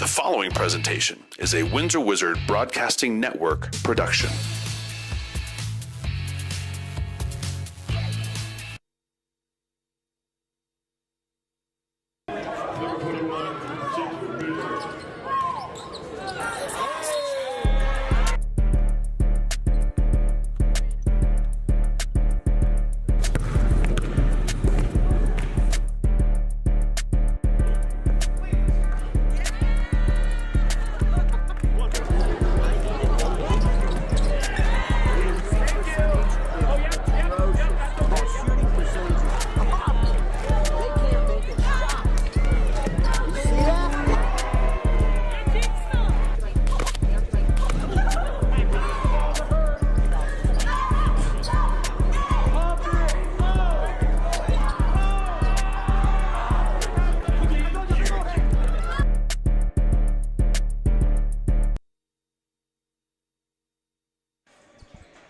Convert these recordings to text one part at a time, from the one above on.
The following presentation is a Windsor Wizard Broadcasting Network production.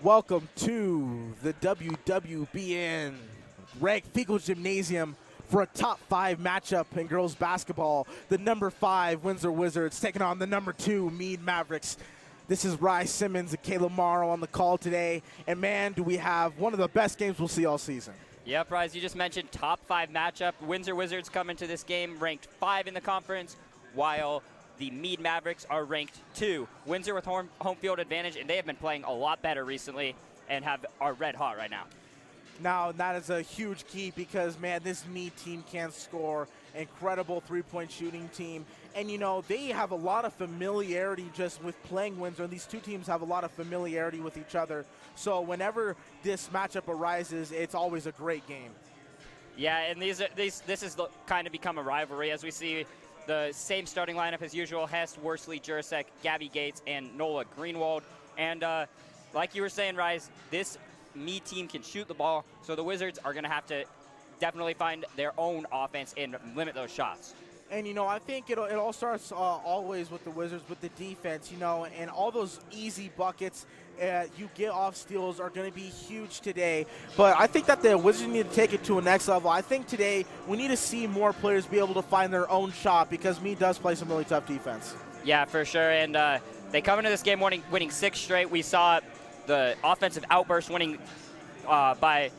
Welcome to the WWBN Reg Fecal Gymnasium for a top 5 matchup in girls basketball. The number 5 Windsor Wizards taking on the number 2 Mead Mavericks. This is Rye Simmons and Kayla Morrow on the call today. And man, do we have one of the best games we'll see all season. Yep, Bryce, you just mentioned top 5 matchup. Windsor Wizards come into this game ranked 5 in the conference, while the Mead Mavericks are ranked 2. Windsor with home field advantage, and they have been playing a lot better recently and are red hot right now. Now, that is a huge key because, man, this Mead team can score. Incredible three-point shooting team. And, you know, they have a lot of familiarity just with playing Windsor. And these two teams have a lot of familiarity with each other. So whenever this matchup arises, it's always a great game. Yeah, and this is kind of become a rivalry as we see the same starting lineup as usual: Hess, Worsley, Jurasek, Gabby Gates, and Nola Greenwald. And like you were saying, Rise, this Mead team can shoot the ball, so the Wizards are going to have to definitely find their own offense and limit those shots. And, you know, I think it all starts always with the Wizards, with the defense, you know, and all those easy buckets you get off steals are going to be huge today. But I think that the Wizards need to take it to a next level. I think today we need to see more players be able to find their own shot because Mead does play some really tough defense. Yeah, for sure. And they come into this game winning 6 straight. We saw the offensive outburst winning by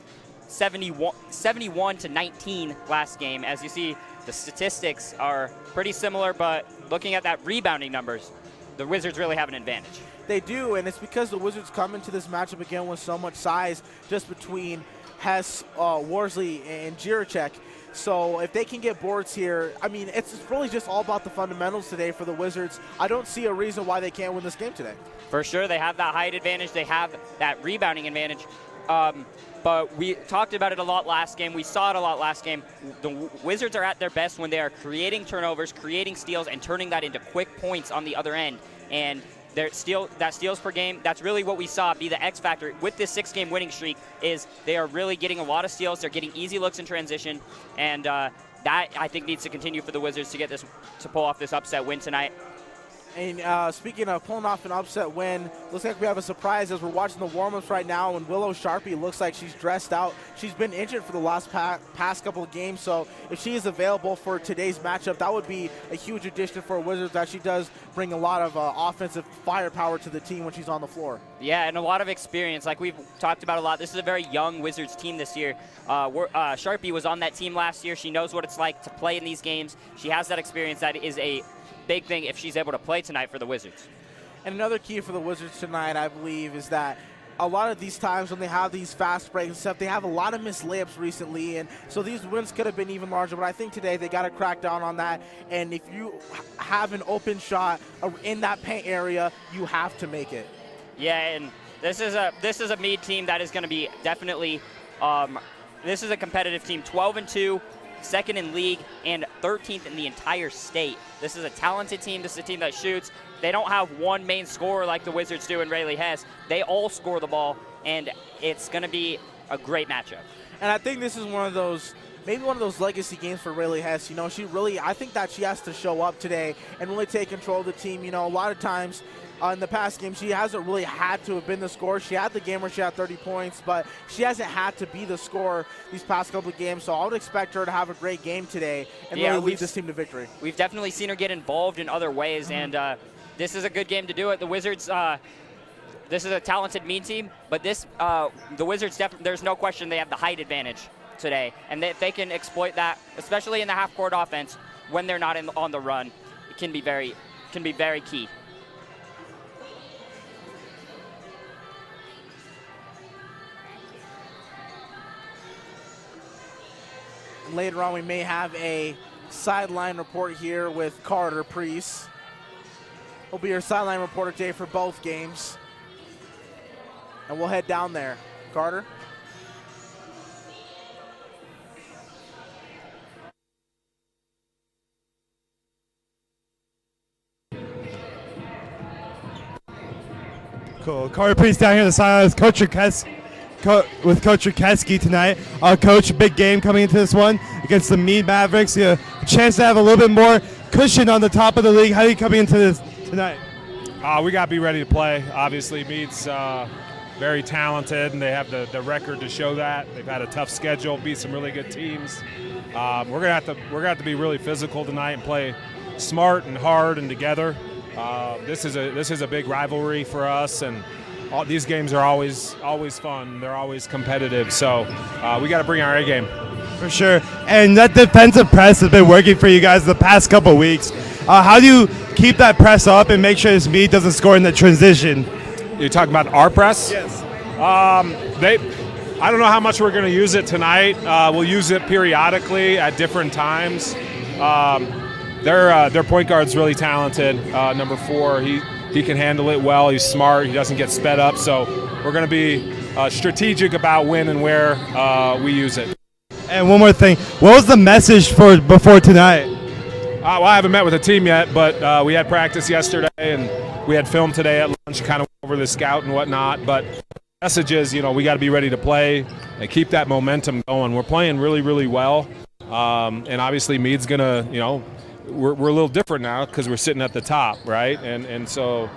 71 to 19 last game. As you see, the statistics are pretty similar, but looking at that rebounding numbers, the Wizards really have an advantage. They do, and it's because the Wizards come into this matchup again with so much size just between Hess, Worsley, and Juracek. So if they can get boards here, I mean, it's really just all about the fundamentals today for the Wizards. I don't see a reason why they can't win this game today. For sure, they have that height advantage. They have that rebounding advantage. But we talked about it a lot last game. We saw it a lot last game. The Wizards are at their best when they are creating turnovers, creating steals, and turning that into quick points on the other end. And that steals per game, that's really what we saw be the X factor with this 6-game winning streak. Is they are really getting a lot of steals. They're getting easy looks in transition, and that I think needs to continue for the Wizards to pull off this upset win tonight. And speaking of pulling off an upset win, looks like we have a surprise as we're watching the warm-ups right now, and Willow Sharpie looks like she's dressed out. She's been injured for the last past couple of games, so if she is available for today's matchup, that would be a huge addition for Wizards, that she does bring a lot of offensive firepower to the team when she's on the floor. Yeah, and a lot of experience, like we've talked about a lot. This is a very young Wizards team this year. Sharpie was on that team last year. She knows what it's like to play in these games. She has that experience. That is a big thing if she's able to play tonight for the Wizards. And another key for the Wizards tonight, I believe, is that a lot of these times when they have these fast breaks and stuff, they have a lot of missed layups recently, and so these wins could have been even larger, but I think today they got to crack down on that. And if you have an open shot in that paint area, you have to make it. Yeah, and this is a Mead team that is going to be definitely this is a competitive team. 12-2, second in league, and 13th in the entire state. This is a talented team. This is a team that shoots. They don't have one main scorer like the Wizards do in Rayleigh Hess. They all score the ball, and it's going to be a great matchup. And I think this is maybe one of those legacy games for Rayleigh Hess. You know, I think that she has to show up today and really take control of the team. You know, a lot of times in the past game. She hasn't really had to have been the scorer. She had the game where she had 30 points, but she hasn't had to be the scorer these past couple of games. So I would expect her to have a great game today and really lead this team to victory. We've definitely seen her get involved in other ways, and this is a good game to do it. The Wizards, this is a talented Mead team, but the Wizards, there's no question they have the height advantage today, and if they can exploit that, especially in the half-court offense, when they're not on the run, it can be very key. Later on, we may have a sideline report here with Carter Priest. He'll be your sideline reporter today for both games. And we'll head down there. Carter? Cool. Carter Priest down here on the sideline with Coach Rukeski tonight. Coach, big game coming into this one against the Mead Mavericks. A chance to have a little bit more cushion on the top of the league. How are you coming into this tonight? We got to be ready to play. Obviously, Mead's very talented, and they have the record to show that. They've had a tough schedule, beat some really good teams. We're gonna have to be really physical tonight and play smart and hard and together. This is a big rivalry for us, and these games are always fun. They're always competitive, so we got to bring our A game. For sure. And that defensive press has been working for you guys the past couple of weeks. How do you keep that press up and make sure this Mead doesn't score in the transition? You're talking about our press? Yes. I don't know how much we're going to use it tonight. We'll use it periodically at different times. Their point guard's really talented. Number 4, he can handle it well. He's smart. He doesn't get sped up. So we're going to be strategic about when and where we use it. And one more thing, what was the message for before tonight? Well, I haven't met with the team yet, but we had practice yesterday and we had film today at lunch, kind of over the scout and whatnot. But the message is, we got to be ready to play and keep that momentum going. We're playing really, really well, and obviously Mead's gonna, we're a little different now because we're sitting at the top, right? And so,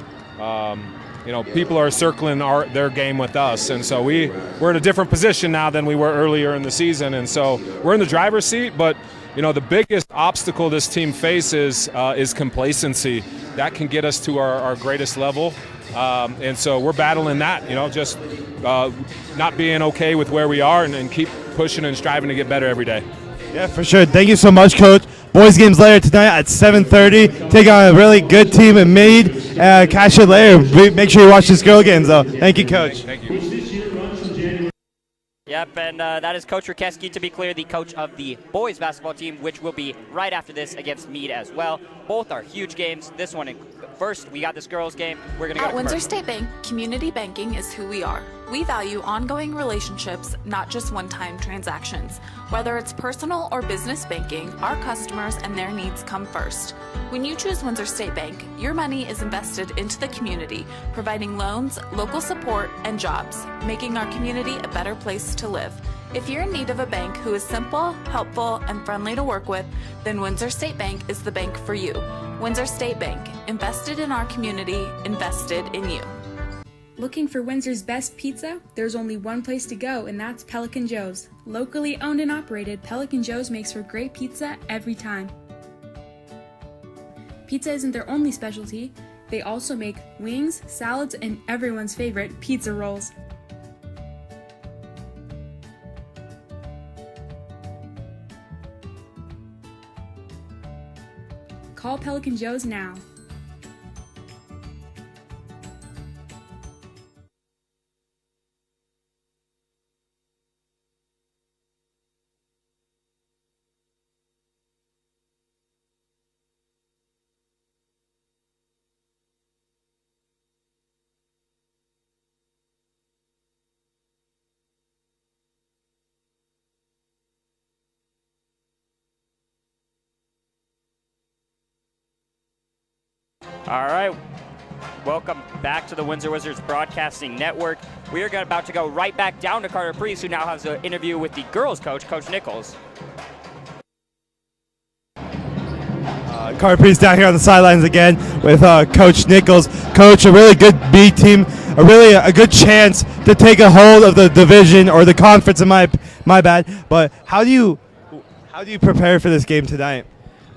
people are circling their game with us, and so we're in a different position now than we were earlier in the season, and so we're in the driver's seat. But the biggest obstacle this team faces is complacency. That can get us to our greatest level, and so we're battling that. Just not being okay with where we are, and keep pushing and striving to get better every day. Yeah, for sure. Thank you so much, Coach. Boys games later tonight at 7:30. Take on a really good team at Mead. Catch it later. Make sure you watch this girl games, though. Thank you, Coach. Thank you. Yep, and that is Coach Rukeski, to be clear, the coach of the boys basketball team, which will be right after this against Mead as well. Both are huge games. This one first, we got this girls game. We're going to go At to Windsor commercial. State Bank, community banking is who we are. We value ongoing relationships, not just one-time transactions. Whether it's personal or business banking, our customers and their needs come first. When you choose Windsor State Bank, your money is invested into the community, providing loans, local support, and jobs, making our community a better place to live. If you're in need of a bank who is simple, helpful, and friendly to work with, then Windsor State Bank is the bank for you. Windsor State Bank, invested in our community, invested in you. Looking for Windsor's best pizza? There's only one place to go, and that's Pelican Joe's. Locally owned and operated, Pelican Joe's makes for great pizza every time. Pizza isn't their only specialty. They also make wings, salads, and everyone's favorite, pizza rolls. Call Pelican Joe's now. All right, welcome back to the Windsor Wizards Broadcasting Network. We are about to go right back down to Carter Priest, who now has an interview with the girls coach, Coach Nichols. Carpet's down here on the sidelines again with Coach Nichols. Coach, a really good B team, a good chance to take a hold of the division or the conference. In my bad. But how do you prepare for this game tonight?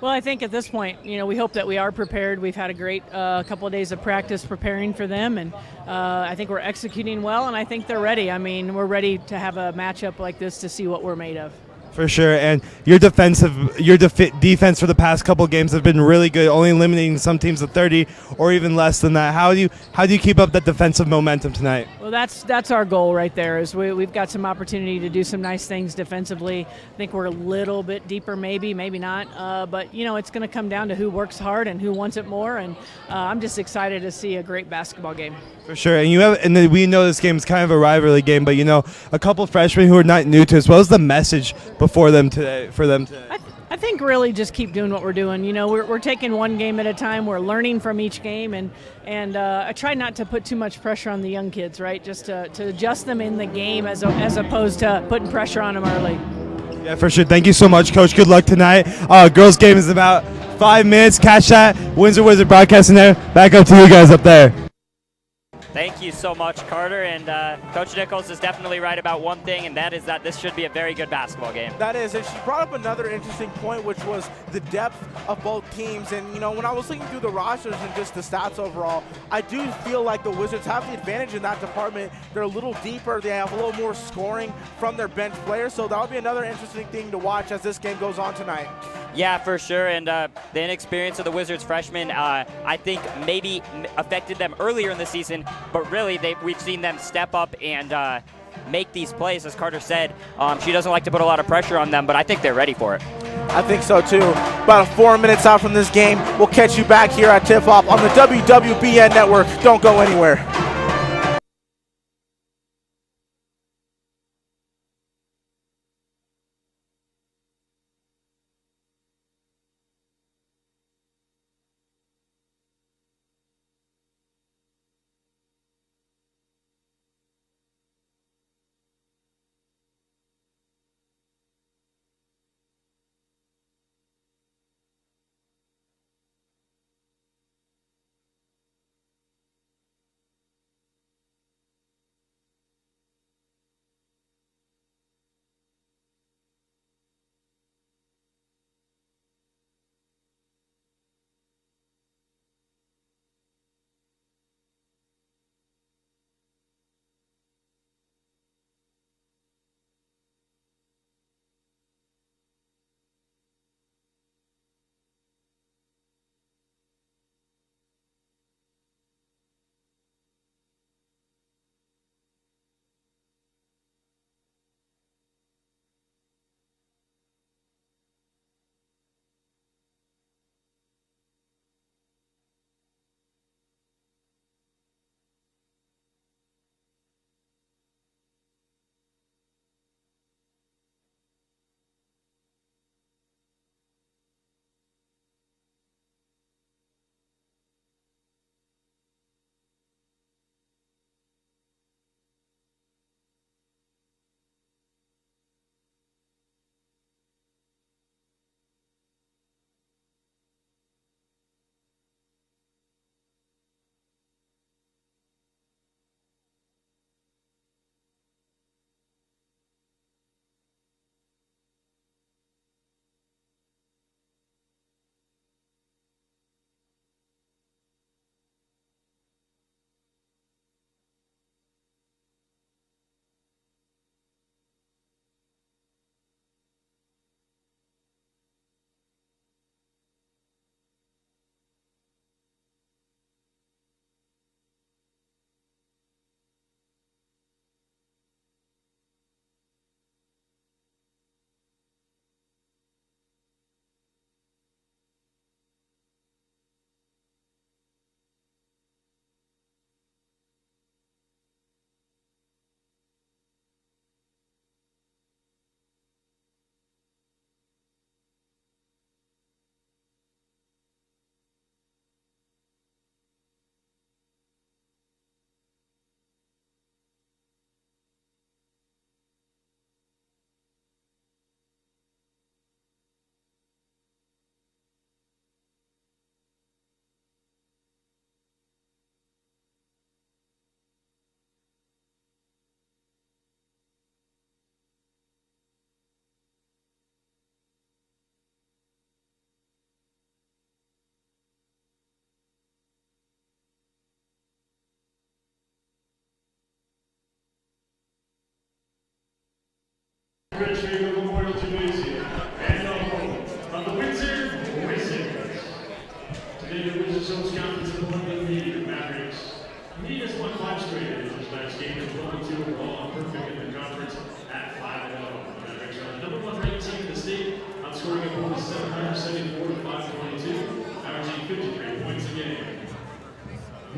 Well, I think at this point, we hope that we are prepared. We've had a great couple of days of practice preparing for them, and I think we're executing well, and I think they're ready. I mean, we're ready to have a matchup like this to see what we're made of. For sure, and your defense for the past couple games have been really good, only limiting some teams to 30 or even less than that. How do you keep up that defensive momentum tonight? Well, that's our goal right there. Is we've got some opportunity to do some nice things defensively. I think we're a little bit deeper, maybe not. But it's going to come down to who works hard and who wants it more. And I'm just excited to see a great basketball game. For sure, and we know this game is kind of a rivalry game, but a couple freshmen who are not new to us. What was the message for them today? I think really just keep doing what we're doing. We're taking one game at a time. We're learning from each game, and I try not to put too much pressure on the young kids, right? Just to adjust them in the game as opposed to putting pressure on them early. Yeah, for sure. Thank you so much, Coach. Good luck tonight. Girls game is about 5 minutes. Catch that. Windsor Wizard broadcasting there. Back up to you guys up there. Thank you so much, Carter. And Coach Nichols is definitely right about one thing, and that is that this should be a very good basketball game. That is, and she brought up another interesting point, which was the depth of both teams. And, when I was looking through the rosters and just the stats overall, I do feel like the Wizards have the advantage in that department. They're a little deeper. They have a little more scoring from their bench players. So that'll be another interesting thing to watch as this game goes on tonight. Yeah, for sure. And the inexperience of the Wizards freshmen, I think maybe affected them earlier in the season, but really we've seen them step up and make these plays. As Carter said, she doesn't like to put a lot of pressure on them, but I think they're ready for it. I think so too. About 4 minutes out from this game, we'll catch you back here at tip-off on the WWBN network. Don't go anywhere.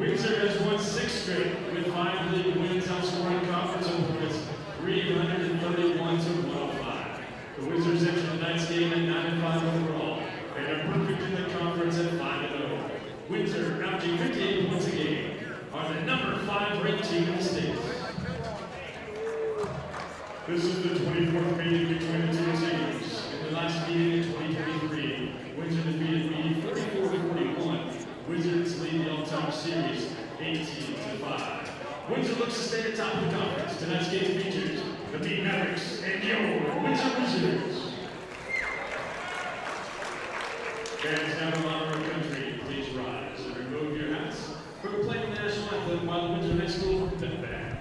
Windsor has won 6 straight with 5 league wins, outscoring conference opponents 331 to 105. The Wizards enter tonight's game at 9-5 overall and are perfect in the conference at 5-0. Windsor, averaging 58 points a game, are the number 5 ranked team in the state. This is the 24th meeting between the two teams. In the last meeting in 2023, Windsor defeated Mead 44-41. Wizards lead the all-time series 18-5. Windsor looks to stay atop the conference. Tonight's game features the Mead Mavericks and your Windsor Wizards. Fans down along our country, please rise and remove your hats for playing the national anthem while the Windsor High School Pit Band.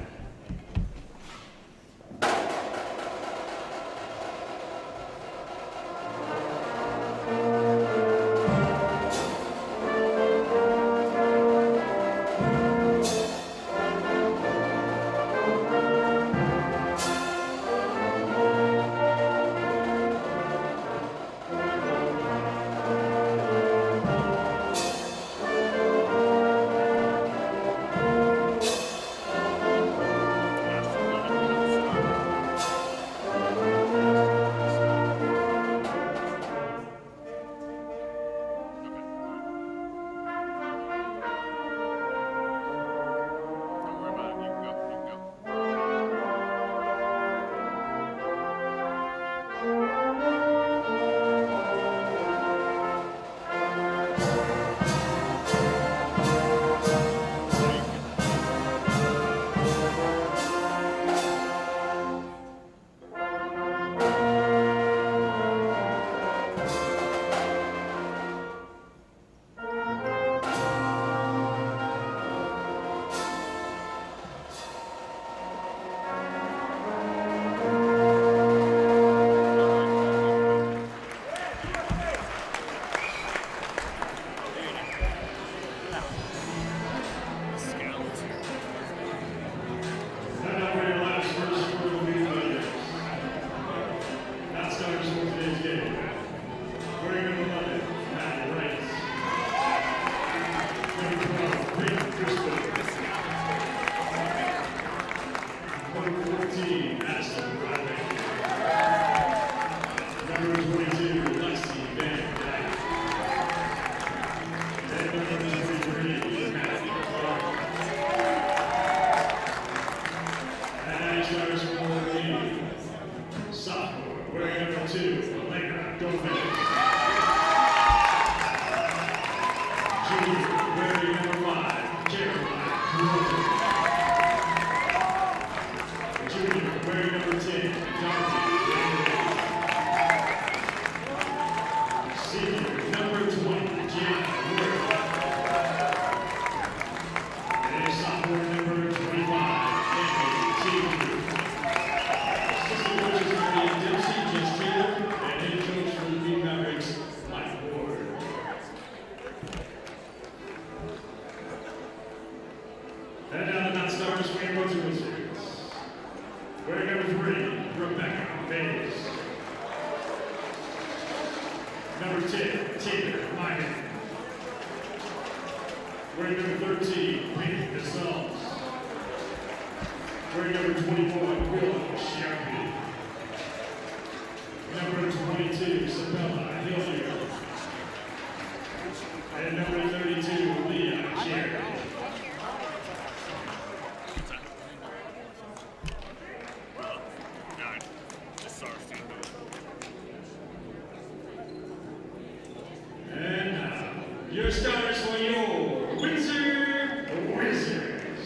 Your starters for your Windsor Wizards.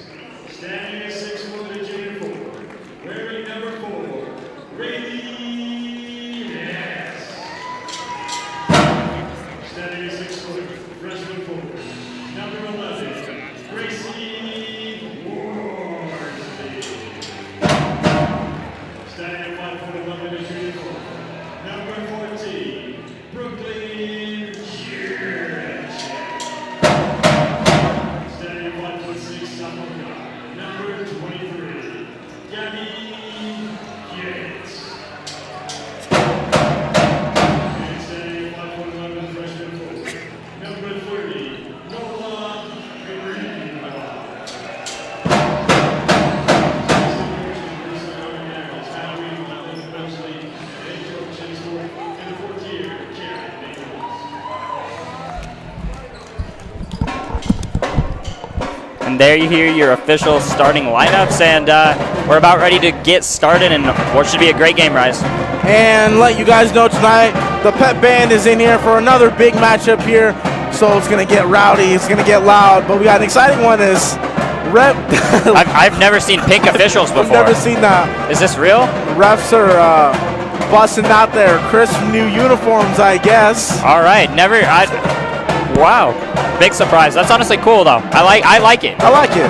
Standing at 6'1", the junior forward, wearing number 4, Brady Ness. Standing at 6 foot, freshman forward, And there you hear your official starting lineups, and we're about ready to get started in what should be a great game, Rise. And let you guys know tonight, the Pep Band is in here for another big matchup here. So it's going to get rowdy, it's going to get loud, but we got an exciting one is Rep. I've never seen pink officials before. I've never seen that. Is this real? Refs are busting out their crisp new uniforms, I guess. All right, wow, big surprise. That's honestly cool though. I like it. I like it.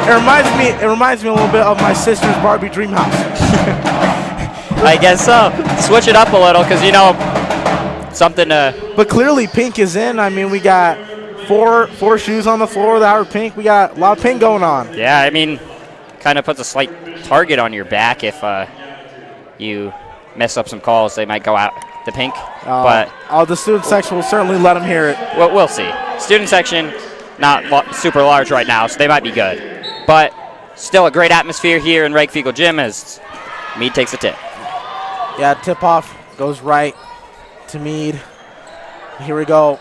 It reminds me a little bit of my sister's Barbie dream house. I guess so. Switch it up a little, because something to. But clearly pink is in. I mean, we got four shoes on the floor that are pink. We got a lot of pink going on. Yeah, I mean, kind of puts a slight target on your back if you mess up some calls. They might go out the pink. But the student section will certainly let them hear it. Well, we'll see. Student section, not super large right now, so they might be good. But still a great atmosphere here in Rake-Fiegel Gym as Mead takes a tip. Yeah, tip-off goes right to Mead. Here we go.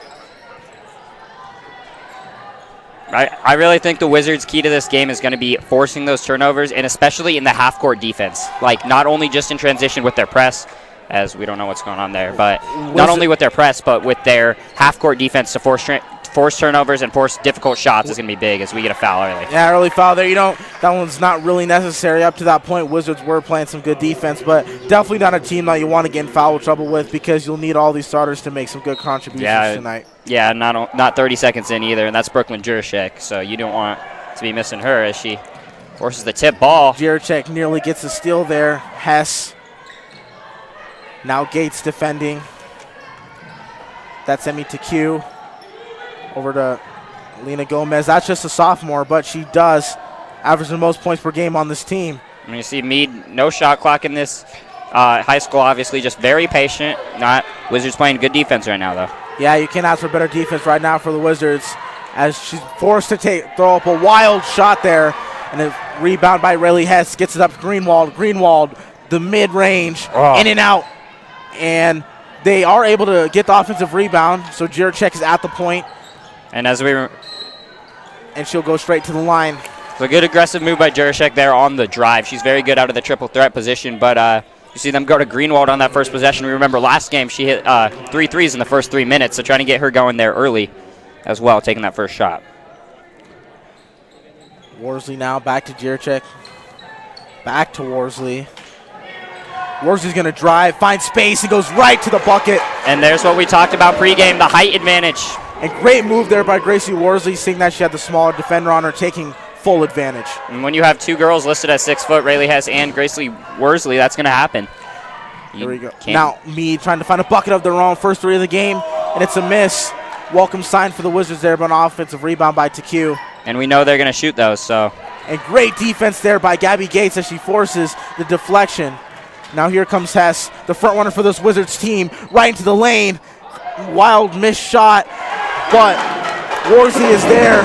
I really think the Wizards' key to this game is going to be forcing those turnovers, and especially in the half-court defense. Like, not only just in transition with their press, as we don't know what's going on there, but not only with their press, but with their half-court defense to force turnovers and force difficult shots is going to be big as we get a foul early. Yeah, early foul there. That one's not really necessary. Up to that point, Wizards were playing some good defense, but definitely not a team that you want to get in foul trouble with, because you'll need all these starters to make some good contributions tonight. Yeah, not 30 seconds in either, and that's Brooklyn Juracek, so you don't want to be missing her as she forces the tip ball. Juracek nearly gets a steal there. Hess. Now Gates defending. That's Emmy to Q. Over to Lena Gomez. That's just a sophomore, but she does average the most points per game on this team. And you see Mead, no shot clock in this high school, obviously, just very patient. Not Wizards playing good defense right now, though. Yeah, you can't ask for better defense right now for the Wizards, as she's forced to throw up a wild shot there, and a rebound by Rayleigh Hess gets it up to Greenwald, the mid-range, in and out. And they are able to get the offensive rebound, so Juracek is at the point. And and she'll go straight to the line. So a good aggressive move by Juracek there on the drive. She's very good out of the triple threat position, but you see them go to Greenwald on that first possession. We remember last game she hit 3 threes in the first 3 minutes, so trying to get her going there early as well, taking that first shot. Worsley now back to Juracek. Back to Worsley. Worsley's going to drive, find space, and goes right to the bucket. And there's what we talked about pregame, the height advantage. A great move there by Gracie Worsley, seeing that she had the smaller defender on her, taking full advantage. And when you have two girls listed at 6 foot, Rayleigh Hess and Gracie Worsley, that's going to happen. Here we go. Now Mead trying to find a bucket of their own, first 3 of the game, and it's a miss. Welcome sign for the Wizards there, but an offensive rebound by TQ. And we know they're going to shoot those, so. And great defense there by Gabby Gates as she forces the deflection. Now here comes Hess, the front runner for this Wizards team, right into the lane. Wild missed shot, but Worsley is there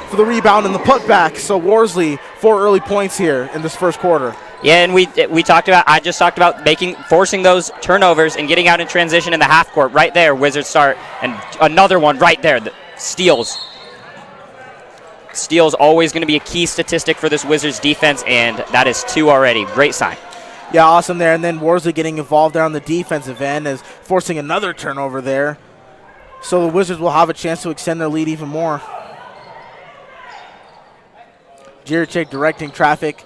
for the rebound and the putback. So Worsley, 4 early points here in this first quarter. Yeah, and I just talked about forcing those turnovers and getting out in transition in the half court. Right there, Wizards start, and another one right there, the steals. Steals always going to be a key statistic for this Wizards defense, and that is 2 already. Great sign. Yeah, awesome there. And then Worsley getting involved there on the defensive end is forcing another turnover there. So the Wizards will have a chance to extend their lead even more. Juracek directing traffic.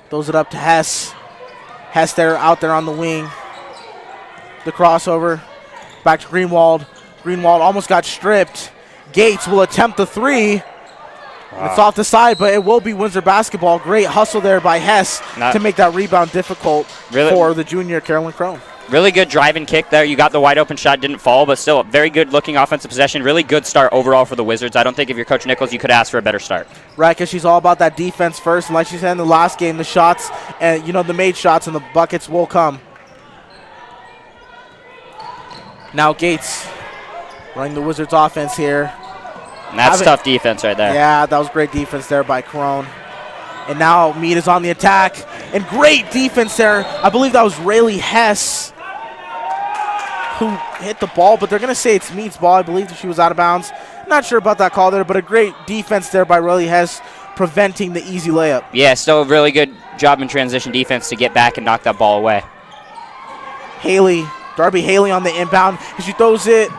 Throws it up to Hess. Hess there, out there on the wing. The crossover. Back to Greenwald. Greenwald almost got stripped. Gates will attempt the 3. Wow. It's off the side, but it will be Windsor basketball. Great hustle there by Hess to make that rebound difficult for the junior Carolyn Crone. Really good drive and kick there. You got the wide open shot, didn't fall, but still a very good looking offensive possession. Really good start overall for the Wizards. I don't think if you're Coach Nichols, you could ask for a better start. Right, because she's all about that defense first. And like she said in the last game, the shots and the made shots and the buckets will come. Now Gates running the Wizards offense here. And that's tough defense right there. Yeah, that was great defense there by Crone. And now Mead is on the attack. And great defense there. I believe that was Rayleigh Hess who hit the ball, but they're going to say it's Mead's ball. I believe she was out of bounds. Not sure about that call there, but a great defense there by Riley Hess preventing the easy layup. Yeah, still a really good job in transition defense to get back and knock that ball away. Darby Haley on the inbound. She throws it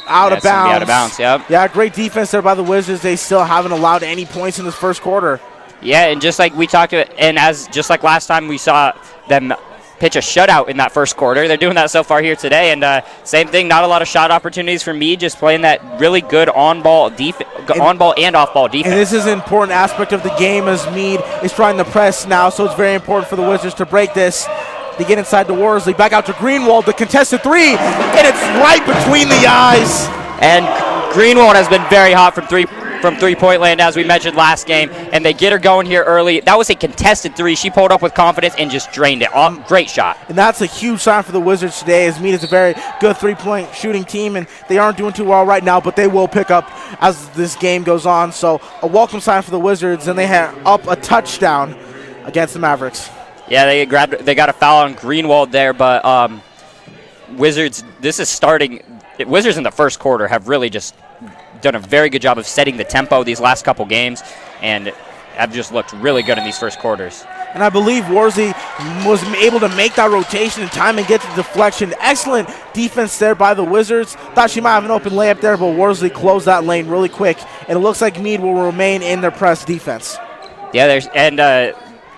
out of bounds. Out of bounds, yep. Yeah, great defense there by the Wizards. They still haven't allowed any points in this first quarter. Yeah, and just like we talked about, and just like last time we saw them pitch a shutout in that first quarter, they're doing that so far here today. And same thing, not a lot of shot opportunities for Mead, just playing that really good on-ball and off-ball defense. And this is an important aspect of the game as Mead is trying to press now, so it's very important for the Wizards to break this. They get inside to Worsley, back out to Greenwald, the contested three, and it's right between the eyes. And Greenwald has been very hot from three-point land, as we mentioned last game, and they get her going here early. That was a contested three. She pulled up with confidence and just drained it. Great shot. And that's a huge sign for the Wizards today, as Mead is a very good three-point shooting team, and they aren't doing too well right now, but they will pick up as this game goes on. So a welcome sign for the Wizards, and they have up a touchdown against the Mavericks. Yeah, they got a foul on Greenwald there, but Wizards, Wizards in the first quarter have really just done a very good job of setting the tempo these last couple games, and have just looked really good in these first quarters. And I believe Worsley was able to make that rotation in time and get the deflection. Excellent defense there by the Wizards. Thought she might have an open layup there, but Worsley closed that lane really quick, and it looks like Mead will remain in their press defense. Yeah,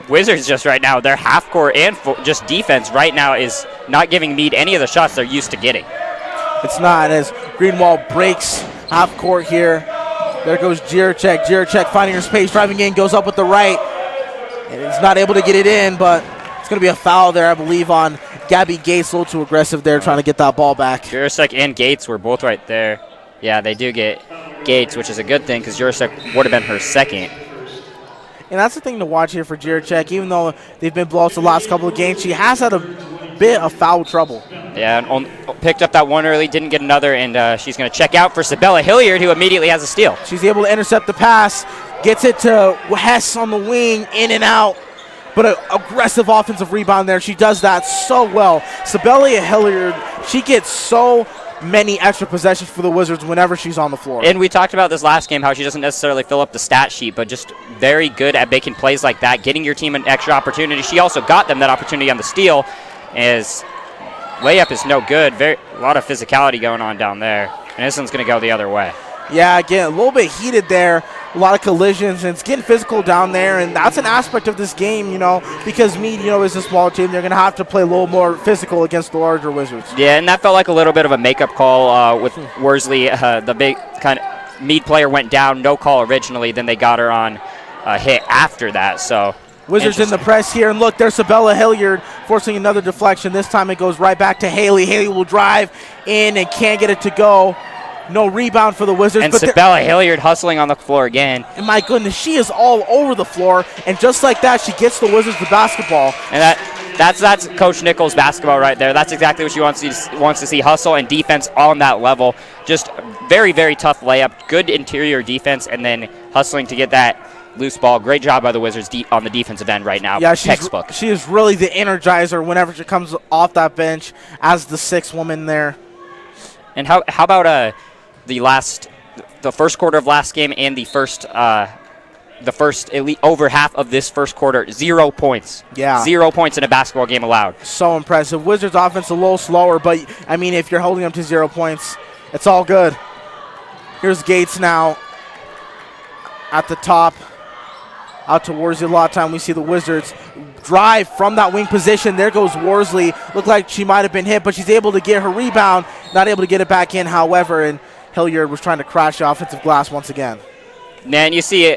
Wizards just right now, their half court and just defense right now is not giving Mead any of the shots they're used to getting. It's not, as Greenwald breaks half court here. There goes Jiracek. Jiracek finding her space, driving in, goes up with the right. And is not able to get it in, but it's going to be a foul there, I believe, on Gabby Gates. A little too aggressive there, trying to get that ball back. Jiracek and Gates were both right there. Yeah, they do get Gates, which is a good thing because Jiracek would have been her second. And that's the thing to watch here for Jiracek. Even though they've been blowouts the last couple of games, she has had a bit of foul trouble. Yeah, and picked up that one early, didn't get another, and she's going to check out for Sabella Hilliard, who immediately has a steal. She's able to intercept the pass, gets it to Hess on the wing, in and out. But an aggressive offensive rebound there. She does that so well. Sabella Hilliard, she gets so many extra possessions for the Wizards whenever she's on the floor. And we talked about this last game, how she doesn't necessarily fill up the stat sheet, but just very good at making plays like that, getting your team an extra opportunity. She also got them that opportunity on the steal, as layup is no good. A lot of physicality going on down there, and this one's going to go the other way. Yeah, again, a little bit heated there, a lot of collisions, and it's getting physical down there, and that's an aspect of this game, because Mead, is a small team. They're going to have to play a little more physical against the larger Wizards. Yeah, and that felt like a little bit of a makeup call with Worsley. The big kind of Mead player went down, no call originally, then they got her on a hit after that, so. Wizards in the press here, and look, there's Sabella Hilliard forcing another deflection. This time it goes right back to Haley. Haley will drive in and can't get it to go. No rebound for the Wizards. And Sabella Hilliard hustling on the floor again. And my goodness, she is all over the floor. And just like that, she gets the Wizards the basketball. And that's Coach Nichols' basketball right there. That's exactly what she wants to see, hustle and defense on that level. Just very, very tough layup, good interior defense, and then hustling to get that loose ball. Great job by the Wizards on the defensive end right now. Yeah, textbook. She is really the energizer whenever she comes off that bench as the sixth woman there. And how about the first quarter of last game and the first elite over half of this first quarter, 0 points. Yeah. 0 points in a basketball game allowed. So impressive. Wizards offense a little slower, but if you're holding them to 0 points, it's all good. Here's Gates now at the top. Out to Worsley. A lot of time we see the Wizards drive from that wing position. There goes Worsley. Looked like she might have been hit, but she's able to get her rebound. Not able to get it back in, however, and Hilliard was trying to crash the offensive glass once again. And you see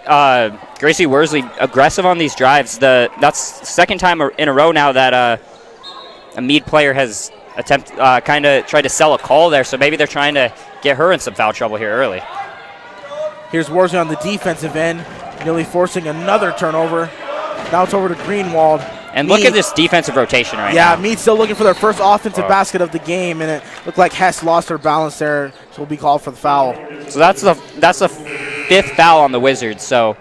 Gracie Worsley aggressive on these drives. That's the second time in a row now that a Mead player has kind of tried to sell a call there, so maybe they're trying to get her in some foul trouble here early. Here's Worsley on the defensive end, nearly forcing another turnover. Now it's over to Greenwald. And look at this defensive rotation right now. Yeah, Mead still looking for their first offensive basket of the game, and it looked like Hess lost her balance there, so will be called for the foul. So that's the fifth foul on the Wizards. So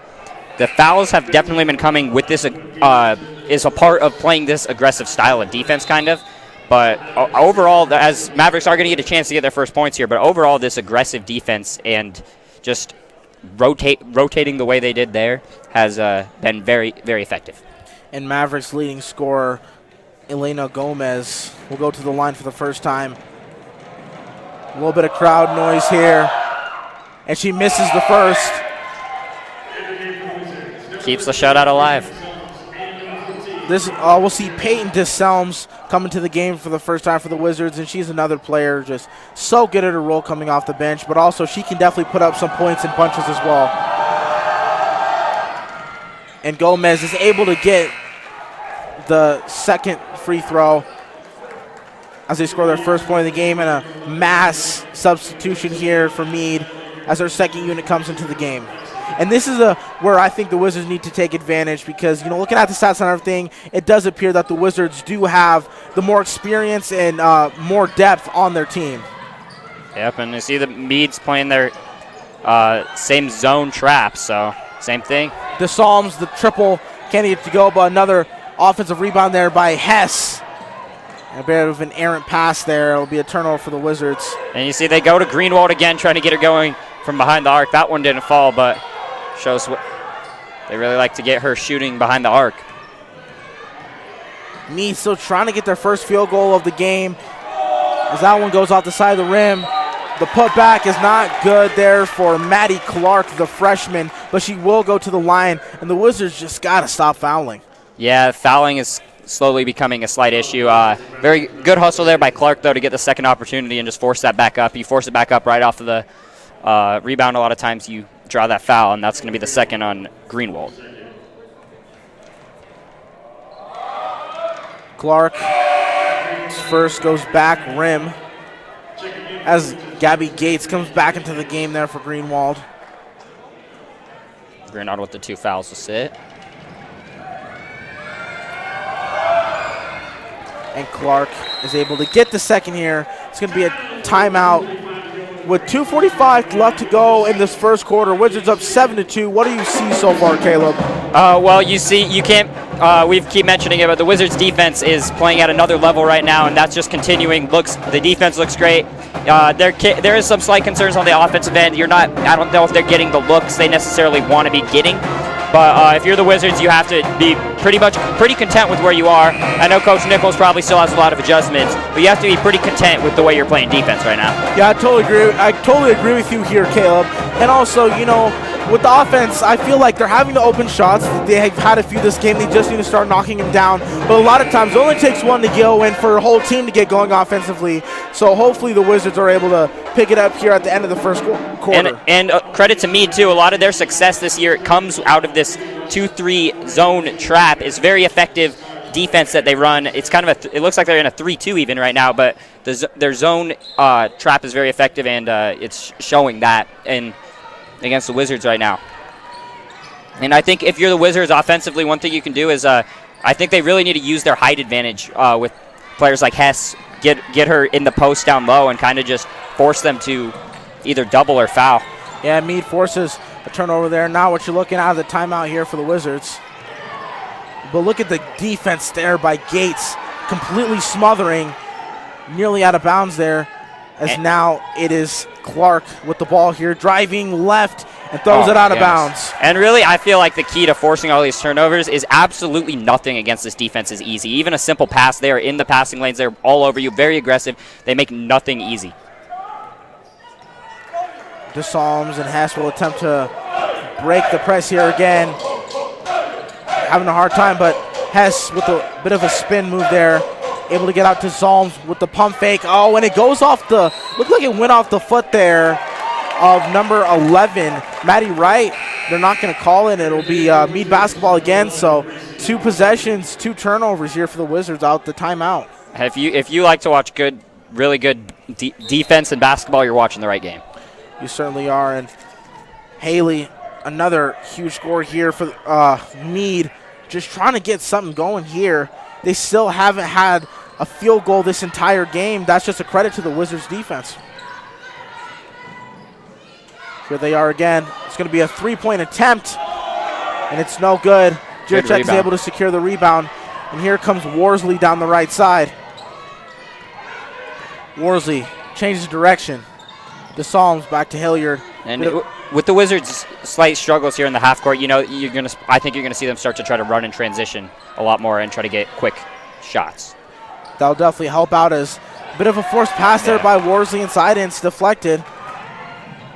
the fouls have definitely been coming with this is a part of playing this aggressive style of defense, kind of. But overall, as Mavericks are going to get a chance to get their first points here, but overall this aggressive defense and just rotating the way they did there has been very, very effective. And Mavericks leading scorer Elena Gomez will go to the line for the first time. A little bit of crowd noise here, and she misses the first. Keeps the shutout alive. This we'll see Peyton DeSelms coming to the game for the first time for the Wizards, and she's another player just so good at her role coming off the bench, but also she can definitely put up some points and punches as well. And Gomez is able to get the second free throw as they score their first point of the game, and a mass substitution here for Mead as their second unit comes into the game. And this is where I think the Wizards need to take advantage because, looking at the stats and everything, it does appear that the Wizards do have the more experience and more depth on their team. Yep, and you see the Mead's playing their same zone trap, so same thing. The Psalms, the triple, can't get to go, but another offensive rebound there by Hess. A bit of an errant pass there. It'll be a turnover for the Wizards. And you see they go to Greenwald again, trying to get her going from behind the arc. That one didn't fall, but shows what they really like to get her shooting behind the arc. Mead still trying to get their first field goal of the game as that one goes off the side of the rim. The putback is not good there for Maddie Clark, the freshman, but she will go to the line, and the Wizards just got to stop fouling. Yeah, fouling is slowly becoming a slight issue. Very good hustle there by Clark, though, to get the second opportunity and just force that back up. You force it back up right off of the rebound. A lot of times you draw that foul, and that's going to be the second on Greenwald. Clark first goes back rim as Gabby Gates comes back into the game there for Greenwald. Greenwald with the 2 fouls will sit. And Clark is able to get the second here. It's going to be a timeout with 2:45 left to go in this first quarter. Wizards up 7-2. What do you see so far, Caleb? Well, you see, you can't. We keep mentioning it, but the Wizards' defense is playing at another level right now, and that's just continuing. The defense looks great. There is some slight concerns on the offensive end. I don't know if they're getting the looks they necessarily want to be getting. But if you're the Wizards, you have to be pretty content with where you are. I know Coach Nichols probably still has a lot of adjustments, but you have to be pretty content with the way you're playing defense right now. Yeah, I totally agree with you here, Caleb. And also, with the offense, I feel like they're having the open shots. They have had a few this game. They just need to start knocking them down. But a lot of times, it only takes one to go in for a whole team to get going offensively. So hopefully the Wizards are able to pick it up here at the end of the first quarter. And credit to Mead, too. A lot of their success this year comes out of this 2-3 zone trap. It's very effective defense that they run. It's kind of it looks like they're in a 3-2 even right now, but their zone trap is very effective, and it's showing that against the Wizards right now. And I think if you're the Wizards offensively, one thing you can do is I think they really need to use their height advantage with players like Hess, get her in the post down low and kind of just force them to either double or foul. Yeah, Mead forces a turnover there. Now what you're looking at the timeout here for the Wizards. But look at the defense there by Gates, completely smothering, nearly out of bounds there. As now it is Clark with the ball here, driving left and throws it out of bounds. And really, I feel like the key to forcing all these turnovers is absolutely nothing against this defense is easy. Even a simple pass, they are in the passing lanes. They're all over you, very aggressive. They make nothing easy. DeSalms and Hess will attempt to break the press here again. Having a hard time, but Hess with a bit of a spin move there. Able to get out to Psalms with the pump fake. Oh, and it goes off looked like it went off the foot there of number 11, Maddie Wright. They're not going to call it. It'll be Mead basketball again. So 2 possessions, 2 turnovers here for the Wizards out the timeout. If you like to watch really good defense and basketball, you're watching the right game. You certainly are. And Haley, another huge score here for Mead, just trying to get something going here. They still haven't had a field goal this entire game. That's just a credit to the Wizards defense. Here they are again. It's going to be a 3-point attempt, and it's no good. Jirchek is able to secure the rebound, and here comes Worsley down the right side. Worsley changes direction. The Psalms back to Hilliard. And with the Wizards' slight struggles here in the half court, I think you're gonna see them start to try to run in transition a lot more and try to get quick shots. That'll definitely help out as a bit of a forced pass there by Worsley inside, and it's deflected.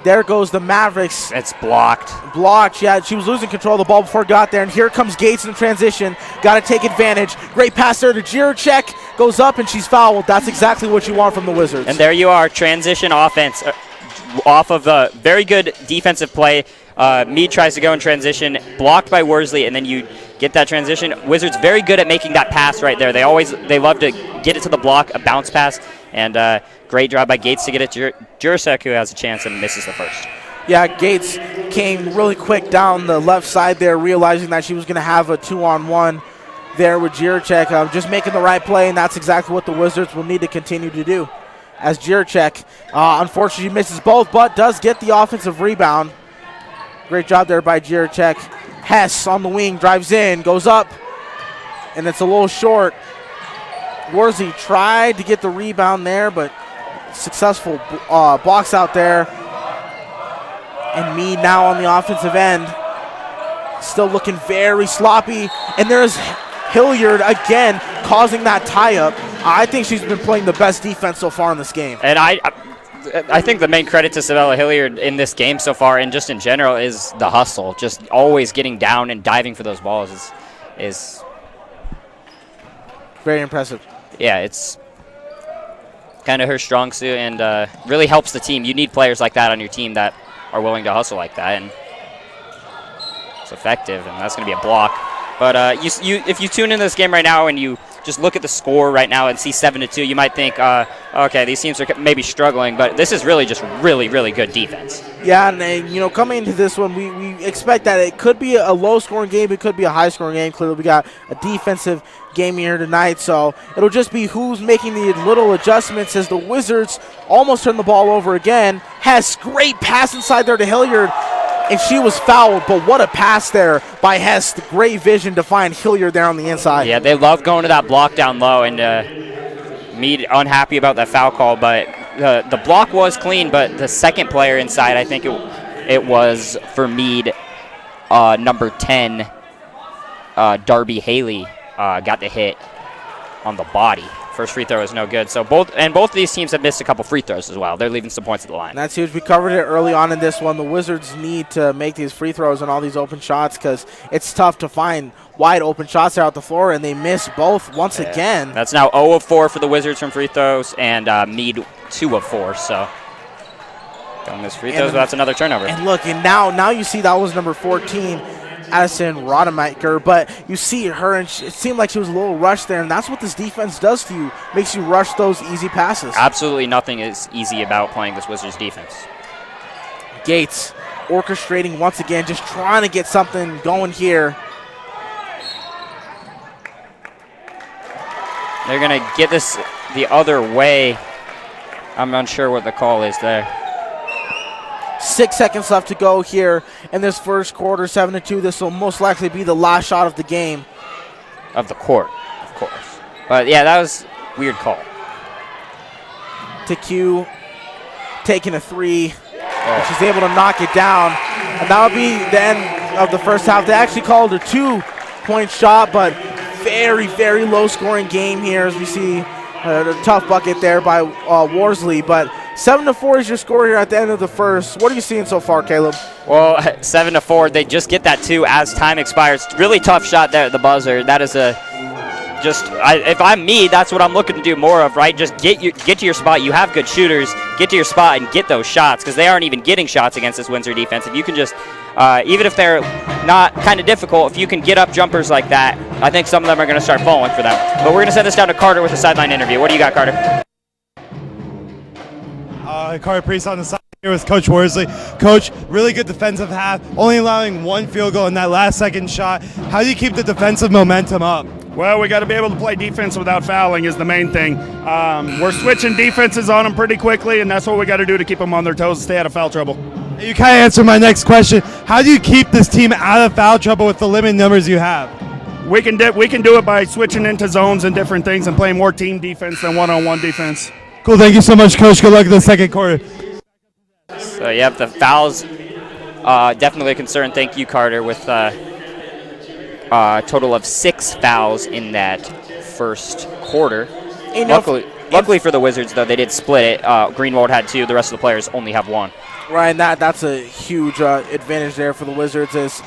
There goes the Mavericks. It's blocked. Blocked, yeah. She was losing control of the ball before it got there, and here comes Gates in transition. Got to take advantage. Great pass there to Jiracek. Goes up, and she's fouled. That's exactly what you want from the Wizards. And there you are, transition offense off of a very good defensive play. Mead tries to go in transition, blocked by Worsley, and then you get that transition. Wizards very good at making that pass right there. They love to get it to the block, a bounce pass, and great drive by Gates to get it to Jiracek, who has a chance and misses the first. Yeah, Gates came really quick down the left side there, realizing that she was going to have a 2-on-1 there with Jiracek, just making the right play, and that's exactly what the Wizards will need to continue to do. As Jiracek, unfortunately, misses both, but does get the offensive rebound. Great job there by Jiracek. Hess on the wing, drives in, goes up, and it's a little short. Worsley tried to get the rebound there, but successful blocks out there. And Mead now on the offensive end. Still looking very sloppy. And there's Hilliard again causing that tie-up. I think she's been playing the best defense so far in this game. And I think the main credit to Sabella Hilliard in this game so far and just in general is the hustle. Just always getting down and diving for those balls is very impressive. Yeah, it's kind of her strong suit and really helps the team. You need players like that on your team that are willing to hustle like that, and it's effective, and that's going to be a block. But if you tune into this game right now and you just look at the score right now and see 7-2, you might think, okay, these teams are maybe struggling, but this is really just really, really good defense. Yeah, and coming into this one, we expect that it could be a low-scoring game, it could be a high-scoring game. Clearly, we got a defensive game here tonight, so it'll just be who's making the little adjustments as the Wizards almost turn the ball over again. Has great pass inside there to Hilliard, and she was fouled, but what a pass there by Hess. The great vision to find Hilliard there on the inside. Yeah, they love going to that block down low, and Mead unhappy about that foul call, but the block was clean, but the second player inside, I think it was for Mead, number 10, Darby Haley, got the hit on the body. First free throw is no good. So both of these teams have missed a couple free throws as well. They're leaving some points at the line. And that's huge. We covered it early on in this one. The Wizards need to make these free throws and all these open shots because it's tough to find wide open shots out the floor, and they miss both once again. That's now 0 of 4 for the Wizards from free throws, and Mead 2 of 4. So don't miss free throws, but that's another turnover. And look, and now you see that was number 14. Addison Rodemaker, but you see her, and it seemed like she was a little rushed there, and that's what this defense does to you, makes you rush those easy passes. Absolutely nothing is easy about playing this Wizards defense. Gates orchestrating once again, just trying to get something going here. They're going to get this the other way. I'm unsure what the call is there. 6 seconds left to go here in this first quarter, 7-2. This will most likely be the last shot of the game. Of the court, of course. But, yeah, that was a weird call. TQ taking a three. She's able to knock it down. And that would be the end of the first half. They actually called a 2-point shot, but very, very low-scoring game here as we see a tough bucket there by Worsley. But 7-4 is your score here at the end of the first. What are you seeing so far, Caleb? Well, 7-4, they just get that 2 as time expires. Really tough shot there at the buzzer. That is if I'm me, that's what I'm looking to do more of, right? Just get to your spot. You have good shooters. Get to your spot and get those shots because they aren't even getting shots against this Windsor defense. If you can just, even if they're not kind of difficult, if you can get up jumpers like that, I think some of them are going to start falling for them. But we're going to send this down to Carter with a sideline interview. What do you got, Carter? Carter Priest on the side here with Coach Worsley. Coach, really good defensive half, only allowing 1 field goal in that last second shot. How do you keep the defensive momentum up? Well, we got to be able to play defense without fouling is the main thing. We're switching defenses on them pretty quickly, and that's what we got to do to keep them on their toes and stay out of foul trouble. You kind of answered my next question. How do you keep this team out of foul trouble with the limited numbers you have? We can do it by switching into zones and different things and playing more team defense than one-on-one defense. Cool. Thank you so much, Coach. Good luck in the second quarter. So, yep, the fouls definitely a concern. Thank you, Carter, with a total of 6 fouls in that first quarter. Luckily for the Wizards, though, they did split it. Greenwald had 2. The rest of the players only have 1. Right, and that's a huge advantage there for the Wizards as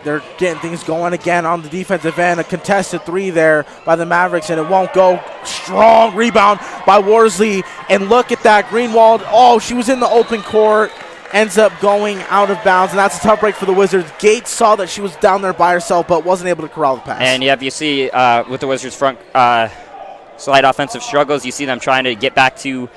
they're getting things going again on the defensive end. A contested 3 there by the Mavericks, and it won't go. Strong rebound by Worsley, and look at that. Greenwald, oh, she was in the open court, ends up going out of bounds, and that's a tough break for the Wizards. Gates saw that she was down there by herself, but wasn't able to corral the pass. And, yeah, you see with the Wizards' front slight offensive struggles, you see them trying to get back to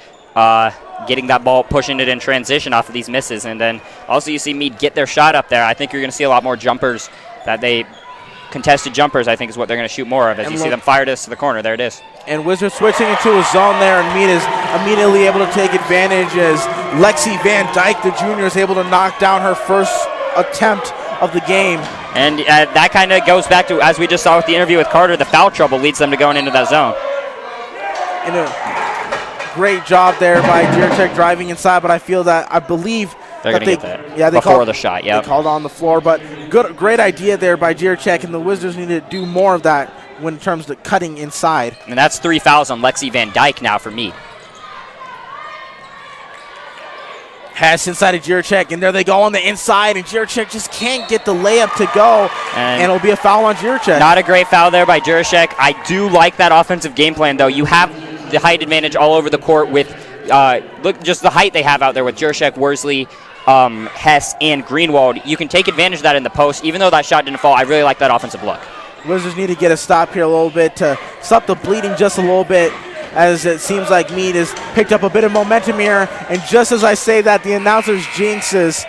getting that ball, pushing it in transition off of these misses. And then also you see Mead get their shot up there. I think you're going to see a lot more jumpers contested jumpers, I think, is what they're going to shoot more of as you see them fire this to the corner. There it is. And Wizards switching into a zone there, and Mead is immediately able to take advantage as Lexi Van Dyke, the junior, is able to knock down her first attempt of the game. And that kind of goes back to, as we just saw with the interview with Carter, the foul trouble leads them to going into that zone. And a great job there by Jiracek driving inside, but I believe they're going to get that they before the shot. Yeah, they called on the floor, but great idea there by Jiracek, and the Wizards need to do more of that when in terms of cutting inside. And that's 3 fouls on Lexi Van Dyke now for Mead. Hess inside of Jiracek, and there they go on the inside, and Jiracek just can't get the layup to go, and it'll be a foul on Jiracek. Not a great foul there by Jiracek. I do like that offensive game plan, though. You have the height advantage all over the court with look just the height they have out there with Jiracek, Worsley, Hess, and Greenwald. You can take advantage of that in the post. Even though that shot didn't fall, I really like that offensive look. Wizards need to get a stop here a little bit to stop the bleeding just a little bit, as it seems like Mead has picked up a bit of momentum here. And just as I say that, the announcer's jinxes,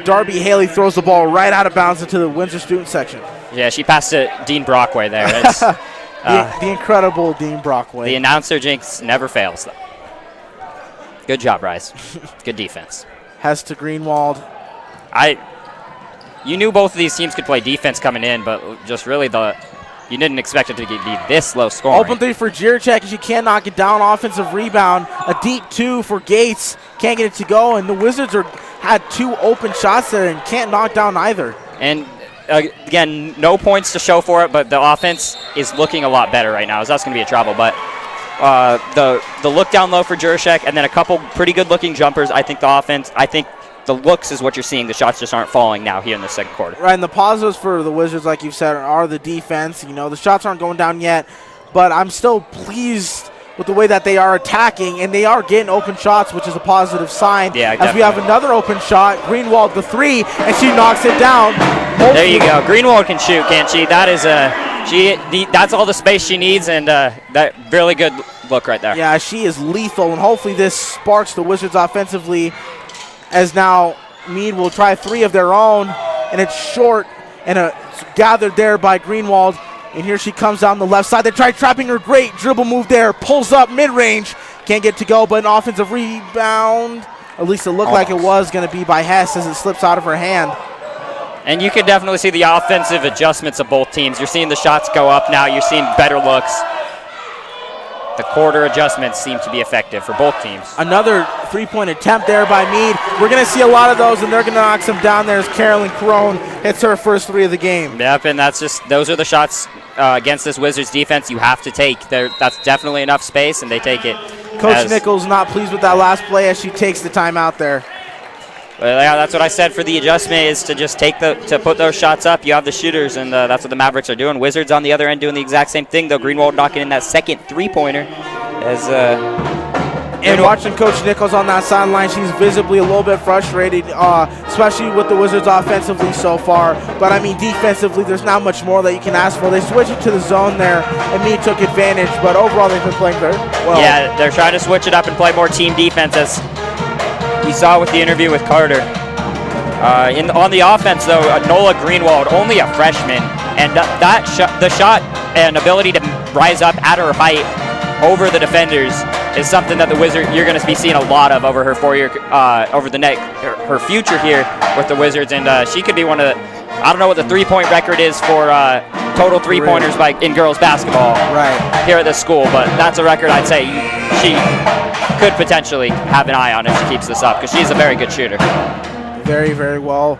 Darby Haley throws the ball right out of bounds into the Windsor student section. Yeah, she passed it Dean Brockway there. It's, the incredible Dean Brockway. The announcer jinx never fails, though. Good job, Rise. Good defense. Hess to Greenwald. You knew both of these teams could play defense coming in, but just really you didn't expect it to be this low scoring. Open 3 for Jiracek, as you can't knock it down. Offensive rebound. A deep 2 for Gates. Can't get it to go, and the Wizards had 2 open shots there and can't knock down either. And again, no points to show for it, but the offense is looking a lot better right now, as that's going to be a trouble. But the look down low for Jiracek, and then a couple pretty good-looking jumpers. I think the looks is what you're seeing. The shots just aren't falling now here in the second quarter. Right, and the positives for the Wizards, like you've said, are the defense. You know, the shots aren't going down yet, but I'm still pleased with the way that they are attacking, and they are getting open shots, which is a positive sign. Yeah, as we have another open shot, Greenwald the 3, and she knocks it down. There you go. Greenwald can shoot, can't she? That is that's all the space she needs, and that really good look right there. Yeah, she is lethal, and hopefully this sparks the Wizards offensively, as now Mead will try 3 of their own, and it's short, and it's gathered there by Greenwald. And here she comes down the left side. They try trapping her. Great dribble move there. Pulls up mid-range. Can't get to go, but an offensive rebound. At least it looked like it was going to be by Hess as it slips out of her hand. And you can definitely see the offensive adjustments of both teams. You're seeing the shots go up now. You're seeing better looks. The quarter adjustments seem to be effective for both teams. Another 3-point attempt there by Mead. We're going to see a lot of those, and they're going to knock some down there as Carolyn Crone hits her first 3 of the game. Yep, and those are the shots against this Wizards defense you have to take. That's definitely enough space, and they take it. Coach Nichols not pleased with that last play as she takes the timeout there. Well, yeah, that's what I said for the adjustment, is to just to put those shots up. You have the shooters, and that's what the Mavericks are doing. Wizards on the other end doing the exact same thing, though. Greenwald knocking in that second 3-pointer. And watching Coach Nichols on that sideline, she's visibly a little bit frustrated, especially with the Wizards offensively so far. But, I mean, defensively, there's not much more that you can ask for. They switched it to the zone there, and Mead took advantage. But overall, they've been playing very well. Yeah, they're trying to switch it up and play more team defense, as you saw with the interview with Carter. On the offense, though, Nola Greenwald, only a freshman, and the shot and ability to rise up at her height over the defenders is something that the Wizards, you're going to be seeing a lot of over her her future here with the Wizards, and she could be one of the, I don't know what the 3-point record is for total 3-pointers in girls basketball here at this school, but that's a record I'd say she could potentially have an eye on if she keeps this up, because she's a very good shooter. Very, very well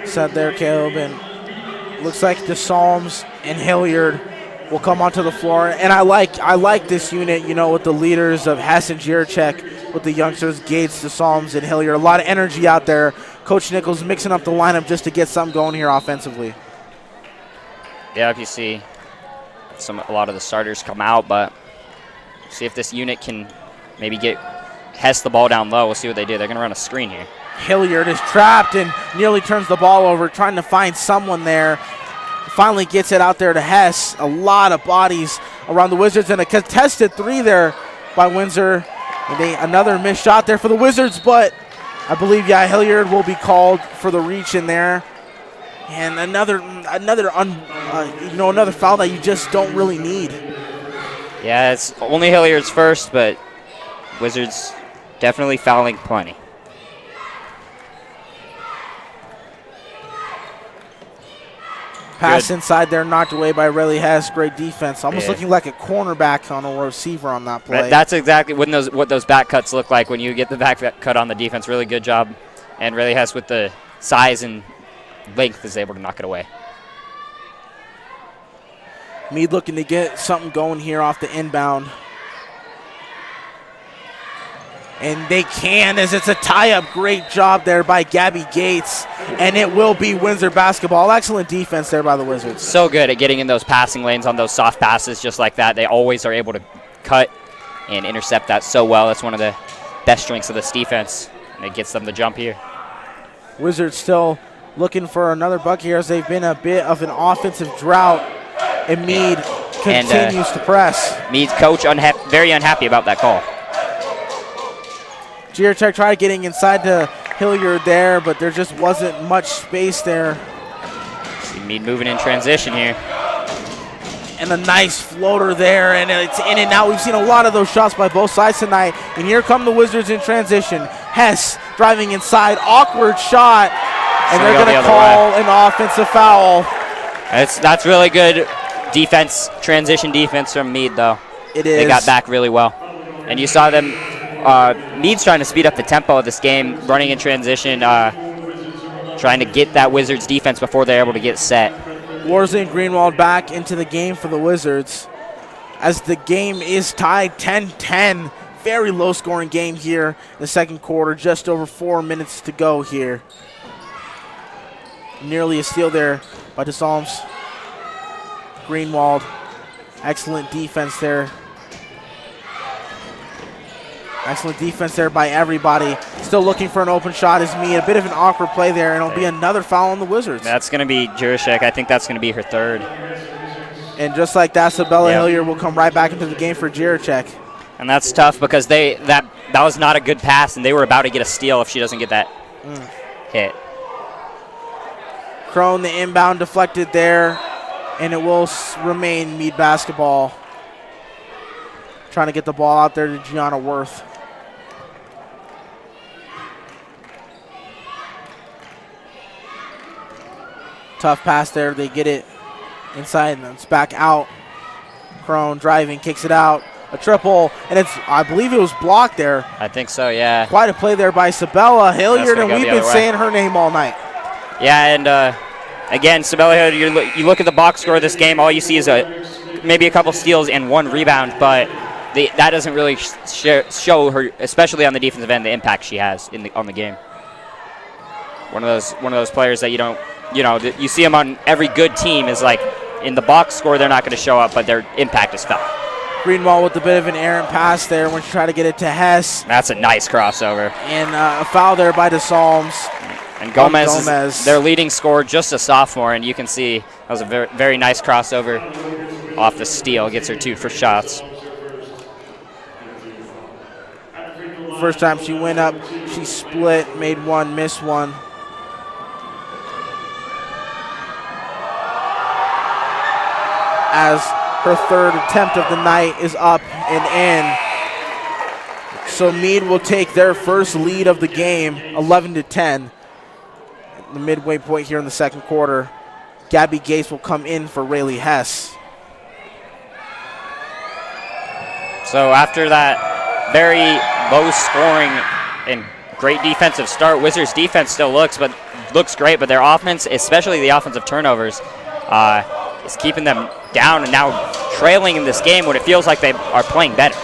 said there, Caleb. And looks like DeSalms and Hilliard will come onto the floor. And I like this unit, you know, with the leaders of Hess and Jiracek, with the youngsters, Gates, DeSalms, and Hilliard. A lot of energy out there. Coach Nichols mixing up the lineup just to get something going here offensively. Yeah, if you see a lot of the starters come out, but see if this unit can maybe get Hess the ball down low. We'll see what they do. They're going to run a screen here. Hilliard is trapped and nearly turns the ball over, trying to find someone there. Finally gets it out there to Hess. A lot of bodies around the Wizards, and a contested three there by Windsor. And another missed shot there for the Wizards, but I believe, Hilliard will be called for the reach in there. And another foul that you just don't really need. Yeah, it's only Hilliard's first, but Wizards definitely fouling plenty. Pass inside there, knocked away by Riley Hess. Great defense. Almost looking like a cornerback on a receiver on that play. That's exactly what those back cuts look like when you get the back cut on the defense. Really good job. And Riley Hess, with the size and length, is able to knock it away. Mead looking to get something going here off the inbound. And they can, as it's a tie-up. Great job there by Gabby Gates. And it will be Windsor basketball. Excellent defense there by the Wizards. So good at getting in those passing lanes on those soft passes just like that. They always are able to cut and intercept that so well. That's one of the best strengths of this defense. And it gets them the jump here. Wizards still looking for another bucket here, as they've been a bit of an offensive drought. And Mead continues to press. Mead's coach very unhappy about that call. Jiracek tried getting inside to Hilliard there, but there just wasn't much space there. See Mead moving in transition here. And a nice floater there, and it's in and out. We've seen a lot of those shots by both sides tonight. And here come the Wizards in transition. Hess driving inside, awkward shot, and they're going to call an offensive foul. That's really good defense, transition defense from Mead, though. It is. They got back really well. And you saw them, Mead's trying to speed up the tempo of this game, running in transition, trying to get that Wizards defense before they're able to get set. Worsley and Greenwald back into the game for the Wizards, as the game is tied 10-10. Very low-scoring game here in the second quarter. Just over 4 minutes to go here. Nearly a steal there by DeSalms. Greenwald, excellent defense there. Excellent defense there by everybody. Still looking for an open shot is Mead. A bit of an awkward play there, and it'll be another foul on the Wizards. That's going to be Jiracek. I think that's going to be her third. And just like that, Sabella Hilliard will come right back into the game for Jiracek. And that's tough, because that was not a good pass, and they were about to get a steal if she doesn't get that hit. Crone, the inbound, deflected there, and it will remain Mead basketball. Trying to get the ball out there to Gianna Worth. Tough pass there. They get it inside, and it's back out. Crone driving, kicks it out. A triple, and I believe it was blocked there. I think so, yeah. Quite a play there by Sabella Hilliard, and we've been saying her name all night. Yeah, and again, Sabella Hilliard, you look at the box score of this game, all you see is maybe a couple steals and one rebound, but that doesn't really show her, especially on the defensive end, the impact she has on the game. One of those players that you see them on every good team is like, in the box score they're not going to show up, but their impact is felt. Greenwald with a bit of an errant pass there when she tried to get it to Hess. That's a nice crossover. And a foul there by DeSalms. And Gomez is their leading scorer, just a sophomore, and you can see that was a very, very nice crossover off the steal. Gets her 2 for shots. First time she went up, she split, made one, missed one. As her third attempt of the night is up and in. So Mead will take their first lead of the game, 11-10. The midway point here in the second quarter. Gabby Gates will come in for Rayleigh Hess. So after that very low scoring and great defensive start. Wizards defense still looks great, but their offense, especially the offensive turnovers, is keeping them down and now trailing in this game when it feels like they are playing better.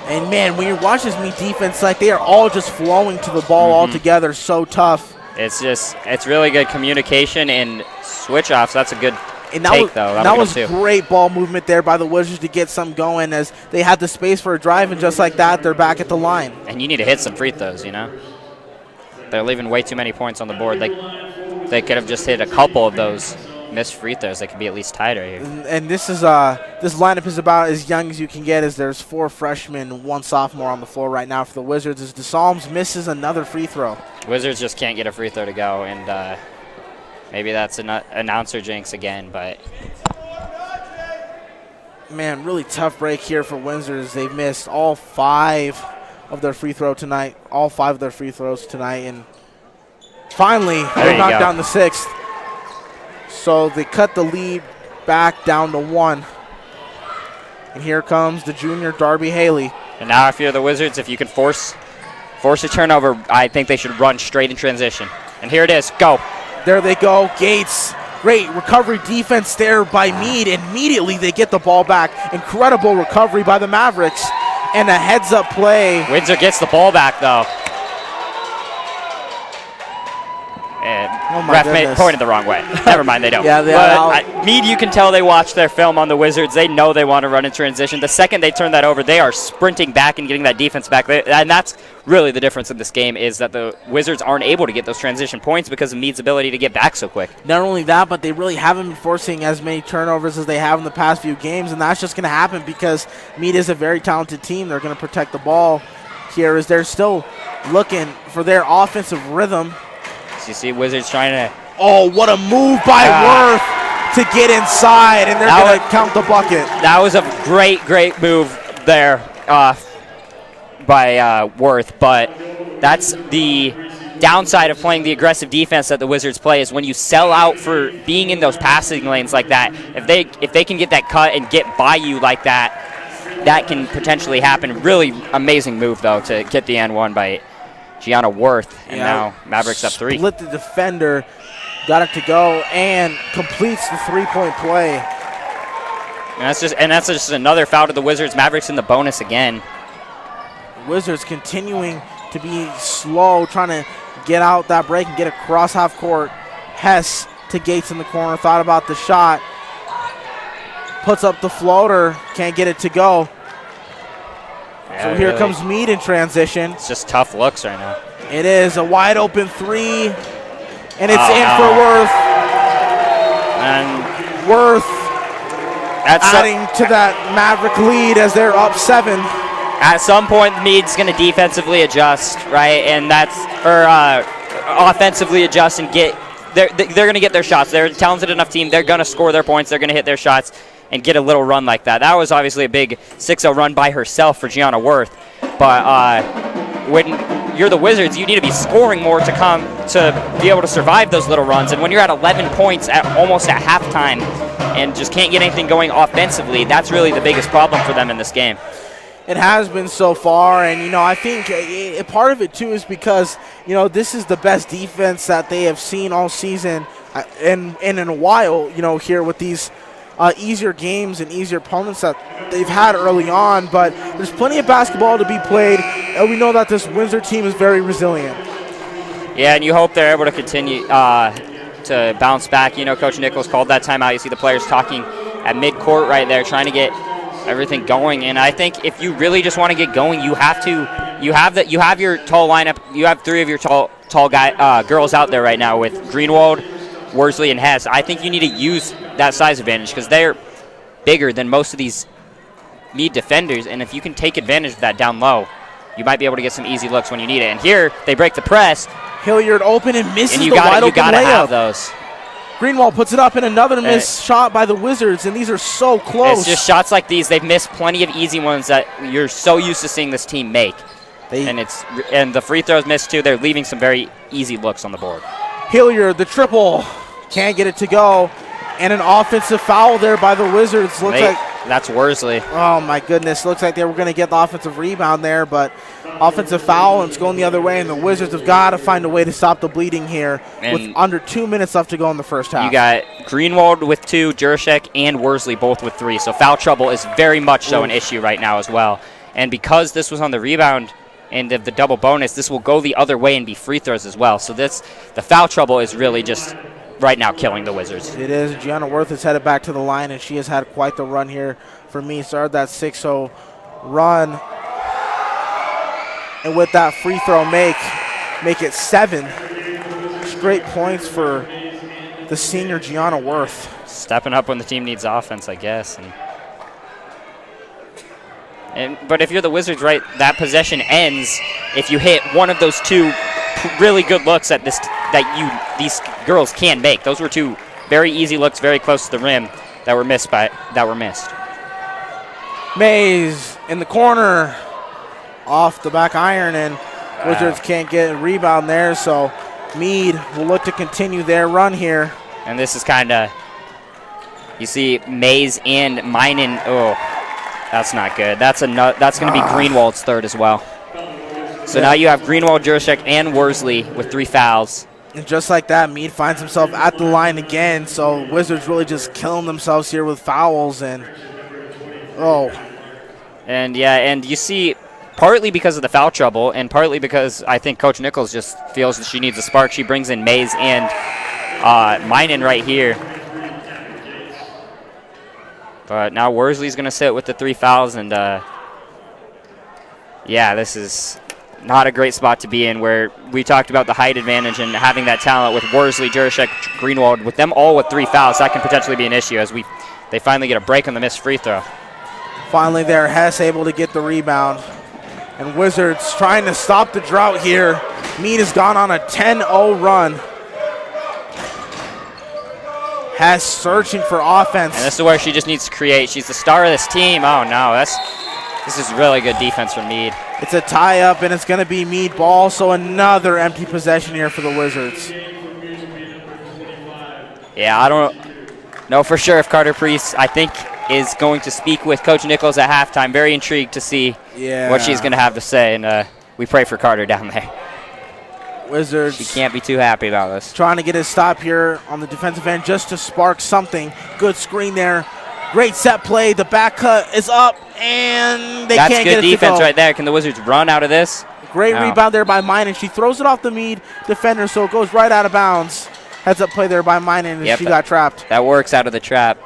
And man, when you watch this Mead defense, like they are all just flowing to the ball all together, so tough. It's really good communication and switch offs. That's a good and take, though. That was great ball movement there by the Wizards to get some going as they had the space for a drive, and just like that, they're back at the line. And you need to hit some free throws, you know? They're leaving way too many points on the board. They could have just hit a couple of those missed free throws. They could be at least tied right here. And this lineup is about as young as you can get, as there's 4 freshmen, 1 sophomore on the floor right now for the Wizards, as DeSalms misses another free throw. Wizards just can't get a free throw to go, and maybe that's an announcer jinx again, but man, really tough break here for Windsor as they've missed all 5 of their free throws tonight, and finally they knocked down the 6th. So they cut the lead back down to 1. And here comes the junior Darby Haley. And now if you're the Wizards, if you can force a turnover, I think they should run straight in transition. And here it is. Go. There they go. Gates. Great recovery defense there by Mead. Immediately they get the ball back. Incredible recovery by the Mavericks. And a heads-up play. Windsor gets the ball back, though. And ref pointed the wrong way. Never mind, they don't. Mead, you can tell they watched their film on the Wizards. They know they want to run in transition. The second they turn that over, they are sprinting back and getting that defense back. And that's really the difference in this game, is that the Wizards aren't able to get those transition points because of Mead's ability to get back so quick. Not only that, but they really haven't been forcing as many turnovers as they have in the past few games, and that's just going to happen because Mead is a very talented team. They're going to protect the ball here as they're still looking for their offensive rhythm. So you see Wizards trying to... Oh, what a move by Worth to get inside, and they're going to count the bucket. That was a great move there by Worth, but that's the downside of playing the aggressive defense that the Wizards play, is when you sell out for being in those passing lanes like that. If they can get that cut and get by you like that, that can potentially happen. Really amazing move, though, to get the N1 by Gianna Worth, and now Mavericks up 3. Split the defender, got it to go, and completes the 3-point play. And that's just another foul to the Wizards. Mavericks in the bonus again. Wizards continuing to be slow, trying to get out that break and get across half court. Hess to Gates in the corner, thought about the shot. Puts up the floater, can't get it to go. So here comes Mead in transition. It's just tough looks right now. It is a wide open 3, and it's in for Worth. And Worth adding to that Maverick lead as they're up 7. At some point, Mead's going to defensively adjust, right? And offensively adjust and get. They're going to get their shots. They're a talented enough team. They're going to score their points. They're going to hit their shots and get a little run like that. That was obviously a big 6-0 run by herself for Gianna Worth. But when you're the Wizards, you need to be scoring more to be able to survive those little runs. And when you're at 11 points almost at halftime and just can't get anything going offensively, that's really the biggest problem for them in this game. It has been so far, and I think a part of it too is because this is the best defense that they have seen all season, and in a while. Here with these easier games and easier opponents that they've had early on, but there's plenty of basketball to be played, and we know that this Windsor team is very resilient. Yeah, and you hope they're able to continue to bounce back. Coach Nichols called that timeout. You see the players talking at midcourt right there, trying to get everything going. And I think if you really just want to get going, you have your tall lineup. You have 3 of your tall girls out there right now with Greenwald, Worsley, and Hess. I think you need to use that size advantage because they're bigger than most of these Mead defenders, and if you can take advantage of that down low, you might be able to get some easy looks when you need it. And here they break the press. Hilliard open and misses and the wide open gotta layup. Have those. Greenwald puts it up in another missed shot by the Wizards, and these are so close. It's just shots like these. They've missed plenty of easy ones that you're so used to seeing this team make. And the free throws missed too. They're leaving some very easy looks on the board. Hilliard, the triple, can't get it to go. And an offensive foul there by the Wizards. Looks like That's Worsley. Oh, my goodness. Looks like they were going to get the offensive rebound there, but offensive foul, and it's going the other way, and the Wizards have got to find a way to stop the bleeding here with under 2 minutes left to go in the first half. You got Greenwald with 2, Jurashek and Worsley both with 3. So foul trouble is very much so an issue right now as well. And because this was on the rebound and of the double bonus, this will go the other way and be free throws as well. So the foul trouble is really just right now killing the Wizards. It is. Gianna Worth is headed back to the line, and she has had quite the run here for me. Started that 6-0 run. And with that free throw make it 7 straight points for the senior Gianna Worth. Stepping up when the team needs offense, I guess. But if you're the Wizards, right, that possession ends if you hit one of those 2 really good looks that these girls can make. Those were 2 very easy looks, very close to the rim that were missed. Mays in the corner, off the back iron, and Wizards can't get a rebound there. So Mead will look to continue their run here. And this is kind of, you see Mays and Minen. Oh, that's not good. That's going to be Greenwald's 3rd as well. So now you have Greenwald, Jurashek, and Worsley with 3 fouls. And just like that, Mead finds himself at the line again. So Wizards really just killing themselves here with fouls. And and you see, partly because of the foul trouble and partly because I think Coach Nichols just feels that she needs a spark, she brings in Mays and Minen right here. But now Worsley's going to sit with the 3 fouls, and this is not a great spot to be in, where we talked about the height advantage and having that talent with Worsley, Jurashek, Greenwald, with them all with 3 fouls. That can potentially be an issue as they finally get a break on the missed free throw. Finally there, Hess able to get the rebound. And Wizards trying to stop the drought here. Mead has gone on a 10-0 run. Hess searching for offense. And this is where she just needs to create. She's the star of this team. Oh, no. This is really good defense from Mead. It's a tie-up, and it's going to be Mead ball, so another empty possession here for the Wizards. Yeah, I don't know for sure if Carter Priest, I think, is going to speak with Coach Nichols at halftime. Very intrigued to see what she's going to have to say, and we pray for Carter down there. Wizards. She can't be too happy about this. Trying to get a stop here on the defensive end just to spark something. Good screen there. Great set play. The back cut is up, and they can't get it to go. That's good defense right there. Can the Wizards run out of this? Great rebound there by Minen. She throws it off the Mead defender, so it goes right out of bounds. Heads up play there by Minen, and she got trapped. That works out of the trap.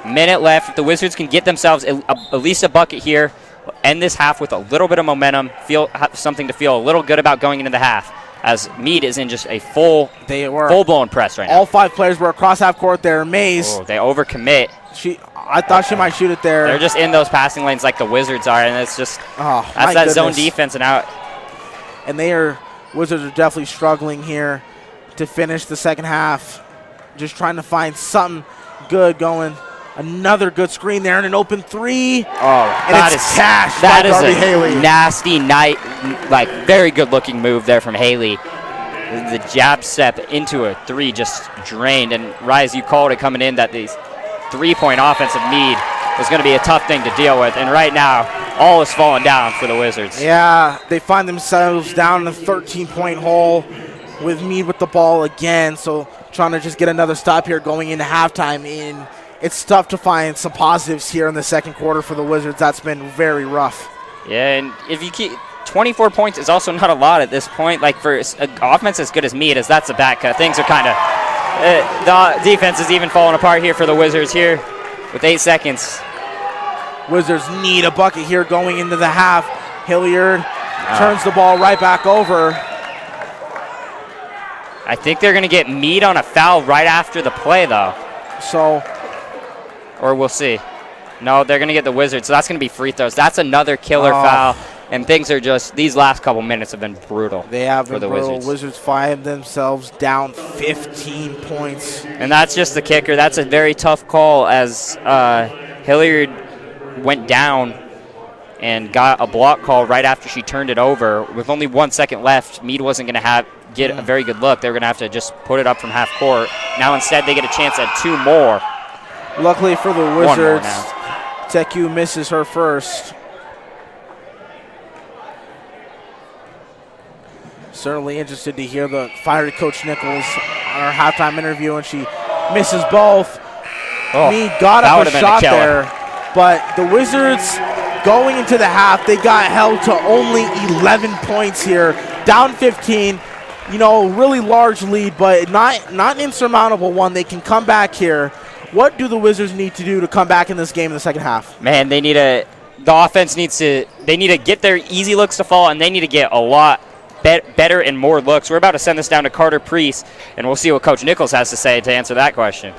Minute left. If the Wizards can get themselves at least a bucket here, end this half with a little bit of momentum, have something to feel a little good about going into the half, as Mead is in just a full-blown press right now. All 5 players were across half court there. Mays. Oh, they overcommit. I thought she might shoot it there. They're just in those passing lanes like the Wizards are, and it's just that's that zone defense and out. And Wizards are definitely struggling here to finish the second half. Just trying to find something good going. Another good screen there and an open 3. Oh, that is a Haley. Nasty very good looking move there from Haley. The jab step into a 3 just drained. And Rise, you called it coming in that these 3-point offense of Mead is going to be a tough thing to deal with. And right now, all is falling down for the Wizards. Yeah, they find themselves down in a 13-point hole with Mead with the ball again. So trying to just get another stop here going into halftime. It's tough to find some positives here in the second quarter for the Wizards. That's been very rough. Yeah, and if you keep 24 points is also not a lot at this point. Like for an offense as good as Mead, as that's a back cut, things are kind of the defense is even falling apart here for the Wizards here with 8 seconds. Wizards need a bucket here going into the half. Hilliard turns the ball right back over. I think they're going to get Mead on a foul right after the play, though. Or we'll see. No, they're going to get the Wizards, so that's going to be free throws. That's another killer foul, and things are just, these last couple minutes have been brutal. They have been brutal. Wizards. Wizards find themselves down 15 points. And that's just the kicker. That's a very tough call as Hilliard went down and got a block call right after she turned it over. With only 1 second left, Mead wasn't going to get a very good look. They were going to have to just put it up from half court. Now instead they get a chance at 2 more. Luckily for the One more Wizards, now. Teku misses her first. Certainly interested to hear the fiery Coach Nichols on her halftime interview, and she misses both. Mead got that up would've a been a shot killer. there, but the Wizards going into the half, they got held to only 11 points here, down 15. You know, really large lead, but not an insurmountable one. They can come back here. What do the Wizards need to do to come back in this game in the second half? Man, the offense needs to get their easy looks to fall, and they need to get a lot better and more looks. We're about to send this down to Carter Priest, and we'll see what Coach Nichols has to say to answer that question.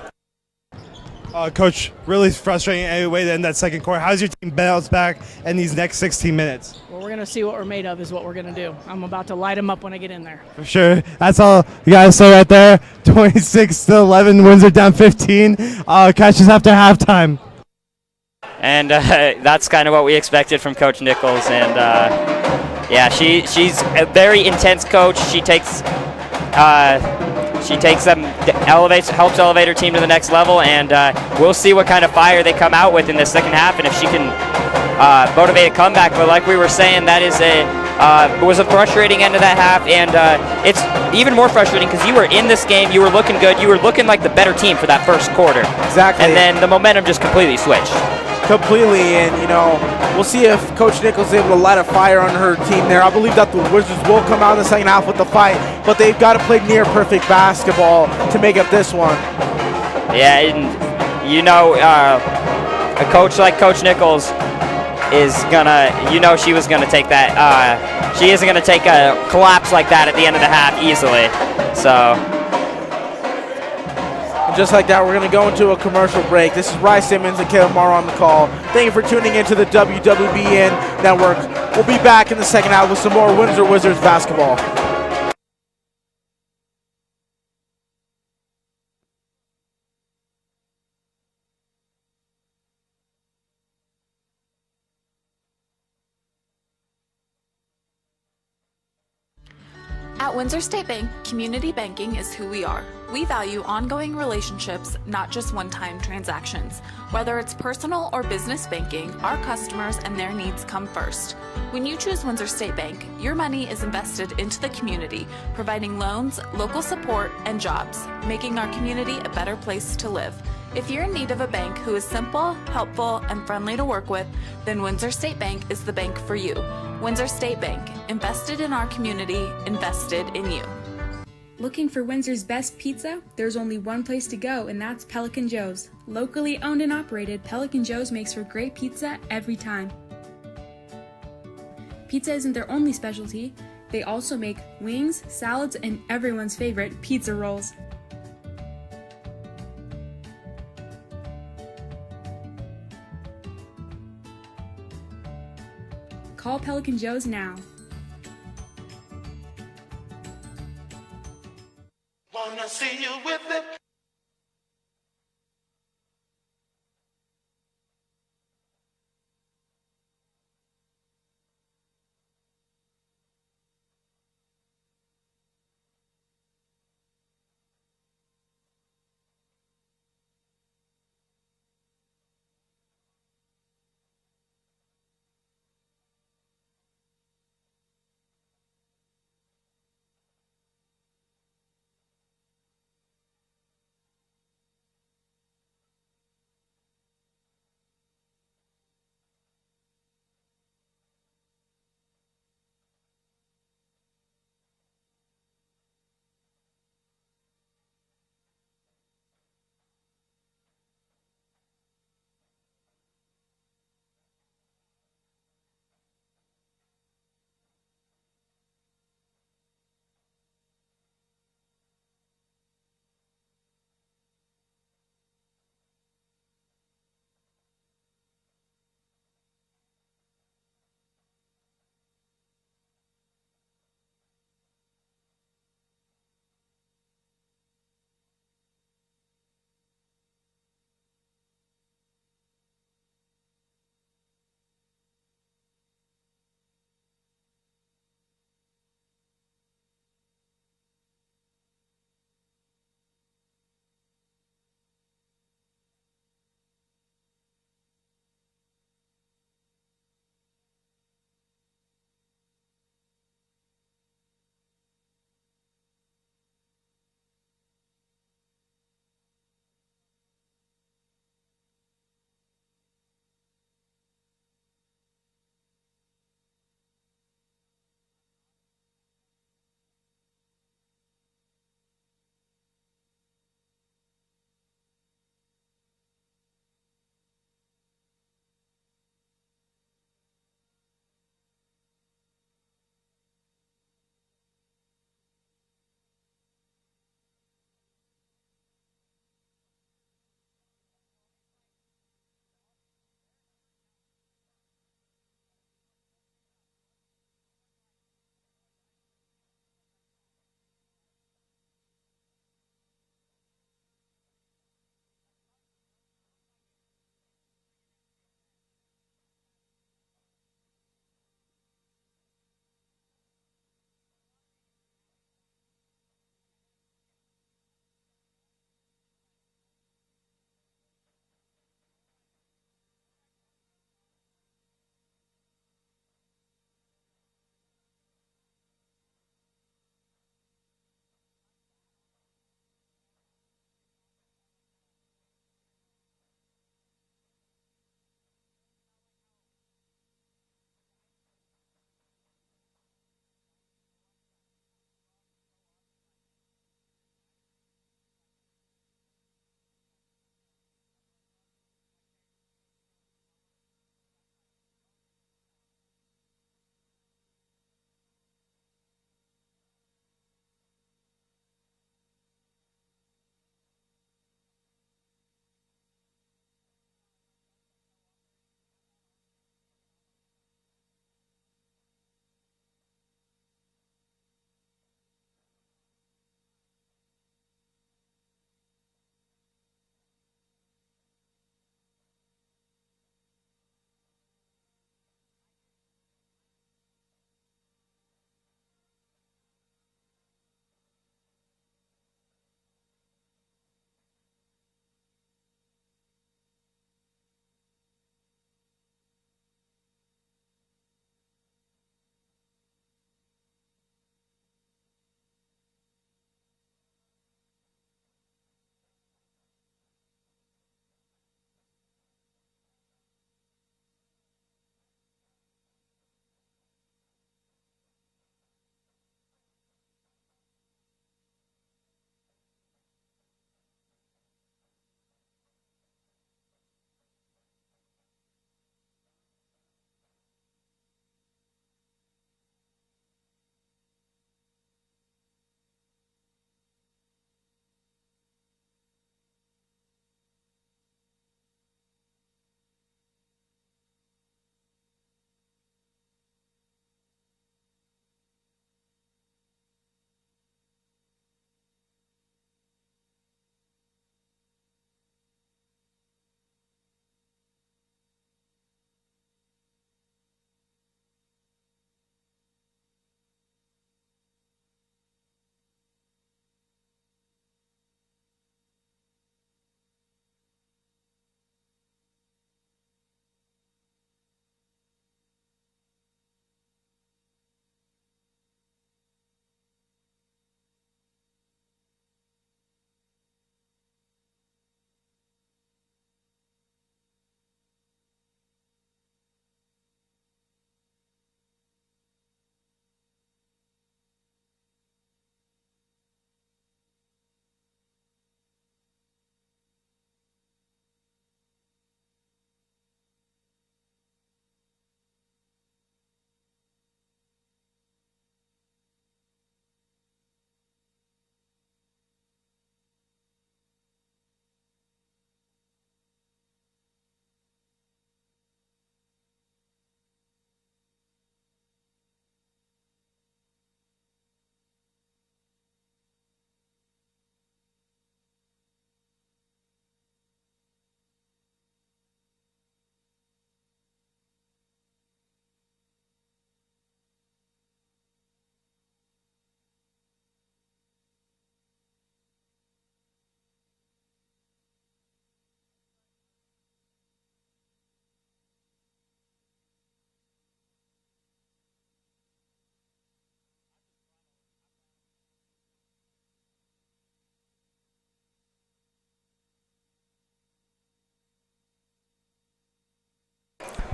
Coach, really frustrating anyway to end that second quarter. How's your team bounce back in these next 16 minutes? Well, we're going to see what we're made of is what we're going to do. I'm about to light them up when I get in there. For sure. That's all you guys say right there. 26-11, Windsor down 15. Catches after halftime. And that's kind of what we expected from Coach Nichols. And yeah, she's a very intense coach. She takes them, helps elevate her team to the next level, and we'll see what kind of fire they come out with in the second half, and if she can motivate a comeback. But like we were saying, that is was a frustrating end of that half, and it's even more frustrating because you were in this game, you were looking good, you were looking like the better team for that first quarter. Exactly. And then the momentum just completely switched. Completely, and we'll see if Coach Nichols is able to light a fire on her team there. I believe that the Wizards will come out in the second half with the fight, but they've got to play near perfect basketball to make up this one. Yeah, and a coach like Coach Nichols is gonna, she was gonna take that. She isn't gonna take a collapse like that at the end of the half easily. So. Just like that, we're going to go into a commercial break. This is Bryce Simmons and Caleb Morrow on the call. Thank you for tuning into the WWBN Network. We'll be back in the second half with some more Windsor Wizards basketball. At Windsor State Bank, community banking is who we are. We value ongoing relationships, not just one-time transactions. Whether it's personal or business banking, our customers and their needs come first. When you choose Windsor State Bank, your money is invested into the community, providing loans, local support, and jobs, making our community a better place to live. If you're in need of a bank who is simple, helpful, and friendly to work with, then Windsor State Bank is the bank for you. Windsor State Bank, invested in our community, invested in you. Looking for Windsor's best pizza? There's only one place to go, and that's Pelican Joe's. Locally owned and operated, Pelican Joe's makes for great pizza every time. Pizza isn't their only specialty. They also make wings, salads, and everyone's favorite, pizza rolls. Call Pelican Joe's now. Wanna see you with it?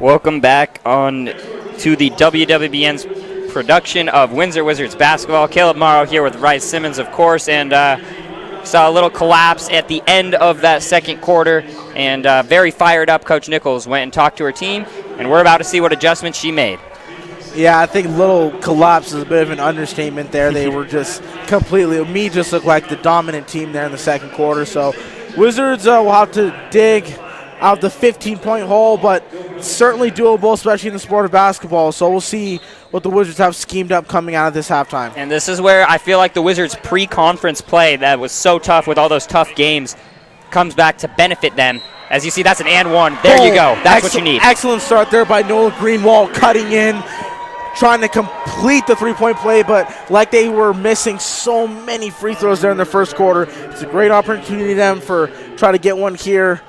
Welcome back on to the WWBN's production of Windsor Wizards basketball. Caleb Morrow here with Rice Simmons, of course, and saw a little collapse at the end of that second quarter, and very fired up Coach Nichols went and talked to her team, and we're about to see what adjustments she made. Yeah, I think little collapse is a bit of an understatement there. They were just completely, Mead just looked like the dominant team there in the second quarter. So Wizards will have to dig out the 15-point hole, but certainly doable, especially in the sport of basketball. So we'll see what the Wizards have schemed up coming out of this halftime. And this is where I feel like the Wizards' pre-conference play that was so tough with all those tough games comes back to benefit them. As you see, that's an and one. There you go. That's what you need. Excellent start there by Noah Greenwald, cutting in, trying to complete the three-point play, but like they were missing so many free throws there in the first quarter, it's a great opportunity to them for try to get one here.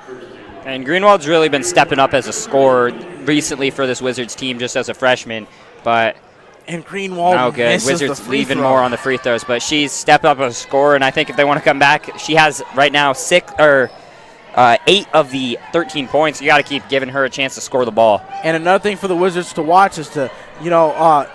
And Greenwald's really been stepping up as a scorer recently for this Wizards team just as a freshman, but and Greenwald misses Wizards the free leaving throw. more on the free throws, but she's stepped up as a scorer, and I think if they want to come back, she has right now 8 of the 13 points. You got to keep giving her a chance to score the ball. And another thing for the Wizards to watch is to,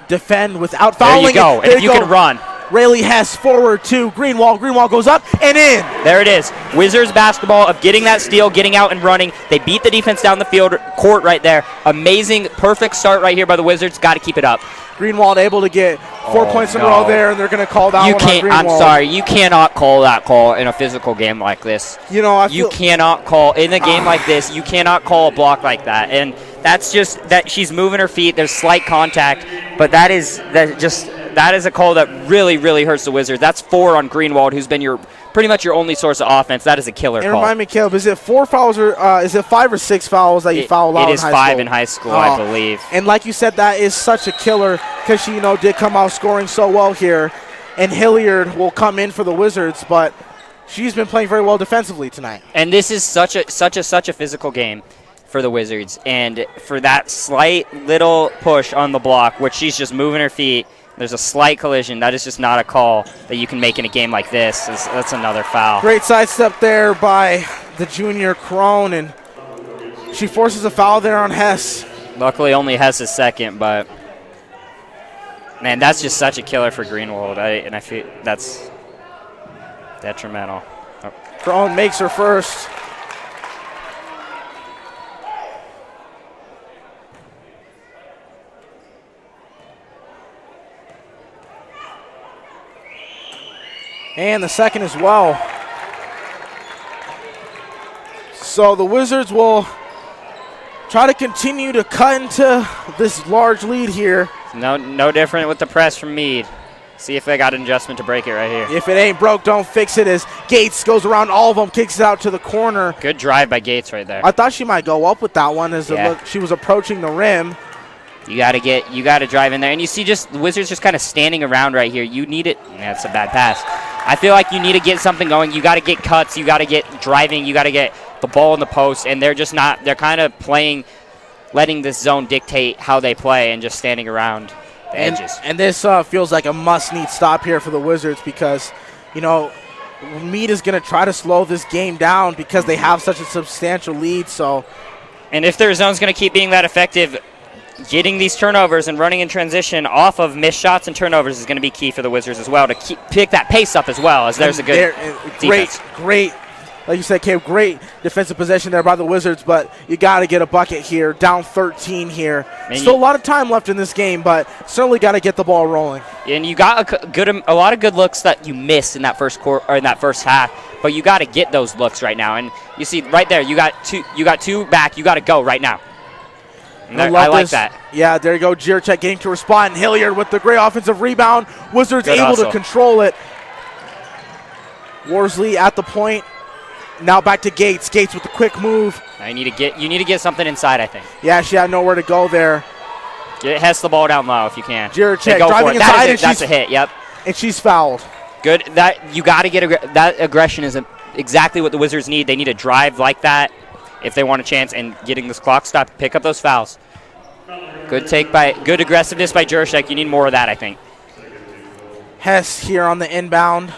defend without fouling. There you go. And if you can run. Rayleigh Hess forward to Greenwald. Greenwald goes up and in. There it is. Wizards basketball of getting that steal, getting out and running. They beat the defense down the field court right there. Amazing, perfect start right here by the Wizards. Got to keep it up. Greenwald able to get 4 points in a row there, and they're going to call that one on Greenwald. I'm sorry. You cannot call that call in a physical game like this. You cannot call in a game like this. You cannot call a block like that. And that's just that she's moving her feet. There's slight contact, but that is a call that really, really hurts the Wizards. That's 4 on Greenwald, who's been pretty much your only source of offense. That is a killer call. Remind me, Caleb, is it 4 fouls or is it 5 or 6 fouls that you foul out in high school? It is 5 in high school, I believe. And like you said, that is such a killer because she, did come out scoring so well here. And Hilliard will come in for the Wizards, but she's been playing very well defensively tonight. And this is such a physical game for the Wizards. And for that slight little push on the block, which she's just moving her feet, there's a slight collision. That is just not a call that you can make in a game like this. That's another foul. Great sidestep there by the junior Crone, and she forces a foul there on Hess. Luckily, only Hess is second, but man, that's just such a killer for Greenwald. I feel that's detrimental. Oh. Crone makes her first. And the second as well. So the Wizards will try to continue to cut into this large lead here. No different with the press from Mead. See if they got an adjustment to break it right here. If it ain't broke, don't fix it, as Gates goes around all of them, kicks it out to the corner. Good drive by Gates right there. I thought she might go up with that one as she was approaching the rim. You got to drive in there. And you see just the Wizards just kind of standing around right here. You need it. That's a bad pass. I feel like you need to get something going. You got to get cuts. You got to get driving. You got to get the ball in the post. And they're just not. They're kind of playing, letting this zone dictate how they play and just standing around the edges. And this feels like a must-need stop here for the Wizards because, Mead is going to try to slow this game down because they have such a substantial lead. So, and if their zone's going to keep being that effective, getting these turnovers and running in transition off of missed shots and turnovers is going to be key for the Wizards as well to pick that pace up as well, as there's a good defense. Great, like you said, Cave, great defensive possession there by the Wizards, but you got to get a bucket here, down 13 here. Still a lot of time left in this game, but certainly got to get the ball rolling. And you got a lot of good looks that you missed in that first quarter or in that first half, but you got to get those looks right now. And you see right there, you got two back. You got to go right now. I like that. Yeah, there you go. Jirchek getting to respond. Hilliard with the great offensive rebound. Wizards good able hustle. to control it. Worsley at the point. Now back to Gates. Gates with the quick move. You need to get something inside, I think. Yeah, she had nowhere to go there. Get Hess the ball down low if you can. Jirchek driving inside, that's a hit. Yep. And she's fouled. Good. That you got to get that aggression is exactly what the Wizards need. They need to drive like that if they want a chance, and getting this clock stopped, pick up those fouls. Good aggressiveness by Jurshek. You need more of that, I think. Hess here on the inbound.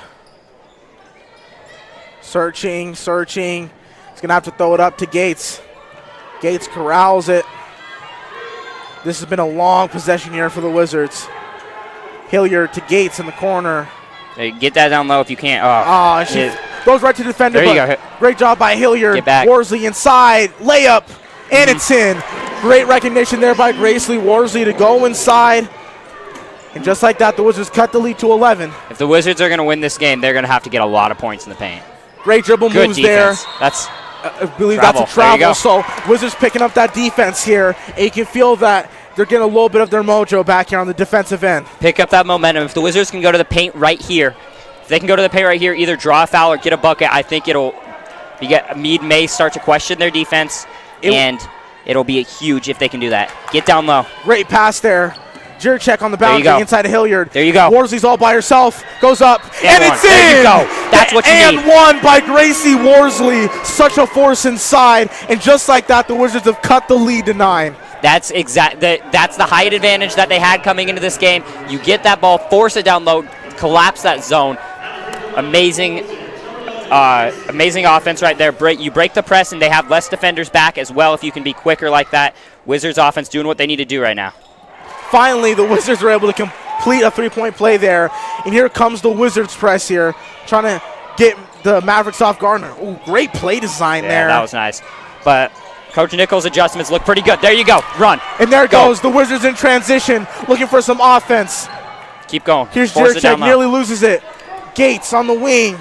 Searching. He's going to have to throw it up to Gates. Gates corrals it. This has been a long possession here for the Wizards. Hilliard to Gates in the corner. Hey, get that down low if you can't. She goes right to the defender. There you go. Great job by Hilliard. Get back. Worsley inside, layup, and it's in. Great recognition there by Gracely Worsley to go inside. And just like that, the Wizards cut the lead to 11. If the Wizards are going to win this game, they're going to have to get a lot of points in the paint. Great dribble Good moves defense. there. That's I believe travel. that's a travel. There you go. So Wizards picking up that defense here. And you can feel that they're getting a little bit of their mojo back here on the defensive end. Pick up that momentum. If the Wizards can go to the paint right here, if they can go to the paint right here, either draw a foul or get a bucket, I think Mead may start to question their defense, and it'll be huge if they can do that. Get down low. Great pass there. Jurczyk on the boundary inside of Hilliard. There you go. Worsley's all by herself. Goes up, and it's in! There you go. That's what you need. And one by Gracie Worsley. Such a force inside. And just like that, the Wizards have cut the lead to 9. That's the height advantage that they had coming into this game. You get that ball, force it down low, collapse that zone. Amazing offense right there. You break the press, and they have less defenders back as well if you can be quicker like that. Wizards offense doing what they need to do right now. Finally, the Wizards were able to complete a three-point play there. And here comes the Wizards press here, trying to get the Mavericks off guard. Ooh, great play design there. Yeah, that was nice. But Coach Nichols' adjustments look pretty good. There you go. Run. And there goes the Wizards in transition, looking for some offense. Keep going. Here's Jurczyk, nearly loses it. Gates on the wing.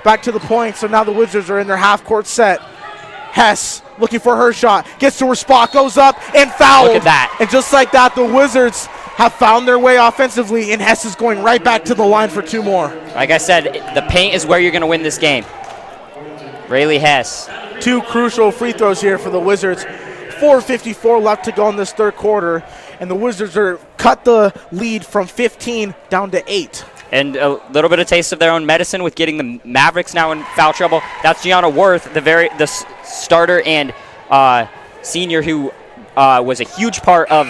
Back to the point, so now the Wizards are in their half-court set. Hess looking for her shot. Gets to her spot, goes up, and fouled. Look at that. And just like that, the Wizards have found their way offensively, and Hess is going right back to the line for 2 more. Like I said, the paint is where you're going to win this game. Rayleigh Hess. 2 crucial free throws here for the Wizards. 4:54 left to go in this third quarter, and the Wizards are cut the lead from 15 down to 8. And a little bit of taste of their own medicine with getting the Mavericks now in foul trouble. That's Gianna Worth, the starter and senior who was a huge part of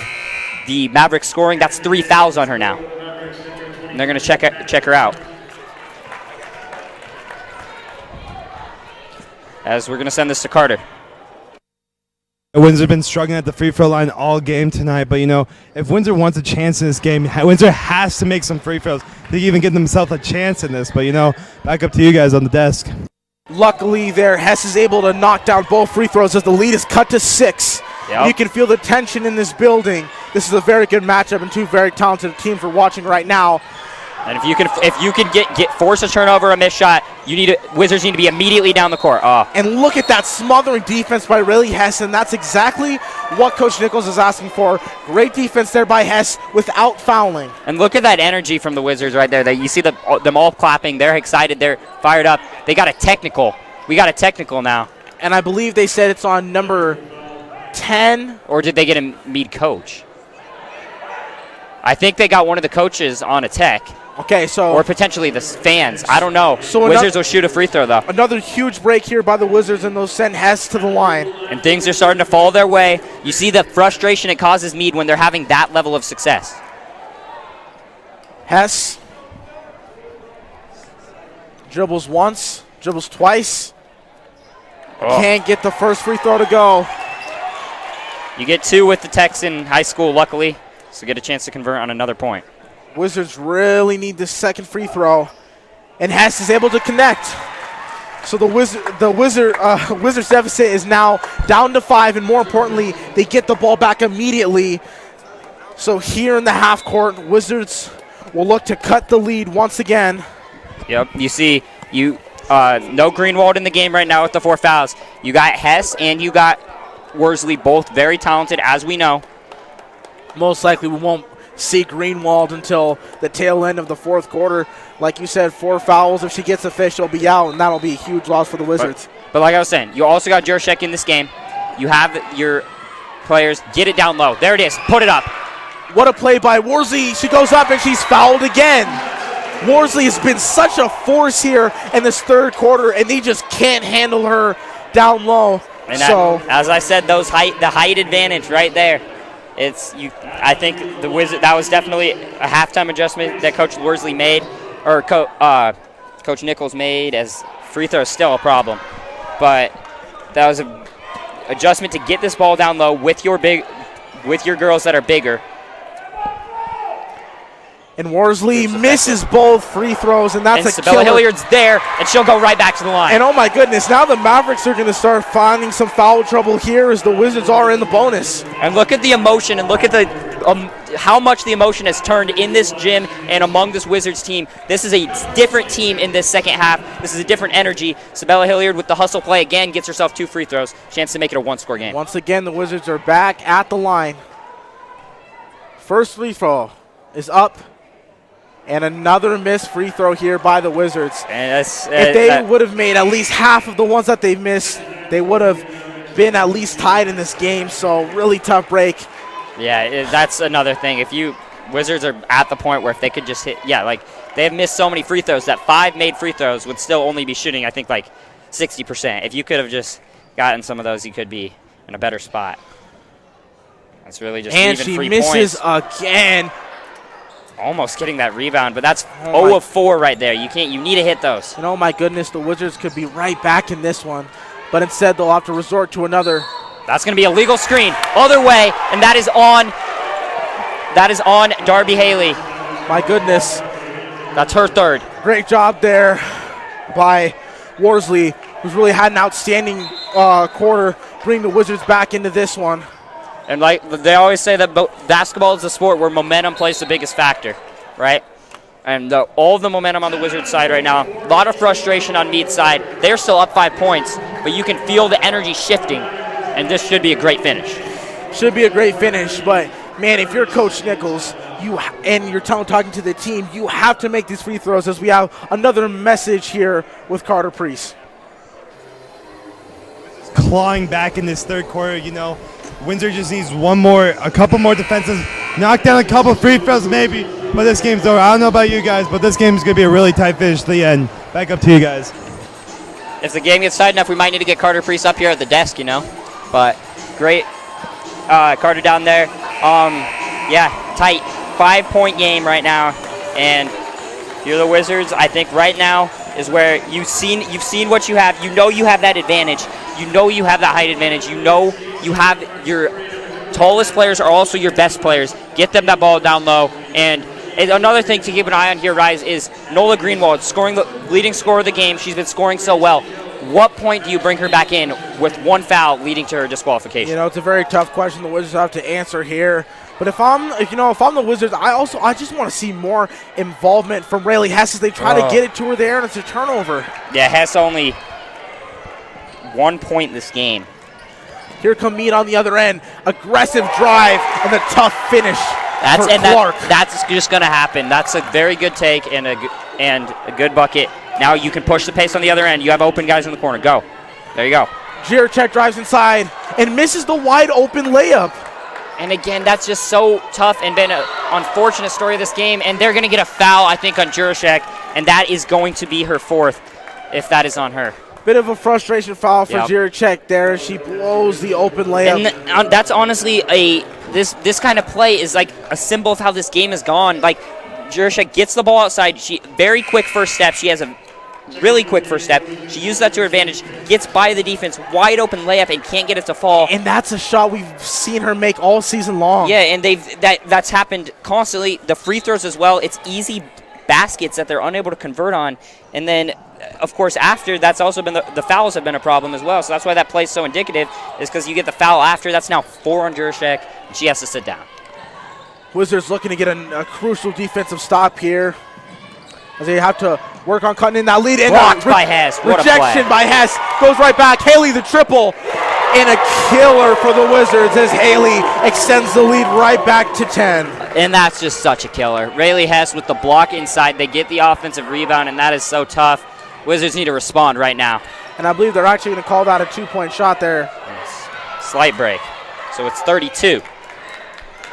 the Mavericks scoring. That's 3 fouls on her now. And they're going to check her out. As we're going to send this to Carter. Windsor have been struggling at the free throw line all game tonight, but if Windsor wants a chance in this game, Windsor has to make some free throws to even give themselves a chance in this. But back up to you guys on the desk. Luckily there, Hess is able to knock down both free throws as the lead is cut to 6. Yep. You can feel the tension in this building. This is a very good matchup, and 2 very talented teams we're watching right now. And if you can force a turnover, a missed shot, Wizards need to be immediately down the court. And look at that smothering defense by Rayleigh Hess, and that's exactly what Coach Nichols is asking for. Great defense there by Hess without fouling. And look at that energy from the Wizards right there. You see them all clapping. They're excited. They're fired up. They got a technical. We got a technical now. And I believe they said it's on number 10. Or did they get a Mead coach? I think they got one of the coaches on a tech. Okay, so... Or potentially the fans. I don't know. So Wizards will shoot a free throw, though. Another huge break here by the Wizards, and they'll send Hess to the line. And things are starting to fall their way. You see the frustration it causes Mead when they're having that level of success. Hess dribbles once, dribbles twice. Can't get the first free throw to go. You get 2 with the Techs in high school, luckily, so get a chance to convert on another point. Wizards really need this second free throw, and Hess is able to connect. So the Wizards deficit is now down to 5, and more importantly, they get the ball back immediately. So here in the half court, Wizards will look to cut the lead once again. Yep, you see, no Greenwald in the game right now with the 4 fouls. You got Hess and you got Worsley, both very talented, as we know. Most likely we won't see Greenwald until the tail end of the fourth quarter. Like you said, 4 fouls. If she gets a fish, she'll be out, and that'll be a huge loss for the Wizards. But like I was saying, you also got Jurczyk in this game. You have your players get it down low. There it is. Put it up. What a play by Worsley. She goes up, and she's fouled again. Worsley has been such a force here in this third quarter, and they just can't handle her down low. And as I said, the height advantage right there. I think the Wizard, that was definitely a halftime adjustment that Coach Worsley made, or Coach Nichols made, as free throw is still a problem. But that was an adjustment to get this ball down low with your big with your girls that are bigger. And Worsley misses both free throws, and that's a Sabella killer. Hilliard's there, and she'll go right back to the line. And oh my goodness, now the Mavericks are going to start finding some foul trouble here as the Wizards are in the bonus. And look at the emotion, and look at the how much the emotion has turned in this gym and among this Wizards team. This is a different team in this second half. This is a different energy. Sabella Hilliard with the hustle play again gets herself 2 free throws. Chance to make it a 1-score game. Once again, the Wizards are back at the line. First free throw is up. And another missed free throw here by the Wizards. And if they would have made at least half of the ones that they've missed, they would have been at least tied in this game. So really tough break. Yeah, that's another thing. If you Wizards are at the point where if they could just hit, like they have missed so many free throws that 5 made free throws would still only be shooting, I think, like 60%. If you could have just gotten some of those, you could be in a better spot. That's really just and even she free misses points. Again. Almost getting that rebound, but that's 0 of 4 right there. You need to hit those. And oh my goodness, the Wizards could be right back in this one, but instead they'll have to resort to another. That's going to be a legal screen, other way, and that is on Darby Haley. My goodness, that's her third. Great job there by Worsley, who's really had an outstanding quarter, bringing the Wizards back into this one. And like they always say that basketball is a sport where momentum plays the biggest factor, right? And all of the momentum on the Wizards side right now. A lot of frustration on Mead's side. They're still up 5 points, but you can feel the energy shifting, and this should be a great finish. Should be a great finish, but man, if you're Coach Nichols, and you're talking to the team, you have to make these free throws as we have another message here with Carter Priest. Clawing back in this third quarter, Windsor just needs a couple more defensive, knock down a couple free throws maybe, but this game's over. I don't know about you guys, but this game's going to be a really tight finish to the end. Back up to you guys. If the game gets tight enough, we might need to get Carter Priest up here at the desk, But great, Carter down there. Tight 5-point game right now, and you're the Wizards. I think right now is where you've seen what you have. You have that advantage. You have that height advantage. You have your tallest players are also your best players. Get them that ball down low. And another thing to keep an eye on here, Rise, is Nola Greenwald, scoring the leading scorer of the game. She's been scoring so well. What point do you bring her back in with 1 foul leading to her disqualification? It's a very tough question the Wizards have to answer here. But if I'm the Wizards, I just want to see more involvement from Rayleigh Hess as they try to get it to her there, and it's a turnover. Yeah, Hess only 1 point this game. Here come Mead on the other end. Aggressive drive and a tough finish for Clark. That's just going to happen. That's a very good take and a good bucket. Now you can push the pace on the other end. You have open guys in the corner. Go. There you go. Jiracek drives inside and misses the wide open layup. And again, that's just so tough and been an unfortunate story of this game. And they're going to get a foul, I think, on Jiracek, and that is going to be her 4th if that is on her. Bit of a frustration foul for Jiracek there. She blows the open layup. And that's honestly this kind of play is like a symbol of how this game has gone. Like Jiracek gets the ball outside. She very quick first step. She has a really quick first step. She uses that to her advantage, gets by the defense, wide open layup, and can't get it to fall. And that's a shot we've seen her make all season long. Yeah, and that's happened constantly. The free throws as well. It's easy baskets that they're unable to convert on. And then, of course, after, that's also been the fouls have been a problem as well. So that's why that play is so indicative, is because you get the foul after. That's now 4 on Jiracek, and she has to sit down. Wizards looking to get a crucial defensive stop here, as they have to work on cutting in that lead. Blocked by Hess. What rejection a play. by Hess. Goes right back. Haley the triple. And a killer for the Wizards as Haley extends the lead right back to 10. And that's just such a killer. Rayleigh Hess with the block inside. They get the offensive rebound, and that is so tough. Wizards need to respond right now. And I believe they're actually going to call that a 2-point shot there. Yes. Slight break. So it's 32.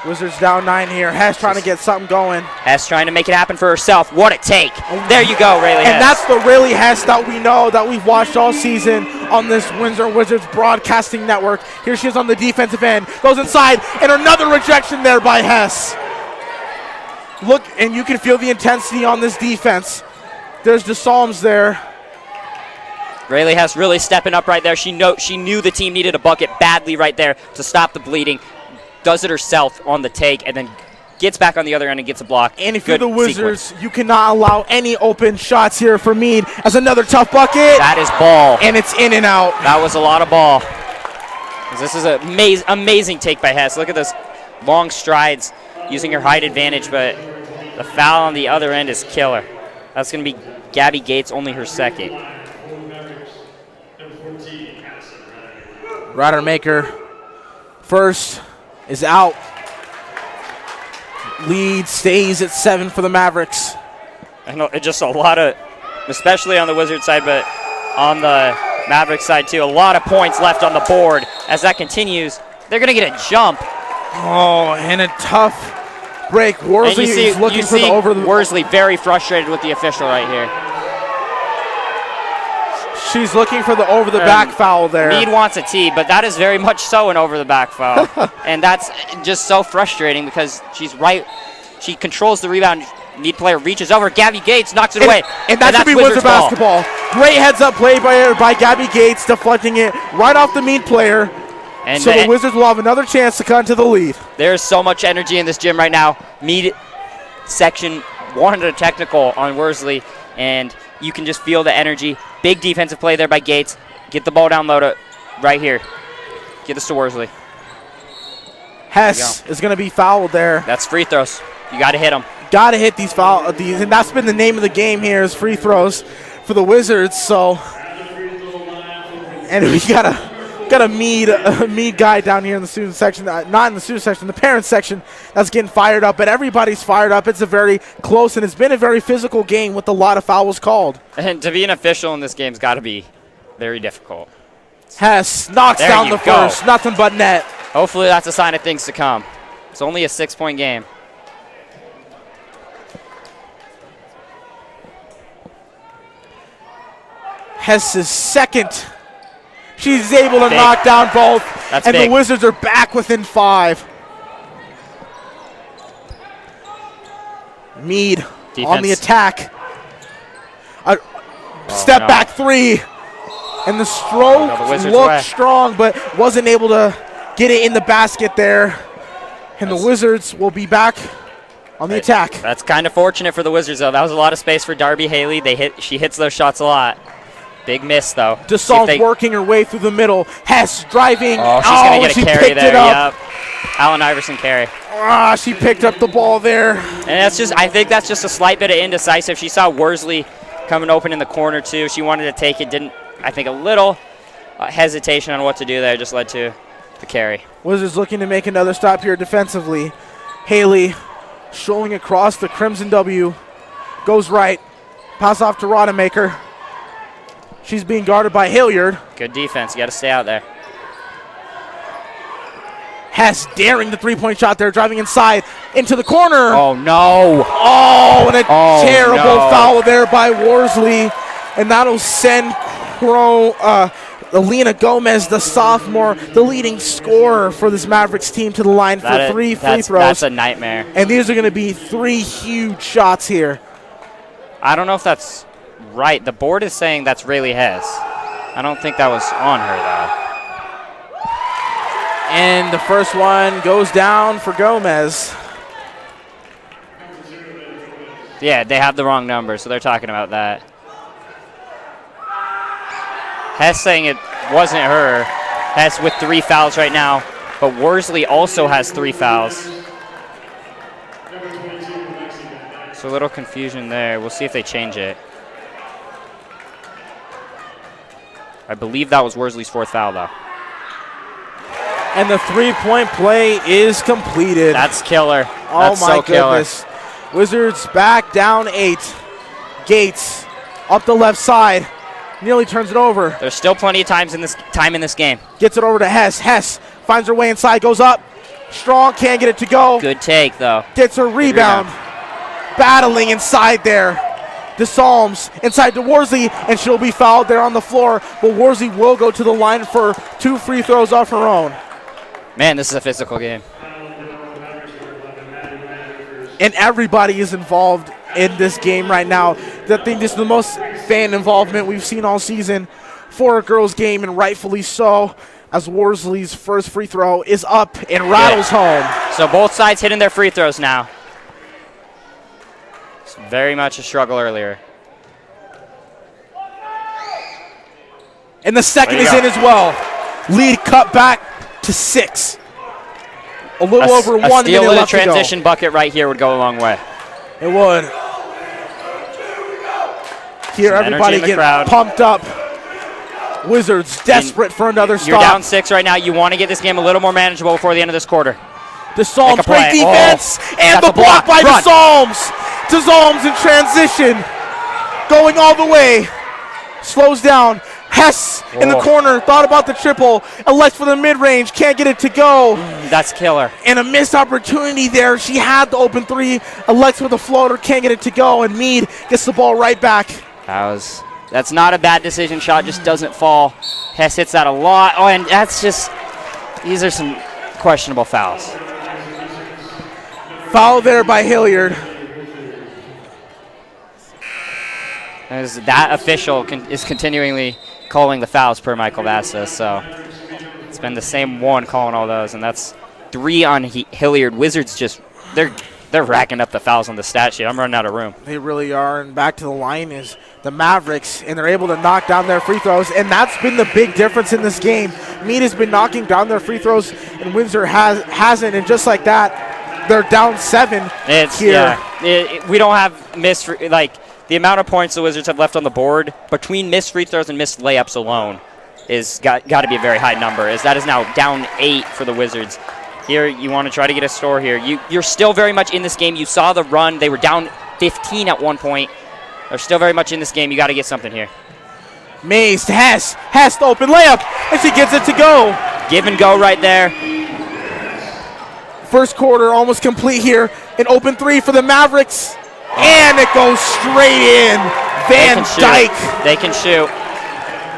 Wizards down 9 here. Hess trying to get something going. Hess trying to make it happen for herself. What a take. There you go, Rayleigh Hess. And that's the Rayleigh Hess that we know, that we've watched all season on this Windsor Wizards broadcasting network. Here she is on the defensive end. Goes inside, and another rejection there by Hess. Look, and you can feel the intensity on this defense. There's the Psalms there. Rayleigh Hess really stepping up right there. She knew the team needed a bucket badly right there to stop the bleeding. does it herself on the take, and then gets back on the other end and gets a block. And if you're the Wizards, you cannot allow any open shots here for Mead as another tough bucket. That is ball. And it's in and out. That was a lot of ball. This is an amazing take by Hess. Look at those long strides using her height advantage, but the foul on the other end is killer. That's going to be Gabby Gates, only her second. Rademacher first is out. Lead stays at 7 for the Mavericks. I know, just a lot of, especially on the Wizards side, but on the Mavericks side too, a lot of points left on the board. As that continues, they're going to get a jump. Oh, and a tough break. Worsley is looking for the over the... Worsley very frustrated with the official right here. She's looking for the over-the-back foul there. Mead wants a tee, but that is very much so an over-the-back foul. And that's just so frustrating because she's right. She controls the rebound. Mead player reaches over. Gabby Gates knocks it away. And that should be Windsor basketball. Great heads-up play by Gabby Gates, deflecting it right off the Mead player. And so the Wizards will have another chance to cut into the lead. There's so much energy in this gym right now. Mead section wanted a technical on Worsley, and you can just feel the energy. Big defensive play there by Gates. Get the ball down low right here. Get this to Worsley. Hess is going to be fouled there. That's free throws. You got to hit them. Got to hit these and that's been the name of the game here is free throws for the Wizards. So, and we got a Mead guy down here in the student section, not in the student section, the parent section, that's getting fired up. But everybody's fired up. It's a very close, and it's been a very physical game with a lot of fouls called. And to be an official in this game's got to be very difficult. Hess knocks down the first. Nothing but net. Hopefully that's a sign of things to come. It's only a 6-point game. Hess's second. She's able to knock down both. That's and big. The Wizards are back within 5. Mead Defense. On the attack. Step back 3. And the stroke looked strong, but wasn't able to get it in the basket there. And the Wizards will be back on the attack. That's kind of fortunate for the Wizards, though. That was a lot of space for Darby Haley. She hits those shots a lot. Big miss, though. DeSault's working her way through the middle. Hess driving. Oh, she's going to get a carry there. Yep. Allen Iverson carry. She picked up the ball there. And I think that's just a slight bit of indecisive. She saw Worsley coming open in the corner, too. She wanted to take it. Didn't, I think, a little hesitation on what to do there just led to the carry. Wizards looking to make another stop here defensively. Haley strolling across the Crimson W. Goes right. Pass off to Rodemaker. She's being guarded by Hilliard. Good defense. You got to stay out there. Hess daring the three-point shot there, driving inside into the corner. Oh, no. Oh, and a terrible foul there by Worsley. And that'll send Alina Gomez, the sophomore, the leading scorer for this Mavericks team, to the line for 3 free throws. That's a nightmare. And these are going to be 3 huge shots here. I don't know if that's right. The board is saying that's Rayleigh Hess. I don't think that was on her, though. And the first one goes down for Gomez. Yeah, they have the wrong number, so they're talking about that. Hess saying it wasn't her. Hess with 3 fouls right now, but Worsley also has 3 fouls. So a little confusion there. We'll see if they change it. I believe that was Worsley's 4th foul, though. And the 3-point play is completed. That's killer. Oh, my goodness. Wizards back down 8. Gates up the left side. Nearly turns it over. There's still plenty of time in this game. Gets it over to Hess. Hess finds her way inside, goes up. Strong, can't get it to go. Good take, though. Gets her rebound. Battling inside there. DeSalms inside to Worsley, and she'll be fouled there on the floor. But Worsley will go to the line for 2 free throws off her own. Man, this is a physical game. And everybody is involved in this game right now. I think this is the most fan involvement we've seen all season for a girls' game, and rightfully so. as Worsley's first free throw is up and rattles home. So both sides hitting their free throws now. It's very much a struggle earlier. And the second is in as well. Lead cut back to 6. A little over 1 minute left to go. A steal with a transition bucket right here would go a long way. It would. Here, everybody get pumped up. Wizards desperate for another stop. You're down 6 right now. You want to get this game a little more manageable before the end of this quarter. DeSalms, great defense, and the block by DeSalms. DeSalms in transition, going all the way. Slows down. Hess in the corner, thought about the triple, elects for the mid-range, can't get it to go. That's killer. And a missed opportunity there. She had the open 3, elects with a floater, can't get it to go, and Mead gets the ball right back. That's not a bad decision. Shot just doesn't fall. Hess hits that a lot. Oh, and these are some questionable fouls. Foul there by Hilliard. As that official is continually calling the fouls per Michael Vassa, so it's been the same one calling all those, and that's 3 on Hilliard. Wizards just, they're racking up the fouls on the stat sheet. I'm running out of room. They really are, and back to the line is the Mavericks, and they're able to knock down their free throws, and that's been the big difference in this game. Mead has been knocking down their free throws, and Windsor hasn't, and just like that, they're down 7 here. Yeah, we don't have missed, the amount of points the Wizards have left on the board between missed free throws and missed layups alone is got to be a very high number, as that is now down 8 for the Wizards. Here, you want to try to get a score here. You're still very much in this game. You saw the run. They were down 15 at one point. They're still very much in this game. You got to get something here. Mays to Hess. Hess to open layup, and she gets it to go. Give and go right there. First quarter almost complete here. An open 3 for the Mavericks. And it goes straight in. Van Dyke. They can shoot.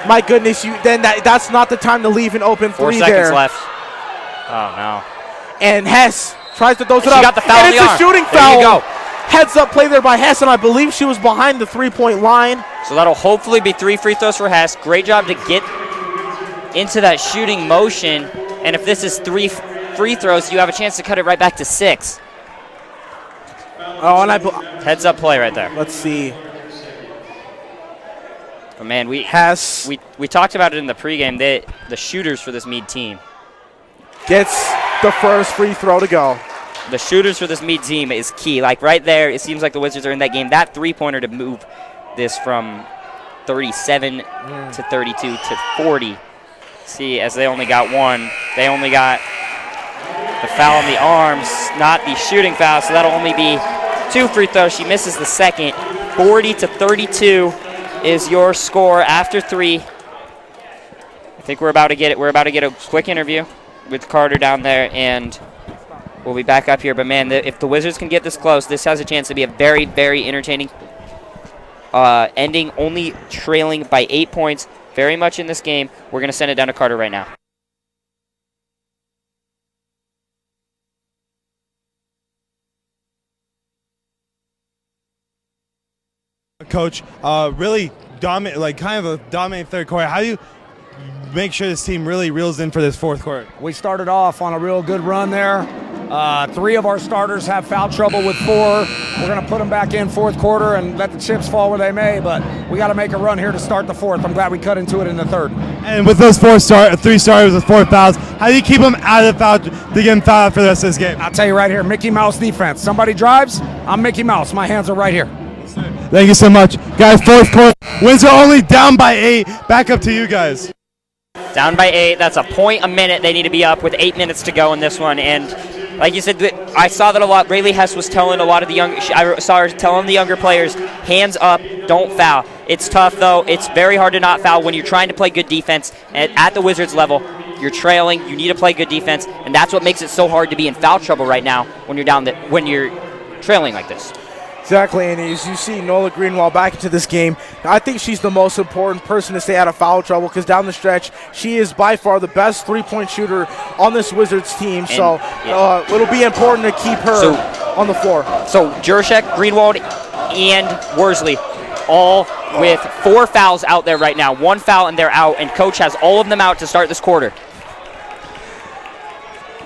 My goodness, that's not the time to leave an open 3 there. 4 seconds left. Oh, no. And Hess tries to dose it up. She got the foul and it's a shooting foul. There you go. Heads up play there by Hess, and I believe she was behind the 3-point line. So that'll hopefully be 3 free throws for Hess. Great job to get into that shooting motion. And if this is 3 free throws, you have a chance to cut it right back to 6. Oh, and heads up play right there. Let's see. But man, we talked about it in the pregame. The shooters for this Mead team gets the first free throw to go. The shooters for this Mead team is key. Like right there, it seems like the Wizards are in that game. That 3-pointer to move this from 37 to 32 to 40. See, as they only got 1, they only got the foul on the arms, not the shooting foul, so that'll only be 2 free throws. She misses the second. 40 to 32 is your score after 3. I think we're about to get it. We're about to get a quick interview with Carter down there, and we'll be back up here. But man, if the Wizards can get this close, this has a chance to be a very, very entertaining ending. Only trailing by 8 points, very much in this game. We're going to send it down to Carter right now. Coach, really dominant, kind of a dominant third quarter. How do you make sure this team really reels in for this fourth quarter? We started off on a real good run there. 3 of our starters have foul trouble with 4. We're going to put them back in fourth quarter and let the chips fall where they may, but we got to make a run here to start the fourth. I'm glad we cut into it in the third. And with those 3 starters with 4 fouls, how do you keep them out of the foul to get them fouled for the rest of this game? I'll tell you right here, Mickey Mouse defense. Somebody drives, I'm Mickey Mouse. My hands are right here. Thank you so much. Guys, fourth quarter. Windsor only down by 8. Back up to you guys. Down by 8. That's a point a minute. They need to be up with 8 minutes to go in this one. And like you said, I saw that a lot. Rayleigh Hess was telling a lot of the I saw her telling the younger players, hands up, don't foul. It's tough, though. It's very hard to not foul when you're trying to play good defense. And at the Wizards level, you're trailing. You need to play good defense. And that's what makes it so hard to be in foul trouble right now when you're trailing like this. Exactly, and as you see Nola Greenwald back into this game, I think she's the most important person to stay out of foul trouble because down the stretch, she is by far the best 3-point shooter on this Wizards team. So it'll be important to keep her on the floor. So Jurashek, Greenwald, and Worsley all with 4 fouls out there right now. 1 foul and they're out, and Coach has all of them out to start this quarter.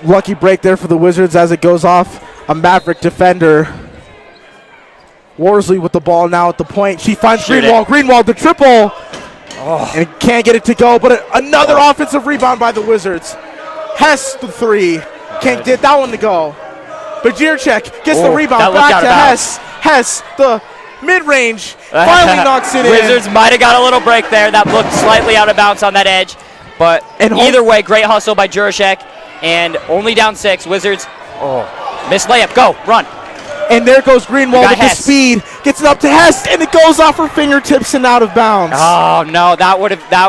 Lucky break there for the Wizards as it goes off a Maverick defender. Worsley with the ball now at the point. She finds Greenwald. Greenwald, the triple. And can't get it to go, but another offensive rebound by the Wizards. Hess, the three. Can't get that one to go. But Jirchek gets the rebound back to Hess. Hess, the mid-range, finally knocks it in. Wizards might have got a little break there. That looked slightly out of bounds on that edge. But either way, great hustle by Jirchek. And only down 6. Wizards, missed layup. Go, run. And there goes Greenwald with the speed. Gets it up to Hess, and it goes off her fingertips and out of bounds. Oh, no, that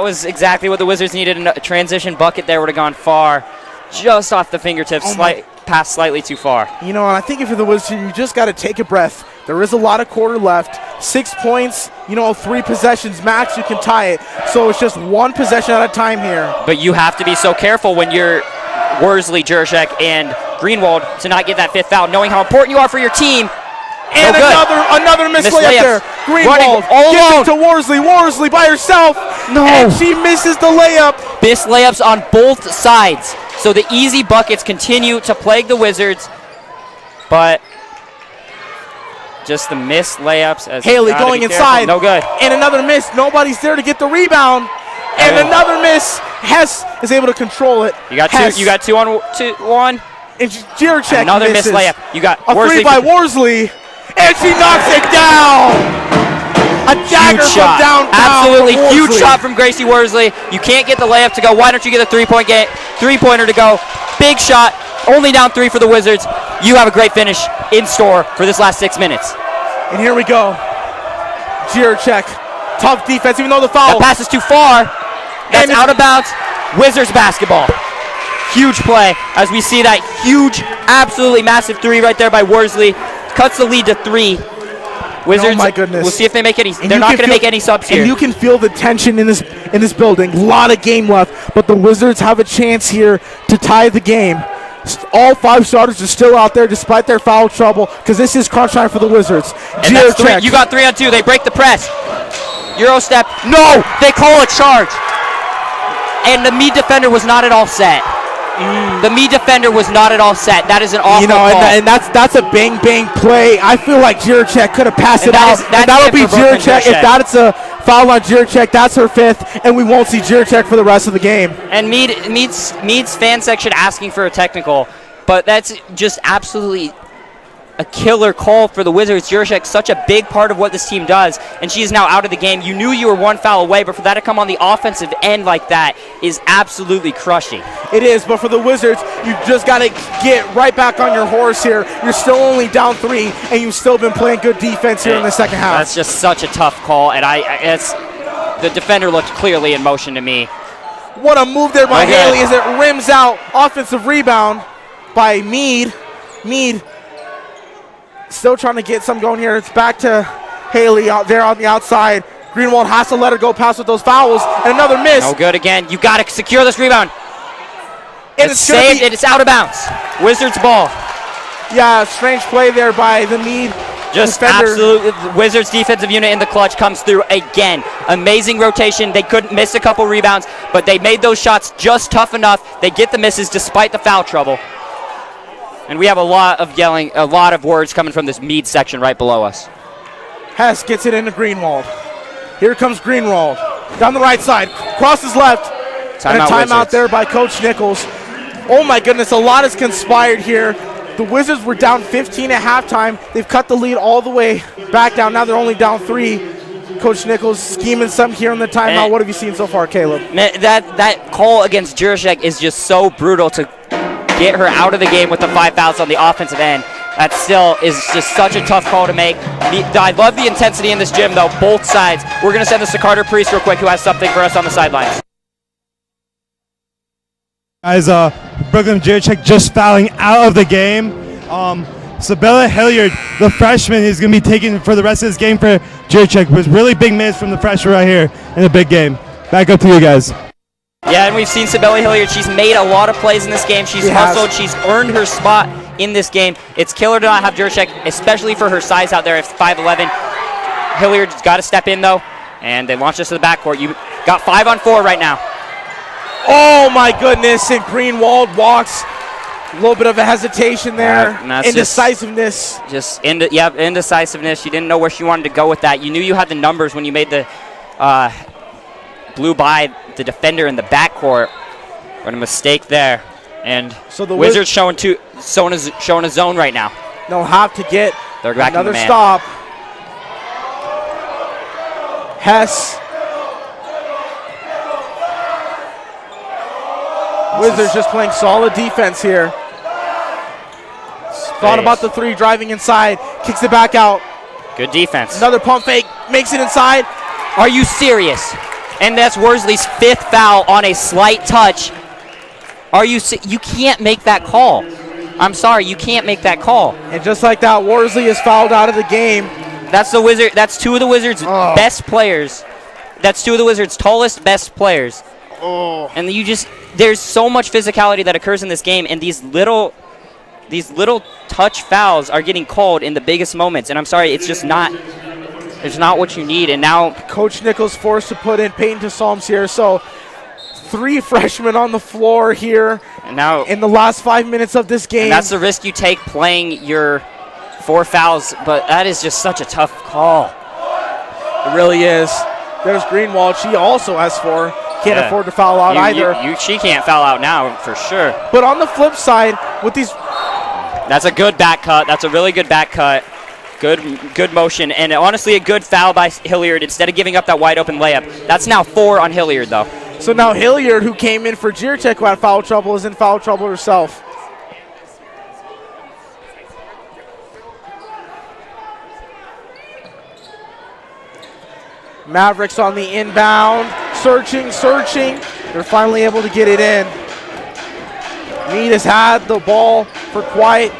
was exactly what the Wizards needed. A transition bucket there would have gone far. Just off the fingertips, passed slightly too far. You know, I think if you're the Wizards, you just got to take a breath. There is a lot of quarter left. 6 points, 3 possessions max, you can tie it. So it's just 1 possession at a time here. But you have to be so careful when you're Worsley, Jirchek, and Greenwald to not get that 5th foul, knowing how important you are for your team. And another missed layup there. Greenwald gives it to Worsley. Worsley by herself. No. And she misses the layup. Missed layups on both sides. So the easy buckets continue to plague the Wizards. But just the missed layups. As Haley going inside. No good. And another miss. Nobody's there to get the rebound. And another miss. Hess is able to control it. You got two. You got 2 on 1. And Jirchek another misses. missed layup. You got a Worsley 3 by Worsley, and she knocks it down. A dagger from downtown. Absolutely huge shot from Gracie Worsley. You can't get the layup to go. Why don't you get the three-pointer to go? Big shot. Only down 3 for the Wizards. You have a great finish in store for this last 6 minutes. And here we go. Jirchek, tough defense, even though the foul. That pass is too far. That's out of bounds. Wizards basketball. Huge play as we see that huge, absolutely massive 3 right there by Worsley. Cuts the lead to 3. Wizards, oh my goodness. We'll see if they make any. They're not going to make any subs here. And you can feel the tension in this building. A lot of game left, but the Wizards have a chance here to tie the game. All 5 starters are still out there despite their foul trouble because this is crunch time for the Wizards. And that's 3. You got 3 on 2. They break the press. Euro step. No! They call a charge. And the Mead defender was not at all set. The Mead defender was not at all set. That is an awful call. And that's a bang play. I feel like Jirchek could have passed it out. And that'll be Jirchek. If that's a foul on Jirchek, that's her 5th, and we won't see Jirchek for the rest of the game. And Mead's fan section asking for a technical, but that's just absolutely a killer call for the Wizards. Jirchek, such a big part of what this team does, and she is now out of the game. You knew you were 1 foul away, but for that to come on the offensive end like that is absolutely crushing. It is, but for the Wizards, you just got to get right back on your horse here. You're still only down 3, and you've still been playing good defense here in the second half. That's just such a tough call, and the defender looked clearly in motion to me. What a move there by Haley as it rims out. Offensive rebound by Mead. Mead still trying to get some going here. It's back to Haley out there on the outside. Greenwald has to let her go past with those fouls. And another miss. No good again. You got to secure this rebound. And it's saved, and it's out of bounds. Wizards ball. Yeah, strange play there by the Mead Just defender. Absolutely. Wizards defensive unit in the clutch comes through again. Amazing rotation. They couldn't miss a couple rebounds, but they made those shots just tough enough. They get the misses despite the foul trouble. And we have a lot of yelling, a lot of words coming from this Mead section right below us. Hess gets it into Greenwald. Here comes Greenwald. Down the right side. Crosses left. And a timeout there by Coach Nichols. Oh my goodness, a lot has conspired here. The Wizards were down 15 at halftime. They've cut the lead all the way back down. Now they're only down 3. Coach Nichols scheming some here on the timeout. What have you seen so far, Caleb? That call against Jirchek is just so brutal to get her out of the game with the 5 fouls on the offensive end. That still is just such a tough call to make. I love the intensity in this gym, though, both sides. We're going to send this to Carter Priest real quick, who has something for us on the sidelines. Guys, Brooklyn Jirchek just fouling out of the game. Sabella Hilliard, the freshman, is going to be taken for the rest of this game for Jirchek. Was really big miss from the freshman right here in a big game. Back up to you guys. Yeah, and we've seen Sabella Hilliard. She's made a lot of plays in this game. She's hustled. She's earned her spot in this game. It's killer to not have Jirchek, especially for her size out there at 5'11". Hilliard's got to step in, though, and they launch us to the backcourt. You got 5 on 4 right now. Oh, my goodness, and Greenwald walks A little bit of a hesitation there. And that's Indecisiveness. Indecisiveness. You didn't know where she wanted to go with that. You knew you had the numbers when you made the blew by the defender in the backcourt. But a mistake there. And so the Wizards showing a zone right now. They'll have to get another man. stop. Hess. Wizards just playing solid defense here. Thought about the three, driving inside, kicks it back out. Good defense. Another pump fake, makes it inside. Are you serious? And that's Worsley's 5th foul on a slight touch. You can't make that call. I'm sorry, you can't make that call. And just like that, Worsley is fouled out of the game. That's two of the Wizards' best players. That's two of the Wizards' tallest, best players. And there's so much physicality that occurs in this game, and these little touch fouls are getting called in the biggest moments. And I'm sorry, it's just not what you need. And now Coach Nichols forced to put in Peyton to Psalms here. So 3 freshmen on the floor here. And now in the last 5 minutes of this game. And that's the risk you take playing your 4 fouls, but that is just such a tough call. It really is. There's Greenwald. She also has 4. Can't afford to foul out either. She can't foul out now for sure. But on the flip side, with these... That's a good back cut. That's a really good back cut. Good motion. And honestly, a good foul by Hilliard instead of giving up that wide open layup. That's now 4 on Hilliard, though. So now Hilliard, who came in for Jirtek, who had foul trouble, is in foul trouble herself. Mavericks on the inbound, searching. They're finally able to get it in. Mead has had the ball for quite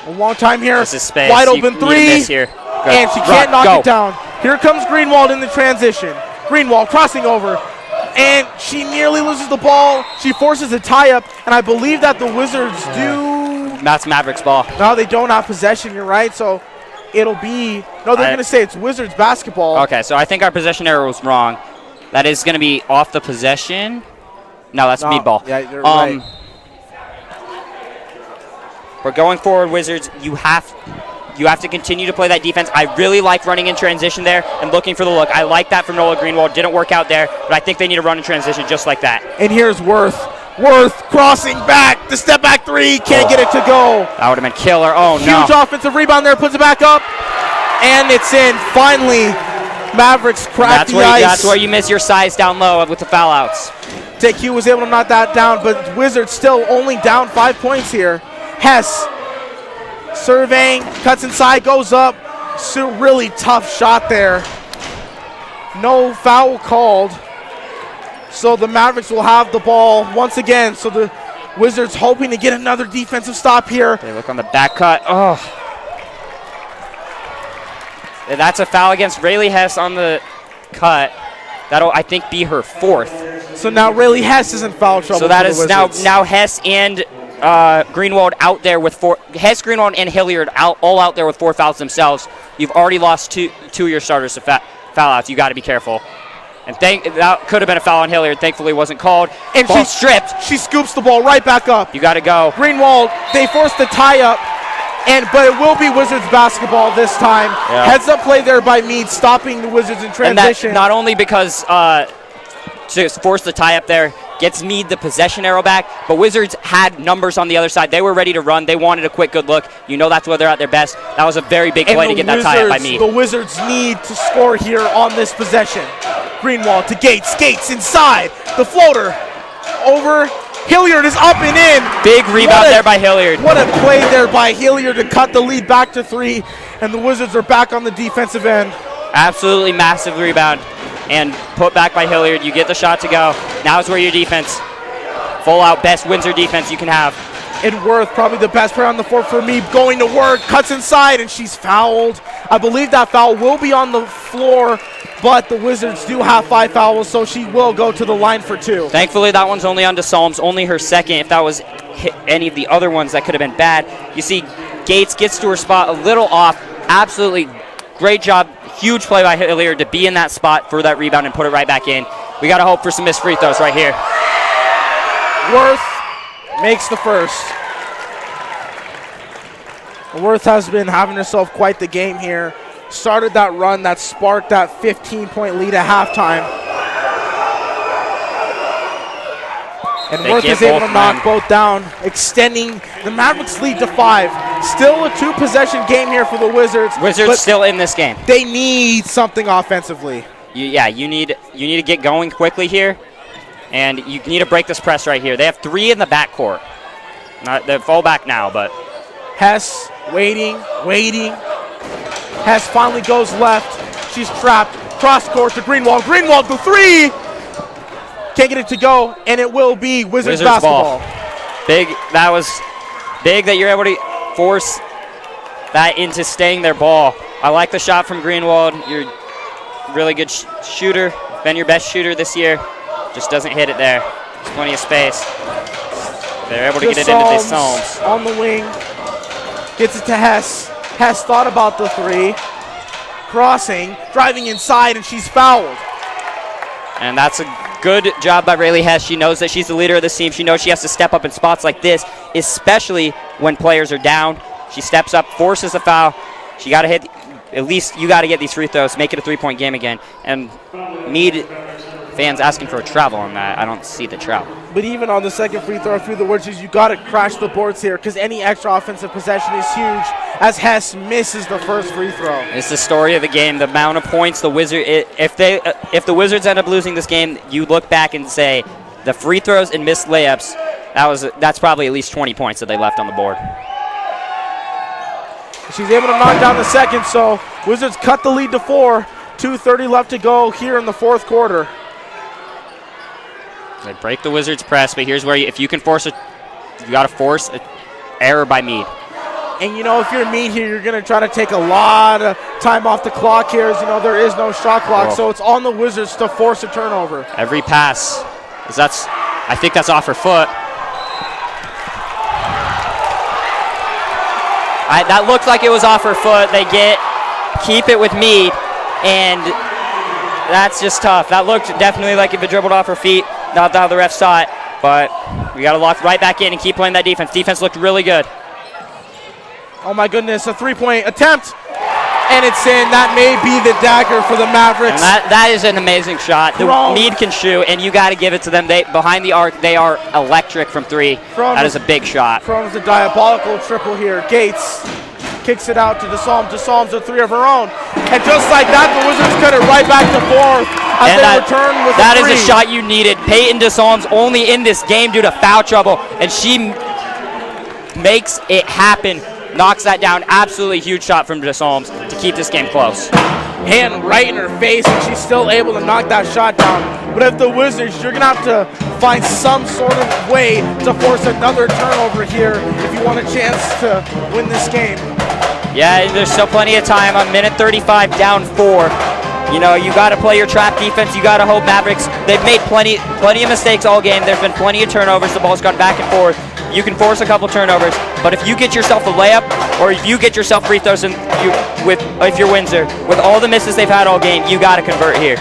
a long time here. This is space. Wide open you 3, need to miss here. And she can't knock it down. Here comes Greenwald in the transition. Greenwald crossing over, and she nearly loses the ball. She forces a tie-up, and I believe that the Wizards do. That's Mavericks ball. No, they don't have possession. You're right. So it'll be. No, they're going to say it's Wizards basketball. Okay, so I think our possession error was wrong. That is going to be off the possession. No, that's Mead ball. Yeah, you're right. We're going forward, Wizards. You have to continue to play that defense. I really like running in transition there and looking for the look. I like that from Nola Greenwald. Didn't work out there, but I think they need to run in transition just like that. And here's Worth. Worth crossing back. The step back 3. Can't get it to go. That would have been killer. Oh, no. Huge offensive rebound there. Puts it back up. And it's in. Finally, Mavericks crack the ice. That's where you miss your size down low with the foul outs. TQ was able to knock that down, but Wizards still only down 5 points here. Hess surveying, cuts inside, goes up. So really tough shot there. No foul called. So the Mavericks will have the ball once again. So the Wizards hoping to get another defensive stop here. They look on the back cut. Oh. That's a foul against Rayleigh Hess on the cut. That'll, I think, be her 4th. So now Rayleigh Hess is in foul trouble. So that is now Hess and Greenwald out there with 4. Hess, Greenwald, and Hilliard all out there with 4 fouls themselves. You've already lost two of your starters to foul outs. You got to be careful. And that could have been a foul on Hilliard. Thankfully, it wasn't called. And ball stripped. She scoops the ball right back up. You got to go. Greenwald, they forced the tie-up, but it will be Wizards basketball this time. Yeah. Heads-up play there by Mead, stopping the Wizards in transition. And that not only because to force the tie-up there, gets Mead the possession arrow back, but Wizards had numbers on the other side. They were ready to run. They wanted a quick, good look. You know that's where they're at their best. That was a very big play to get that tie-up by Mead. The Wizards need to score here on this possession. Greenwald to Gates. Gates inside. The floater over. Hilliard is up and in. Big rebound there by Hilliard. What a play there by Hilliard to cut the lead back to 3, and the Wizards are back on the defensive end. Absolutely massive rebound. And put back by Hilliard. You get the shot to go. Now is where your defense, full out best Windsor defense you can have. And Worth, probably the best player on the floor for me, going to work, cuts inside, and she's fouled. I believe that foul will be on the floor, but the Wizards do have 5 fouls, so she will go to the line for 2. Thankfully, that one's only on to Psalms, only her 2nd. If that was any of the other ones, that could have been bad. You see, Gates gets to her spot a little off. Absolutely great job. Huge play by Hilliard to be in that spot for that rebound and put it right back in. We got to hope for some missed free throws right here. Worth makes the first. Worth has been having herself quite the game here. Started that run that sparked that 15-point lead at halftime. And Worth is able to knock both down, extending the Mavericks lead to 5. Still a 2-possession game here for the Wizards. Wizards still in this game. They need something offensively. You need to get going quickly here, and you need to break this press right here. They have 3 in the backcourt. They're full back now, but Hess waiting. Hess finally goes left. She's trapped. Cross court to Greenwald. Greenwald the 3. Can't get it to go, and it will be Wizards basketball. Big. That was big that you're able to force that into staying their ball. I like the shot from Greenwald. You're a really good shooter. Been your best shooter this year. Just doesn't hit it there. There's plenty of space. They're able to get it into DeSalms. On the wing. Gets it to Hess. Hess thought about the 3. Crossing, driving inside, and she's fouled. And that's a good job by Rayleigh Hess. She knows that she's the leader of this team. She knows she has to step up in spots like this, especially when players are down. She steps up, forces a foul. She got to hit. At least you got to get these free throws, make it a 3-point game again. And Mead fans asking for a travel on that. I don't see the travel. But even on the second free throw through the Wizards, you got to crash the boards here because any extra offensive possession is huge as Hess misses the first free throw. It's the story of the game. The amount of points the Wizards, if the Wizards end up losing this game, you look back and say the free throws and missed layups, that's probably at least 20 points that they left on the board. She's able to knock down the second, so Wizards cut the lead to 4. 2:30 left to go here in the fourth quarter. They break the Wizards' press, but here's where if you can force you got to force an error by Mead. And if you're Mead here, you're going to try to take a lot of time off the clock here. As there is no shot clock, so it's on the Wizards to force a turnover. Every pass, I think that's off her foot. That looked like it was off her foot. They keep it with Mead, and that's just tough. That looked definitely like if it dribbled off her feet. Not that the ref saw it, but we got to lock right back in and keep playing that defense. Defense looked really good. Oh my goodness, a 3-point attempt, and it's in. That may be the dagger for the Mavericks. And that is an amazing shot. The Mead can shoot, and you got to give it to them. Behind the arc, they are electric from 3. That is a big shot. Chrome's a diabolical triple here. Gates kicks it out to DeSalms. DeSalms a 3 of her own. And just like that, the Wizards cut it right back to 4th as they return with a 3. That is a shot you needed. Peyton DeSalms only in this game due to foul trouble, and she makes it happen. Knocks that down. Absolutely huge shot from DeSalms to keep this game close. Hand right in her face, and she's still able to knock that shot down. But if the Wizards, you're going to have to find some sort of way to force another turnover here if you want a chance to win this game. Yeah, there's still plenty of time. On minute 35, down 4. You got to play your trap defense. You got to hope Mavericks. They've made plenty of mistakes all game. There's been plenty of turnovers. The ball's gone back and forth. You can force a couple turnovers, but if you get yourself a layup or if you get yourself free throws, if you're Windsor, with all the misses they've had all game, you got to convert here.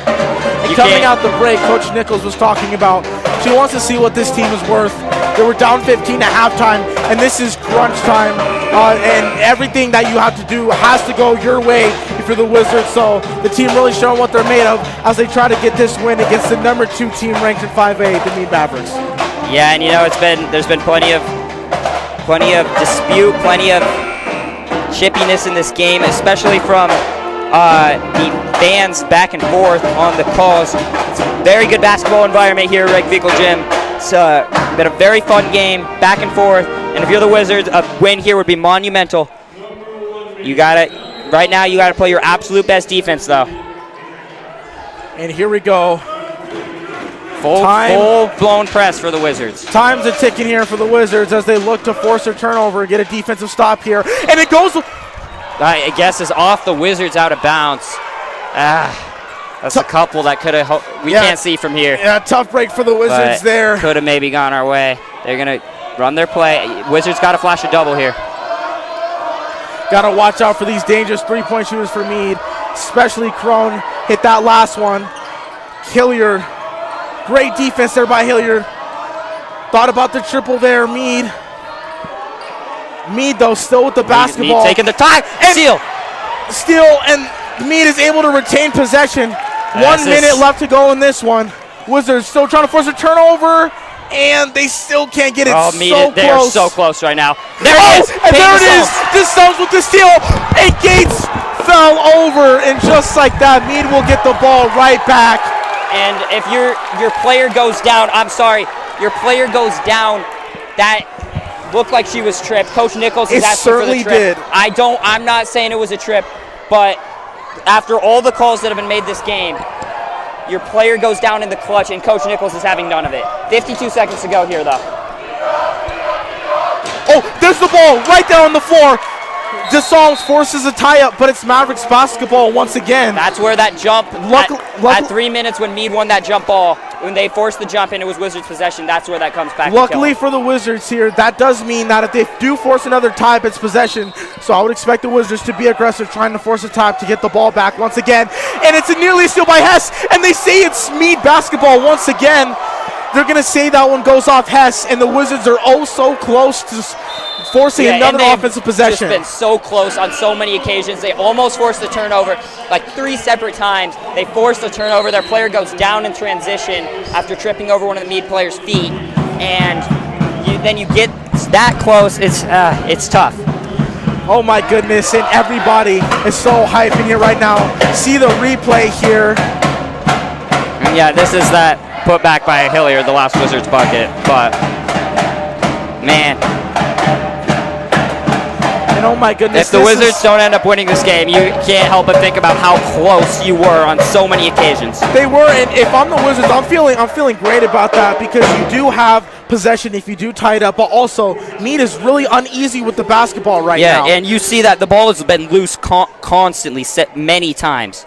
Coming out the break, Coach Nichols was talking about she wants to see what this team is worth. They were down 15 at halftime, and this is crunch time, and everything that you have to do has to go your way if you're the Wizards. So the team really showing what they're made of as they try to get this win against the number 2 team ranked in 5A, the Mead Mavericks. Yeah, and there's been plenty of dispute, plenty of chippiness in this game, especially from the fans back and forth on the calls. It's a very good basketball environment here at Reg Fiegel Gym. It's been a very fun game, back and forth. And if you're the Wizards, a win here would be monumental. Right now you gotta play your absolute best defense, though. And here we go. Full-blown press for the Wizards. Time's a ticking here for the Wizards as they look to force their turnover and get a defensive stop here. And it goes. I guess is off the Wizards out of bounds. That's a couple that could have. We can't see from here. Yeah, tough break for the Wizards there. Could have maybe gone our way. They're going to run their play. Wizards got to flash a double here. Got to watch out for these dangerous 3-point shooters for Mead, especially Crone. Hit that last one. Hilliard. Great defense there by Hilliard. Thought about the triple there, Mead. Mead, though, still with the basketball. Mead taking the time. Steal, and Mead is able to retain possession. 1 minute left to go in this one. Wizards still trying to force a turnover, and they still can't get it. Mead, they are so close right now. There it is. DeSalms with the steal, and Gates fell over, and just like that, Mead will get the ball right back. And if your player goes down, I'm sorry, your player goes down, that looked like she was tripped. Coach Nichols is asking for the trip. It certainly did. I'm not saying it was a trip, but after all the calls that have been made this game, your player goes down in the clutch, and Coach Nichols is having none of it. 52 seconds to go here, though. Oh, there's the ball right there on the floor. DeSalms forces a tie-up, but it's Mavericks basketball once again. That's where that jump, at 3 minutes when Mead won that jump ball, when they forced the jump and it was Wizards possession, that's where that comes back. Luckily for the Wizards here, that does mean that if they do force another tie, it's possession. So I would expect the Wizards to be aggressive, trying to force a tie to get the ball back once again. And it's a nearly steal by Hess, and they say it's Mead basketball once again. They're going to say that one goes off Hess, and the Wizards are oh so close to forcing another offensive possession. Just been so close on so many occasions. They almost forced the turnover like 3 separate times. They forced the turnover. Their player goes down in transition after tripping over one of the Mead players' feet, and then you get that close. It's tough. Oh my goodness, and everybody is so hyped in here right now. See the replay here. And yeah, this is that put back by Hilliard, the last Wizards bucket, but man. And oh my goodness. If the Wizards don't end up winning this game, you can't help but think about how close you were on so many occasions. They were, and if I'm the Wizards, I'm feeling great about that, because you do have possession if you do tie it up, but also Mead is really uneasy with the basketball right now. Yeah, and you see that the ball has been loose constantly, set many times.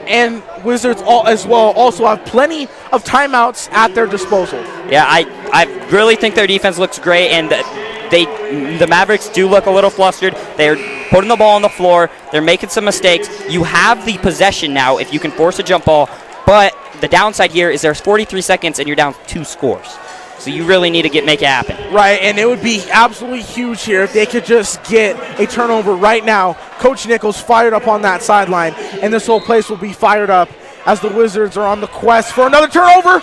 And Wizards as well also have plenty of timeouts at their disposal. Yeah, I really think their defense looks great, and the Mavericks do look a little flustered. They're putting the ball on the floor. They're making some mistakes. You have the possession now if you can force a jump ball, but the downside here is there's 43 seconds and you're down 2 scores. So you really need to make it happen. Right, and it would be absolutely huge here if they could just get a turnover right now. Coach Nichols fired up on that sideline, and this whole place will be fired up as the Wizards are on the quest for another turnover.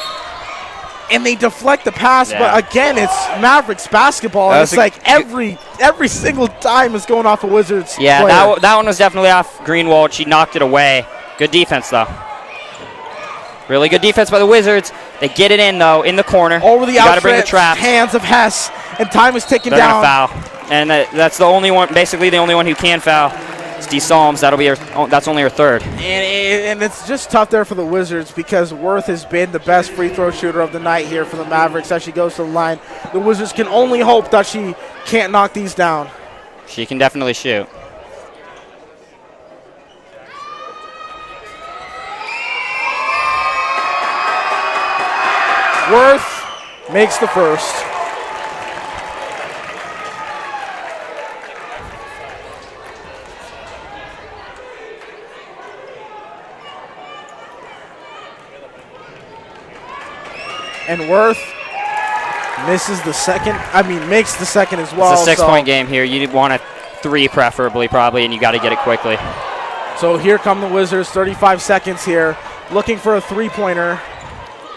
And they deflect the pass, but again, it's Mavericks basketball. It's like every single time is going off a Wizards player. That one was definitely off Greenwald. She knocked it away. Good defense, though. Really good defense by the Wizards. They get it in, though, in the corner. Over the outstretched hands of Hess, and time is ticking down. They're going to foul. And that's the only one, basically the only one who can foul. It's DeSalms. That's only her third. And it's just tough there for the Wizards, because Worth has been the best free throw shooter of the night here for the Mavericks as she goes to the line. The Wizards can only hope that she can't knock these down. She can definitely shoot. Worth makes the first. And Worth misses the second. Makes the second as well. It's a 6-point game here. You want a 3 preferably, probably, and you got to get it quickly. So here come the Wizards, 35 seconds here, looking for a 3-pointer.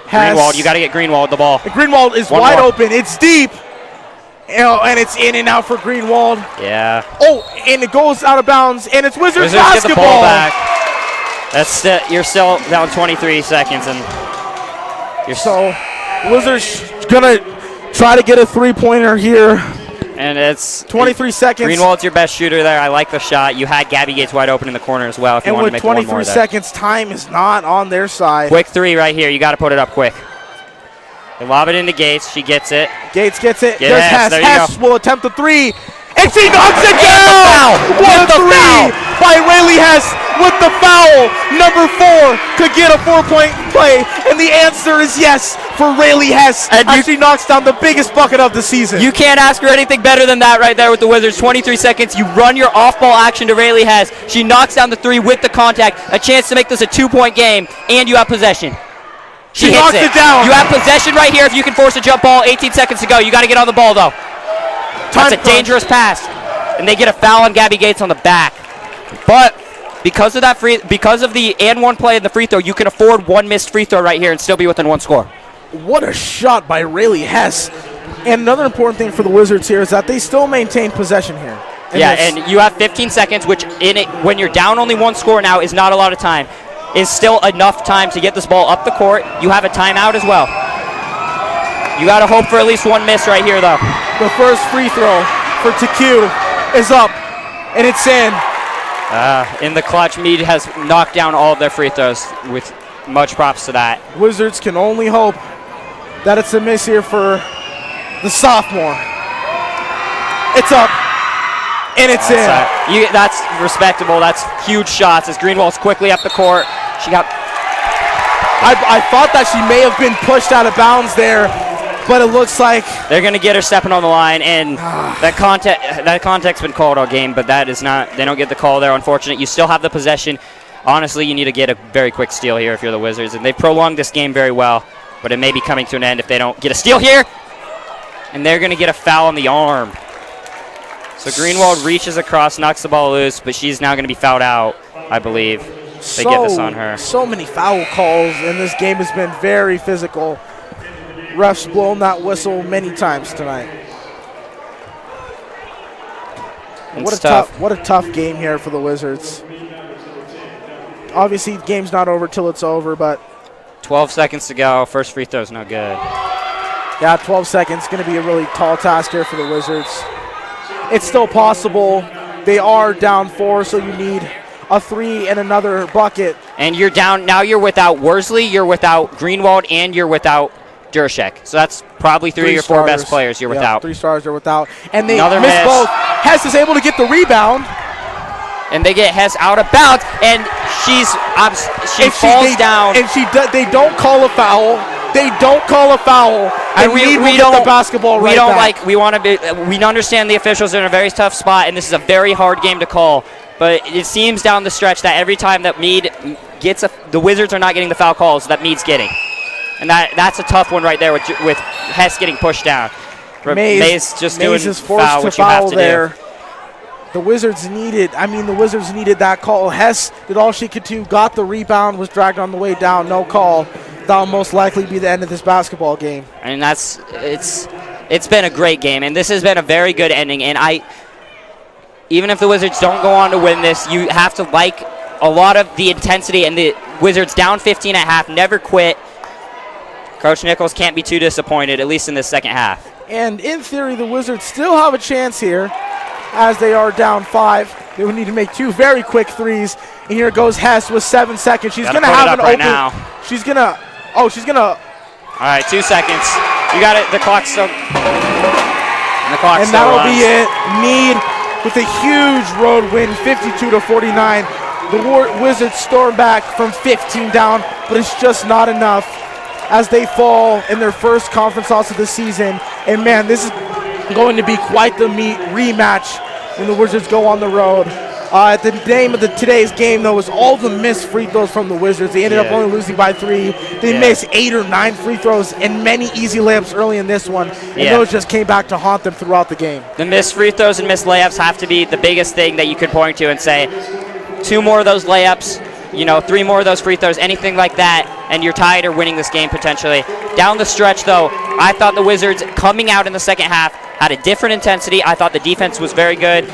Greenwald, you got to get Greenwald the ball. Greenwald is wide open. It's deep. And it's in and out for Greenwald. Yeah. Oh, and it goes out of bounds, and it's Wizards basketball. Get the ball back. You're still down 23 seconds, and so Wizards gonna try to get a 3-pointer here. And it's 23 seconds. Greenwald's your best shooter there. I like the shot. You had Gabby Gates wide open in the corner as well. If you want to make one more there. And with 23 seconds, time is not on their side. Quick 3 right here. You got to put it up quick. They lob it into Gates. She gets it. Gates gets it. There's Hess. There Hess will attempt the 3. And she knocks it down! 1-3 by Rayleigh Hess with the foul. Number 4 to get a 4-point play. And the answer is yes for Rayleigh Hess as she knocks down the biggest bucket of the season. You can't ask for anything better than that right there with the Wizards. 23 seconds. You run your off-ball action to Rayleigh Hess. She knocks down the 3 with the contact. A chance to make this a 2-point game, and you have possession. She hits knocks it down. You have possession right here if you can force a jump ball. 18 seconds to go. You got to get on the ball, though. That's a dangerous pass. And they get a foul on Gabby Gates on the back. But because of the and one play in the free throw, you can afford one missed free throw right here and still be within one score. What a shot by Rayleigh Hess. And another important thing for the Wizards here is that they still maintain possession here. And you have 15 seconds, which when you're down only one score now is not a lot of time. Is still enough time to get this ball up the court. You have a timeout as well. You got to hope for at least one miss right here, though. The first free throw for TQ is up, and it's in. In the clutch, Mead has knocked down all of their free throws with much props to that. Wizards can only hope that it's a miss here for the sophomore. It's up, and it's in. That's respectable. That's huge shots as Greenwald's quickly up the court. She got. I thought that she may have been pushed out of bounds there, but it looks like they're going to get her stepping on the line, and that contact's been called all game, but that is not. They don't get the call there. Unfortunate. You still have the possession. Honestly, you need to get a very quick steal here if you're the Wizards, and they prolonged this game very well, but it may be coming to an end if they don't get a steal here, and they're going to get a foul on the arm. So Greenwald reaches across, knocks the ball loose, but she's now going to be fouled out, I believe. They get this on her. So many foul calls, and this game has been very physical. Refs blown that whistle many times tonight. What a tough game here for the Wizards. Obviously, the game's not over till it's over, but 12 seconds to go. First free throw's no good. Yeah, 12 seconds. Going to be a really tall task here for the Wizards. It's still possible. They are down 4, so you need a 3 and another bucket. And you're down. Now you're without Worsley, you're without Greenwald, and you're without Durshek. So that's probably three of your 4 best players you're without. 3 stars are without. And they Another miss miss. both. Hess is able to get the rebound. And they get Hess out of bounds, and she falls down. And they don't call a foul. They don't call a foul. And we don't get the basketball right back. We understand the officials are in a very tough spot, and this is a very hard game to call. But it seems down the stretch that every time that Mead gets the Wizards are not getting the foul calls that Mead's getting. And that's a tough one right there with Hess getting pushed down. Mays just doing is forced foul, to which you have foul to there. do. The Wizards needed that call. Hess did all she could do, got the rebound, was dragged on the way down, no call. That'll most likely be the end of this basketball game. And it's been a great game, and this has been a very good ending. And even if the Wizards don't go on to win this, you have to like a lot of the intensity, and the Wizards down 15 at half, never quit. Coach Nichols can't be too disappointed, at least in this second half. And in theory, the Wizards still have a chance here as they are down 5. They would need to make 2 very quick threes. And here goes Hess with 7 seconds. She's going to have an open. Now. She's going to. All right, 2 seconds. You got it. The clock's still. And that'll be it. Mead with a huge road win, 52-49. The Wizards storm back from 15 down, but it's just not enough as they fall in their first conference loss of the season. And man, this is going to be quite the rematch when the Wizards go on the road. The name of today's game, though, was all the missed free throws from the Wizards. They ended up only losing by 3. They missed 8 or 9 free throws and many easy layups early in this one. And those just came back to haunt them throughout the game. The missed free throws and missed layups have to be the biggest thing that you could point to and say, 2 more of those layups, 3 more of those free throws, anything like that, and you're tied or winning this game potentially. Down the stretch, though, I thought the Wizards coming out in the second half had a different intensity. I thought the defense was very good.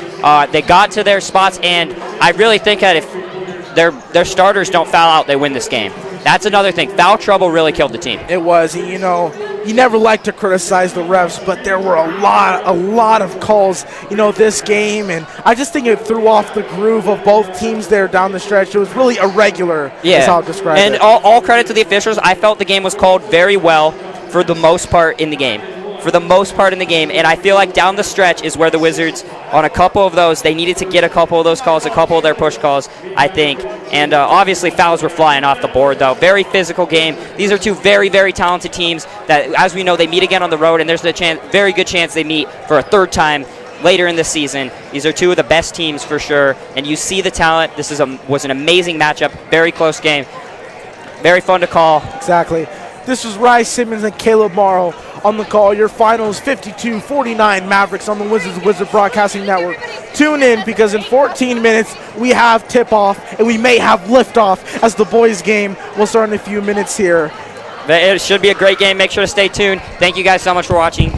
They got to their spots, and I really think that if their starters don't foul out, they win this game. That's another thing. Foul trouble really killed the team. It was. You never like to criticize the refs, but there were a lot of calls, this game, and I just think it threw off the groove of both teams there down the stretch. It was really irregular, is how I'll describe it. And all credit to the officials. I felt the game was called very well for the most part in the game. And I feel like down the stretch is where the Wizards, on a couple of those, they needed to get a couple of those calls, a couple of their push calls, I think. And obviously fouls were flying off the board, though. Very physical game. These are 2 very, very talented teams that, as we know, they meet again on the road, and there's a very good chance they meet for a 3rd time later in the season. These are 2 of the best teams for sure, and you see the talent. This was an amazing matchup, very close game, very fun to call. Exactly. This was Rye Simmons and Caleb Morrow on the call. Your finals 52-49 Mavericks on the Wizards of Wizard Broadcasting Network. Tune in because in 14 minutes we have tip-off and we may have liftoff as the boys' game will start in a few minutes here. It should be a great game. Make sure to stay tuned. Thank you guys so much for watching.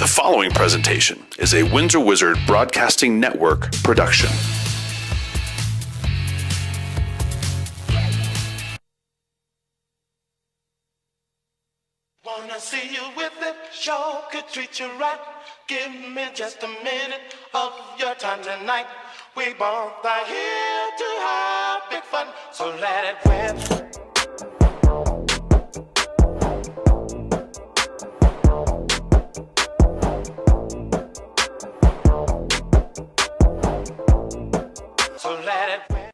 The following presentation is a Windsor Wizard Broadcasting Network production. Wanna see you with it, sure could treat you right. Give me just a minute of your time tonight. We both are here to have big fun, so let it rip. So let it rip.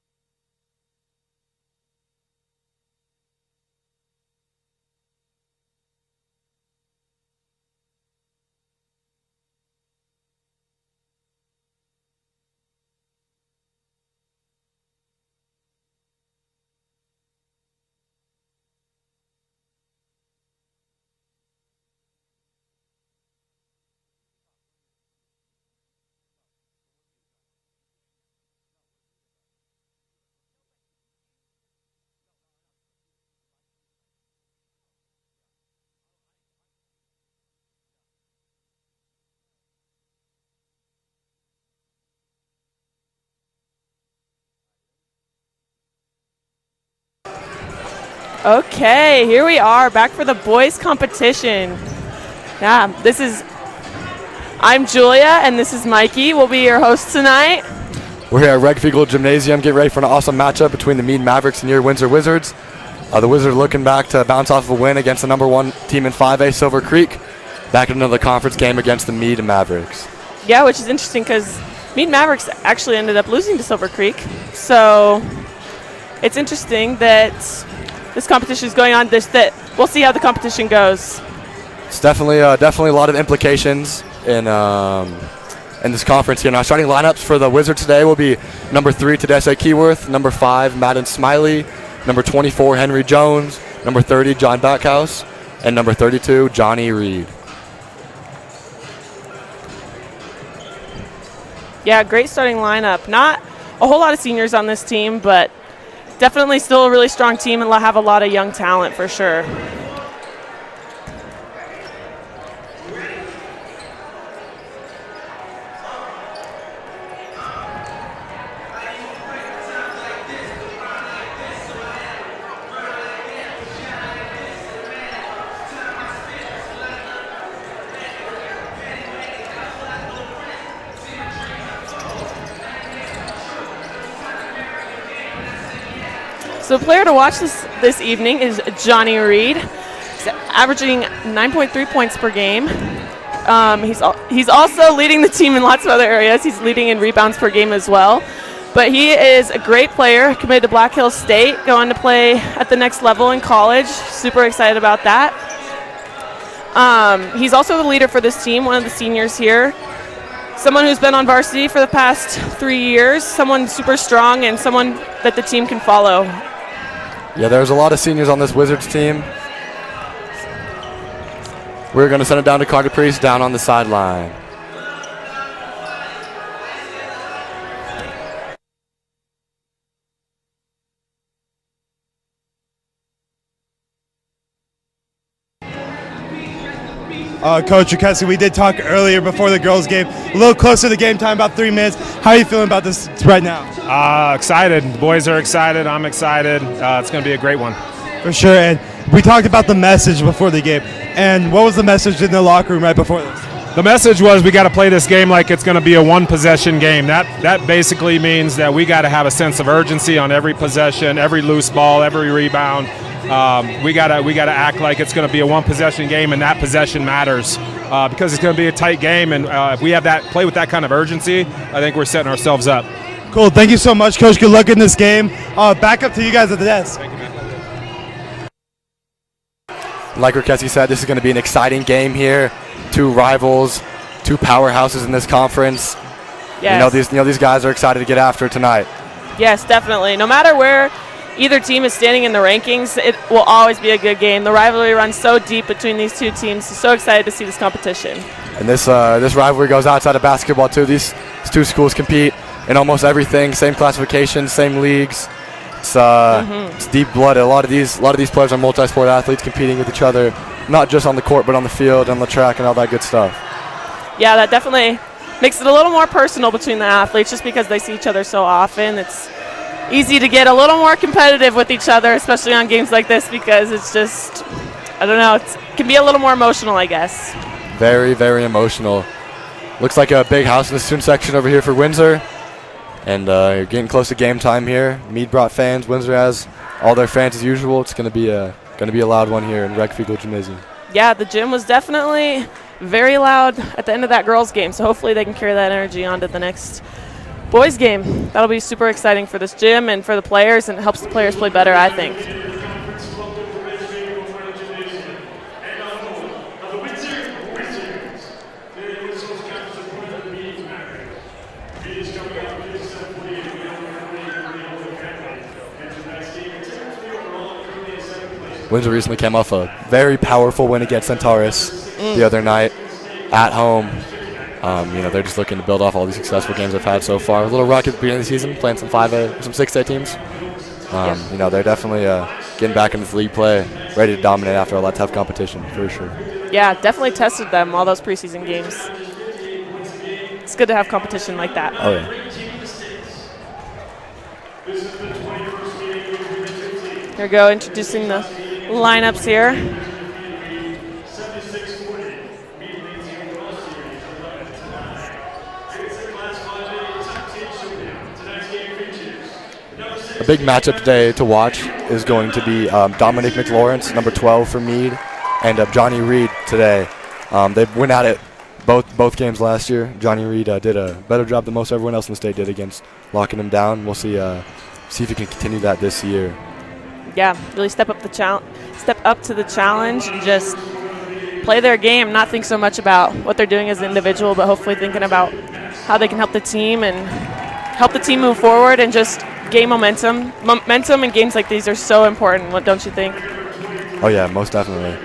Okay, here we are back for the boys competition. Yeah, I'm Julia and this is Mikey. We'll be your hosts tonight. We're here at Reg Fiegel Gymnasium, getting ready for an awesome matchup between the Mead Mavericks and your Windsor Wizards. The Wizards looking back to bounce off of a win against the number one team in 5A, Silver Creek, back in another conference game against the Mead Mavericks. Yeah, which is interesting because Mead Mavericks actually ended up losing to Silver Creek. So it's interesting that this competition is going on. We'll see how the competition goes. It's definitely a lot of implications in this conference here. Now, starting lineups for the Wizards today will be number 3, Tedeschi Keyworth, number 5, Madden Smiley, number 24, Henry Jones, number 30, John Backhouse, and number 32, Johnny Reed. Yeah, great starting lineup. Not a whole lot of seniors on this team, but definitely still a really strong team and have a lot of young talent for sure. So the player to watch this evening is Johnny Reed. He's averaging 9.3 points per game. He's also leading the team in lots of other areas. He's leading in rebounds per game as well. But he is a great player, committed to Black Hills State, going to play at the next level in college. Super excited about that. He's also the leader for this team, one of the seniors here. Someone who's been on varsity for the past 3 years, someone super strong and someone that the team can follow. Yeah, there's a lot of seniors on this Wizards team. We're going to send it down to Carter Priest down on the sideline. Coach Rukowski, we did talk earlier before the girls' game, a little closer to game time, about 3 minutes. How are you feeling about this right now? Excited. The boys are excited. I'm excited. It's going to be a great one. For sure. And we talked about the message before the game. And what was the message in the locker room right before this? The message was we got to play this game like it's going to be a one-possession game. That basically means that we got to have a sense of urgency on every possession, every loose ball, every rebound. We gotta act like it's going to be a one-possession game, and that possession matters because it's going to be a tight game. And if we have play with that kind of urgency, I think we're setting ourselves up. Cool. Thank you so much, Coach. Good luck in this game. Back up to you guys at the desk. Thank you, man. Like Rukowski said, this is going to be an exciting game here. 2 rivals, 2 powerhouses in this conference. Yes. These guys are excited to get after it tonight. Yes, definitely. No matter where either team is standing in the rankings, it will always be a good game. The rivalry runs so deep between these 2 teams. So excited to see this competition. And this rivalry goes outside of basketball too. These 2 schools compete in almost everything. Same classification, same leagues. It's deep blood. A lot of these players are multi-sport athletes competing with each other, not just on the court but on the field, on the track, and all that good stuff. Yeah, that definitely makes it a little more personal between the athletes just because they see each other so often. It's easy to get a little more competitive with each other, especially on games like this, because it's just, I don't know, it can be a little more emotional, I guess. Very, very emotional. Looks like a big house in the student section over here for Windsor. And you're getting close to game time here. Mead brought fans. Windsor has all their fans as usual. It's going to be a loud one here in Rec-Fiegel Gymnasium. Yeah, the gym was definitely very loud at the end of that girls' game, so hopefully they can carry that energy on to the next boys' game. That'll be super exciting for this gym and for the players, and it helps the players play better, I think. Windsor recently came off a very powerful win against Centaurus the other night at home. They're just looking to build off all these successful games they've had so far. A little rocky at the beginning of the season, playing some 5A, some 6A teams. They're definitely getting back into the league play, ready to dominate after all that tough competition, for sure. Yeah, definitely tested them all those preseason games. It's good to have competition like that. Oh, yeah. Here we go, introducing the lineups here. A big matchup today to watch is going to be Dominic McLawrence, number 12 for Mead, and Johnny Reed today. They went at it both games last year. Johnny Reed did a better job than most everyone else in the state did against locking him down. We'll see if he can continue that this year. Yeah, really step up to the challenge and just play their game, not think so much about what they're doing as an individual, but hopefully thinking about how they can help the team and help the team move forward and just gain momentum. Momentum in games like these are so important, don't you think? Oh yeah, most definitely.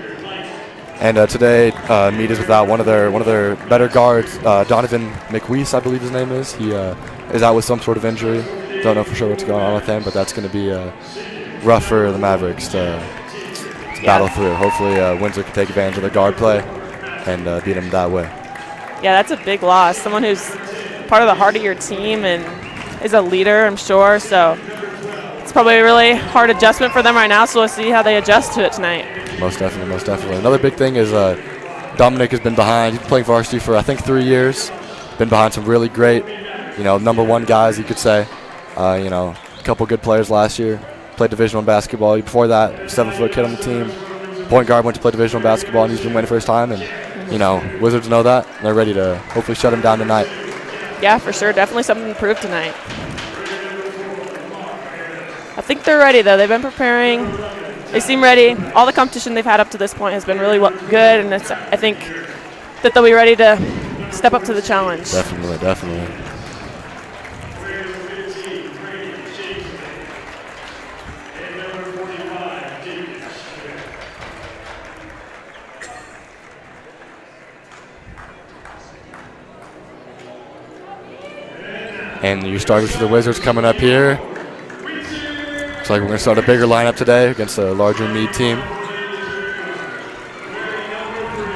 And today, Mead is without one of their better guards, Donovan McWeese, I believe his name is. He is out with some sort of injury. Don't know for sure what's going on with him, but that's going to be rough for the Mavericks to battle through. Hopefully Windsor can take advantage of the guard play and beat them that way. Yeah, that's a big loss. Someone who's part of the heart of your team and is a leader, I'm sure. So it's probably a really hard adjustment for them right now, so we'll see how they adjust to it tonight. Most definitely, most definitely. Another big thing is Dominic has been behind. He's been playing varsity for, I think, 3 years. Been behind some really great, number one guys, you could say. A couple good players last year. Played Division I basketball. Before that, 7-foot kid on the team. Point guard, went to play Division I basketball, and he's been winning for his time. And, Wizards know that, and they're ready to hopefully shut him down tonight. Yeah, for sure. Definitely something to prove tonight. I think they're ready, though. They've been preparing. They seem ready. All the competition they've had up to this point has been really good, and I think that they'll be ready to step up to the challenge. Definitely, definitely. And your starters for the Wizards coming up here. Looks like we're going to start a bigger lineup today against a larger Mead team.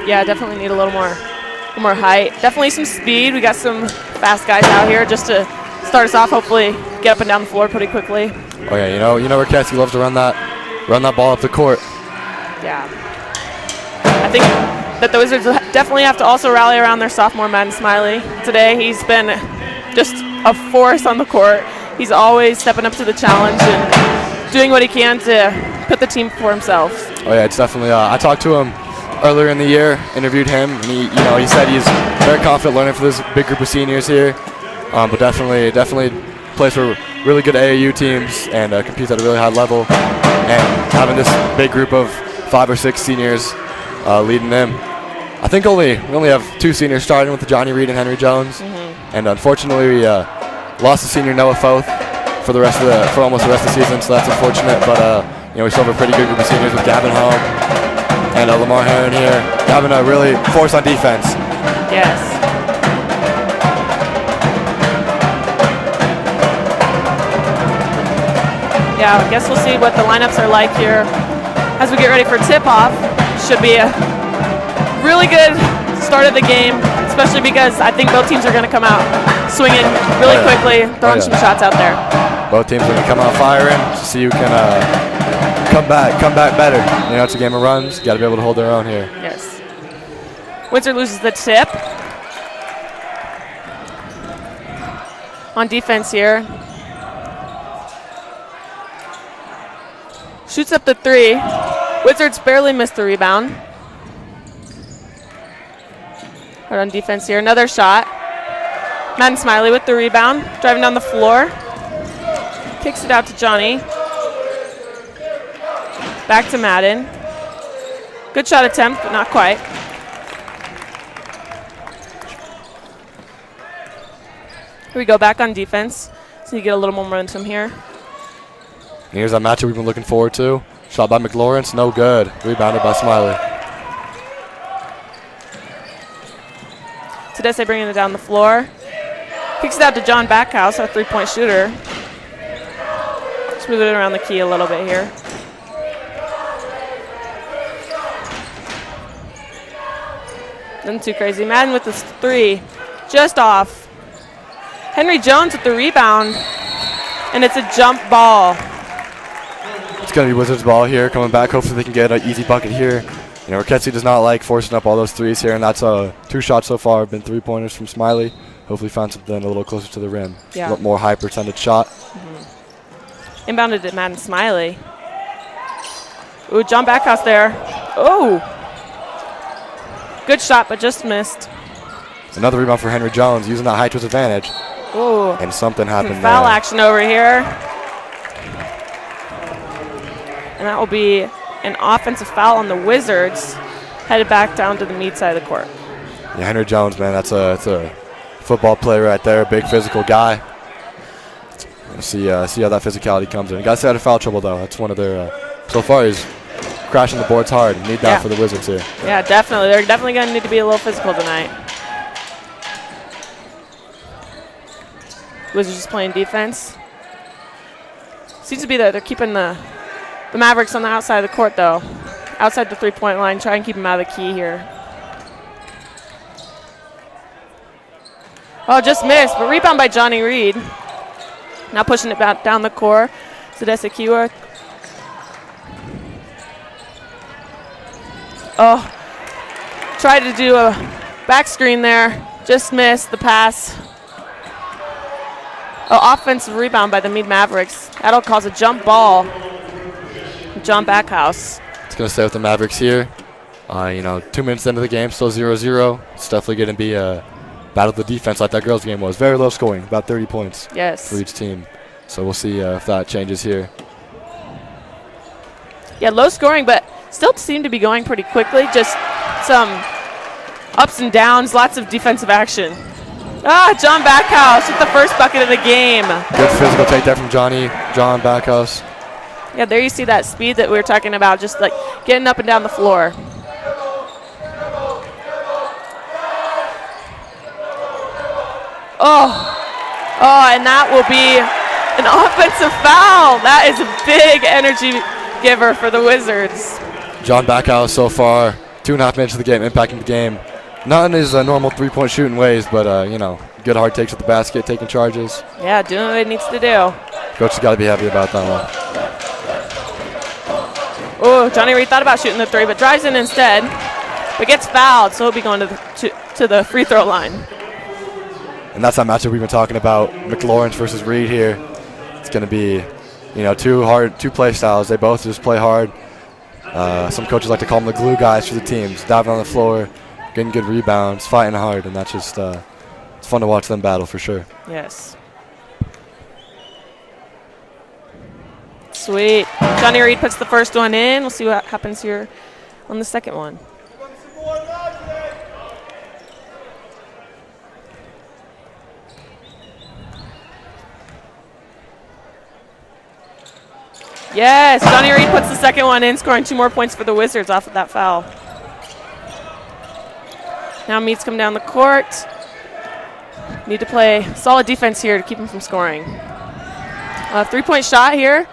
Yeah, definitely need a little more height. Definitely some speed. We got some fast guys out here just to start us off. Hopefully, get up and down the floor pretty quickly. Oh yeah, you know Rakeski loves to run that ball up the court. Yeah, I think that the Wizards definitely have to also rally around their sophomore Madden Smiley today. He's been just a force on the court. He's always stepping up to the challenge and doing what he can to put the team for himself. Oh yeah, it's definitely. I talked to him earlier in the year, interviewed him, and he said he's very confident learning for this big group of seniors here. But definitely plays for really good AAU teams and competes at a really high level. And having this big group of 5 or 6 seniors leading them, I think we only have 2 seniors starting with Johnny Reed and Henry Jones. And unfortunately, we lost the senior Noah Foth for almost the rest of the season, so that's unfortunate. But we still have a pretty good group of seniors with Gavin Home and Lamar Heron here, having a really force on defense. Yes. Yeah, I guess we'll see what the lineups are like here as we get ready for tip-off. Should be a really good start of the game, especially especially because I think both teams are going to come out swinging really quickly, throwing some shots out there. Both teams are going to come out firing to see who can come back better. You know, it's a game of runs. Got to be able to hold their own here. Yes. Windsor loses the tip. On defense here. Shoots up the 3. Wizards barely missed the rebound. Hard on defense here. Another shot. Madden Smiley with the rebound. Driving down the floor. Kicks it out to Johnny. Back to Madden. Good shot attempt, but not quite. Here we go, back on defense. So you get a little more momentum here. Here's that matchup we've been looking forward to. Shot by McLawrence, no good. Rebounded by Smiley. Tedeschi bringing it down the floor. Kicks it out to John Backhouse, our three-point shooter. Let's move it around the key a little bit here. Nothing too crazy. Madden with this 3, just off. Henry Jones with the rebound, and it's a jump ball. It's going to be Wizards ball here, coming back. Hopefully they can get an easy bucket here. You know, Rickettsi does not like forcing up all those threes here, and that's 2 shots so far have been 3-pointers from Smiley. Hopefully find something a little closer to the rim. Yeah. A little more high percentage shot. Inbounded at Madden Smiley. Ooh, John Backhouse there. Oh! Good shot, but just missed. Another rebound for Henry Jones, using that height to his advantage. Ooh. And something happened there. Foul action over here. And that will be an offensive foul on the Wizards, headed back down to the Mead side of the court. Yeah, Henry Jones, man, that's a football player right there, big physical guy. We'll see how that physicality comes in. You got to stay out of foul trouble, though. That's one of their, so far he's crashing the boards hard. Need that for the Wizards here. Yeah, definitely. They're definitely going to need to be a little physical tonight. Wizards just playing defense. Seems to be that they're keeping the Mavericks on the outside of the court, though. Outside the three-point line. Try and keep them out of the key here. Oh, just missed, but rebound by Johnny Reed. Now pushing it back down the court. Tedeschi Keyworth. Oh, tried to do a back screen there. Just missed the pass. Oh, offensive rebound by the Mead Mavericks. That'll cause a jump ball. John Backhouse. It's going to stay with the Mavericks here. 2 minutes into the game, still 0-0. It's definitely going to be a battle of the defense like that girls' game was. Very low scoring, about 30 points for each team. So we'll see if that changes here. Yeah, low scoring, but still seem to be going pretty quickly. Just some ups and downs, lots of defensive action. John Backhouse with the first bucket of the game. Good physical take there from John Backhouse. Yeah, there you see that speed that we were talking about, just like getting up and down the floor. And that will be an offensive foul. That is a big energy giver for the Wizards. John Backhouse so far, 2.5 minutes of the game, impacting the game. Not in his normal three-point shooting ways, but, good hard takes at the basket, taking charges. Yeah, doing what he needs to do. Coach has got to be happy about that one. Oh, Johnny Reed thought about shooting the 3, but drives in instead. But gets fouled, so he'll be going to the free throw line. And that's that matchup we've been talking about, McLawrence versus Reed here. It's going to be, two play styles. They both just play hard. Some coaches like to call them the glue guys for the teams, diving on the floor, getting good rebounds, fighting hard, and that's just it's fun to watch them battle for sure. Yes. Sweet. Johnny Reed puts the first one in. We'll see what happens here on the second one. Yes, Johnny Reed puts the second one in, scoring 2 more points for the Wizards off of that foul. Now Mead's come down the court. Need to play solid defense here to keep him from scoring. 3-point shot here.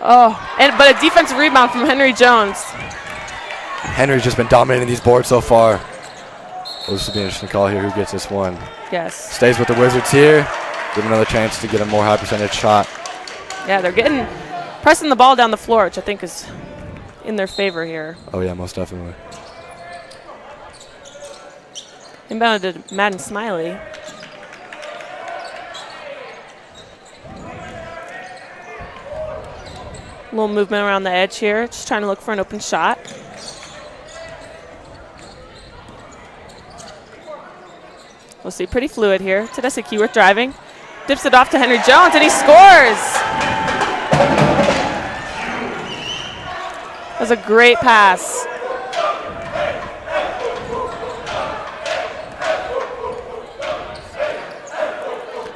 But a defensive rebound from Henry Jones. Henry's just been dominating these boards so far. Well, this will be an interesting call here. Who gets this one? Yes. Stays with the Wizards here. Give them another chance to get a more high percentage shot. Yeah, they're pressing the ball down the floor, which I think is in their favor here. Oh, yeah, most definitely. Inbounded to Madden Smiley. A little movement around the edge here, just trying to look for an open shot. We'll see, pretty fluid here. Tedeschi Keyworth driving. Dips it off to Henry Jones, and he scores! That was a great pass.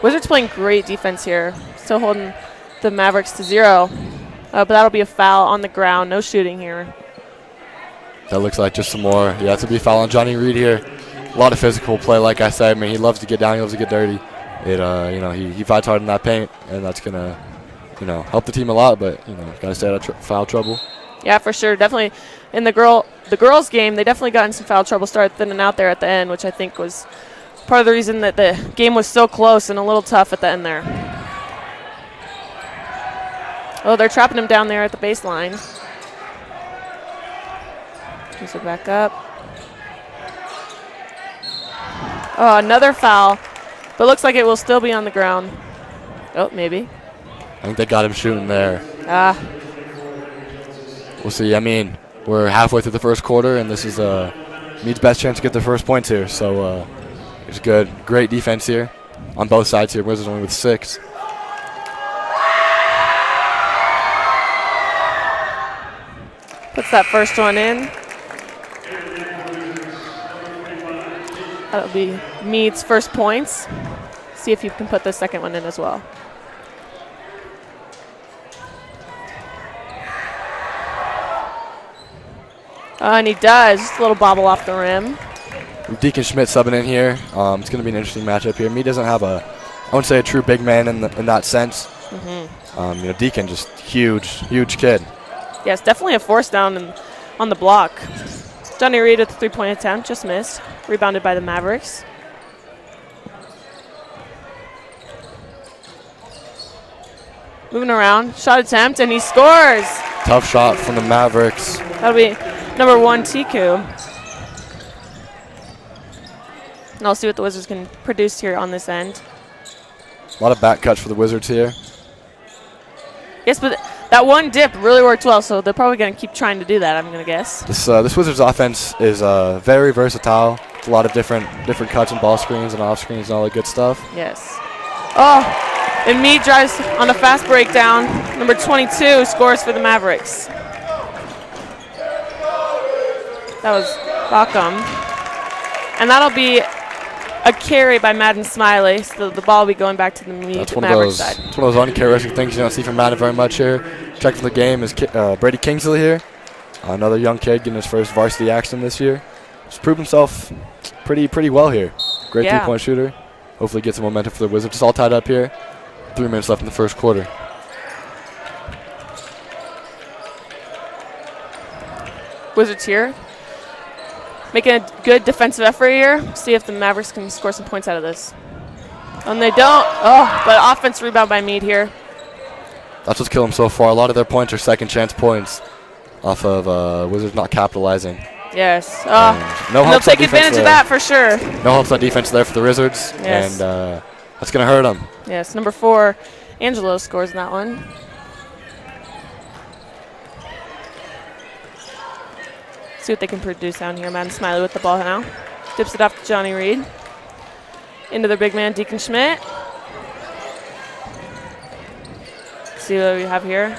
Wizards playing great defense here. Still holding the Mavericks to 0. But that'll be a foul on the ground. No shooting here. That looks like just some more. Yeah, it's a be foul on Johnny Reed here. A lot of physical play, like I said. I mean, he loves to get down. He loves to get dirty. He fights hard in that paint, and that's gonna, help the team a lot. But gotta stay out of foul trouble. Yeah, for sure. Definitely in the girls' game, they definitely got in some foul trouble. Started thinning out there at the end, which I think was part of the reason that the game was so close and a little tough at the end there. Oh, they're trapping him down there at the baseline. Moves it back up. Oh, another foul. But looks like it will still be on the ground. Oh, maybe. I think they got him shooting there. We'll see. I mean, we're halfway through the first quarter, and this is Mead's best chance to get their first points here. So it's good. Great defense here on both sides here. Wizards only with 6. Puts that first one in. That'll be Mead's first points. See if you can put the second one in as well. And he does. Just a little bobble off the rim. Deacon Schmidt subbing in here. It's going to be an interesting matchup here. Mead doesn't have I wouldn't say a true big man in that sense. Deacon, just huge kid. Yes, definitely a force down on the block. Johnny Reed with the three-point attempt, just missed. Rebounded by the Mavericks. Moving around, shot attempt, and he scores. Tough shot from the Mavericks. That'll be number 1, Tiku. And I'll see what the Wizards can produce here on this end. A lot of back cuts for the Wizards here. Yes, but that one dip really worked well, so they're probably going to keep trying to do that, I'm going to guess. This Wizards offense is very versatile. It's a lot of different cuts and ball screens and off screens and all that good stuff. Yes. Oh, and Mead drives on a fast breakdown. Number 22 scores for the Mavericks. That was Bacum. And that'll be a carry by Madden Smiley, so the ball will be going back to the Mavericks side. It's one of those uncharacteristic things you don't see from Madden very much here. Check for the game is Brady Kingsley here. Another young kid getting his first varsity action this year. He's proved himself pretty well here. Great three-point shooter. Hopefully get some momentum for the Wizards. It's all tied up here. 3 minutes left in the first quarter. Wizards here. Making a good defensive effort here. See if the Mavericks can score some points out of this. And they don't. Oh, but offense rebound by Mead here. That's what's killed them so far. A lot of their points are second chance points off of Wizards not capitalizing. Yes. They'll take advantage of that for sure. No helps on defense there for the Wizards. Yes. And that's going to hurt them. Yes, number 4, Angelo scores in that one. See what they can produce down here. Madden Smiley with the ball now. Dips it off to Johnny Reed. Into their big man, Deacon Schmidt. See what we have here.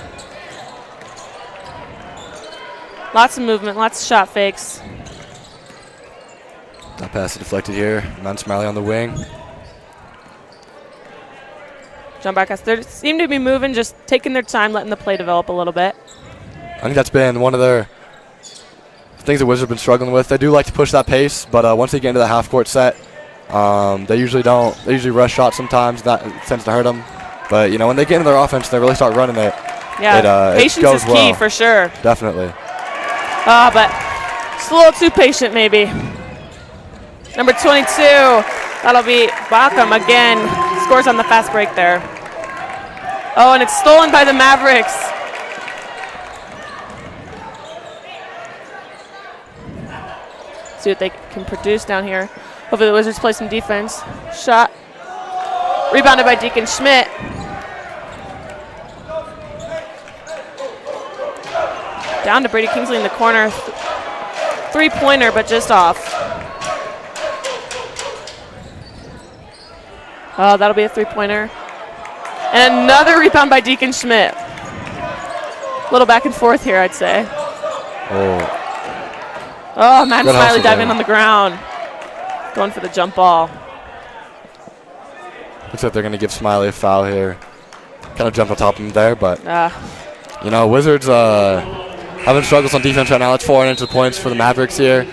Lots of movement, lots of shot fakes. That pass is deflected here. Madden Smiley on the wing. John Barkas, they seem to be moving, just taking their time, letting the play develop a little bit. I think that's been one of their things the Wizards have been struggling with. They do like to push that pace, but once they get into the half-court set, they usually don't. They usually rush shots sometimes. That tends to hurt them. But, when they get into their offense, they really start running it. Yeah, patience is key for sure. Definitely. But just a little too patient maybe. Number 22, that'll be Backham again. Scores on the fast break there. Oh, and it's stolen by the Mavericks. See what they can produce down here. Hopefully the Wizards play some defense. Shot. Rebounded by Deacon Schmidt. Down to Brady Kingsley in the corner. Three-pointer, but just off. Oh, that'll be a three-pointer. And another rebound by Deacon Schmidt. A little back and forth here, I'd say. Oh, Matt Smiley diving on the ground. Going for the jump ball. Looks like they're going to give Smiley a foul here. Kind of jumped on top of him there, but, you know, Wizards having struggles on defense right now. It's 4 inches points for the Mavericks here.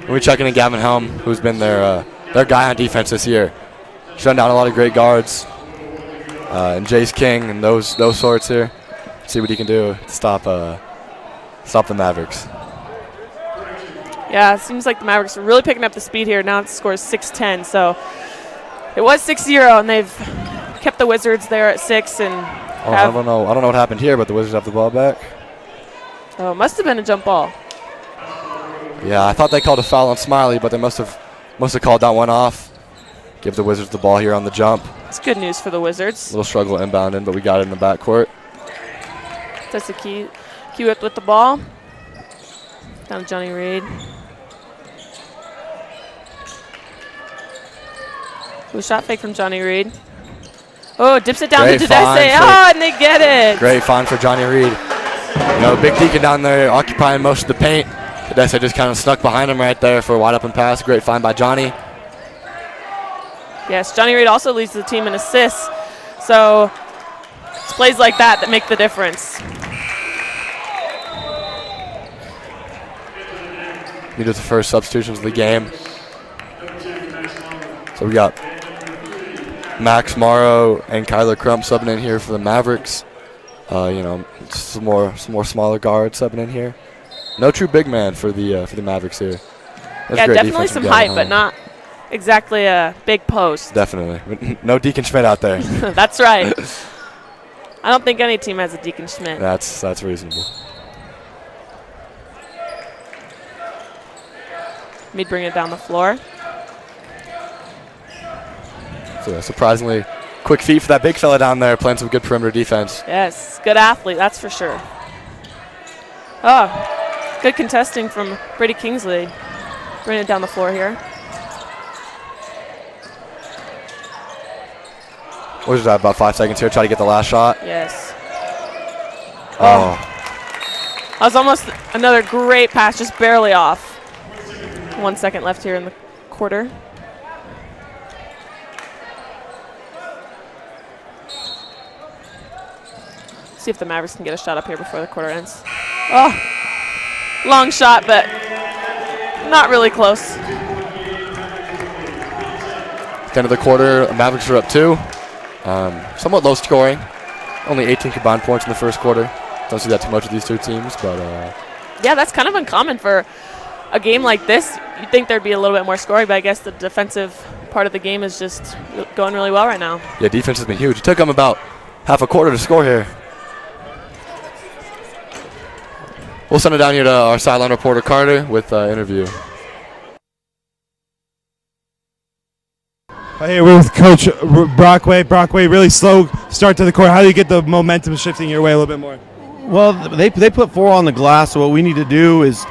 We're checking in Gavin Helm, who's been their guy on defense this year. Shutting down a lot of great guards. And Jace King and those sorts here. See what he can do to stop the Mavericks. Yeah, it seems like the Mavericks are really picking up the speed here. Now it scores 6-10. So it was 6-0, and they've kept the Wizards there at 6. And I don't know what happened here, but the Wizards have the ball back. Oh, must have been a jump ball. Yeah, I thought they called a foul on Smiley, but they must have called that one off. Give the Wizards the ball here on the jump. It's good news for the Wizards. A little struggle inbounding, but we got it in the backcourt. That's the key with the ball. Down to Johnny Reed. Ooh, shot fake from Johnny Reed. Oh, dips it down to Tedesse. Oh, and they get it. Great find for Johnny Reed. You know, Big Deacon down there occupying most of the paint. Tedesse just kind of snuck behind him right there for a wide open pass. Great find by Johnny. Yes, Johnny Reed also leads the team in assists. So it's plays like that make the difference. He does the first substitutions of the game. So we got Max Morrow and Kyler Crump subbing in here for the Mavericks. You know, some more smaller guards subbing in here. No true big man for the Mavericks here. Yeah, definitely some height, but not exactly a big post. Definitely. No Deacon Schmidt out there. That's right. I don't think any team has a Deacon Schmidt. That's reasonable. Mead bring it down the floor. So surprisingly quick feet for that big fella down there, playing some good perimeter defense. Yes, good athlete, that's for sure. Oh, good contesting from Brady Kingsley. Bringing it down the floor here. What is that, about 5 seconds here, try to get the last shot. Yes. Oh. That was almost another great pass, just barely off. 1 second left here in the quarter. See if the Mavericks can get a shot up here before the quarter ends. Oh, long shot, but not really close. At the end of the quarter, Mavericks are up 2. Somewhat low scoring. Only 18 combined points in the first quarter. Don't see that too much with these two teams, but yeah, that's kind of uncommon for a game like this. You'd think there'd be a little bit more scoring, but I guess the defensive part of the game is just going really well right now. Yeah, defense has been huge. It took them about half a quarter to score here. We'll send it down here to our sideline reporter, Carter, with interview. Here we're with Coach Brockway. Brockway, really slow start to the court. How do you get the momentum shifting your way a little bit more? Well, they put 4 on the glass, so what we need to do is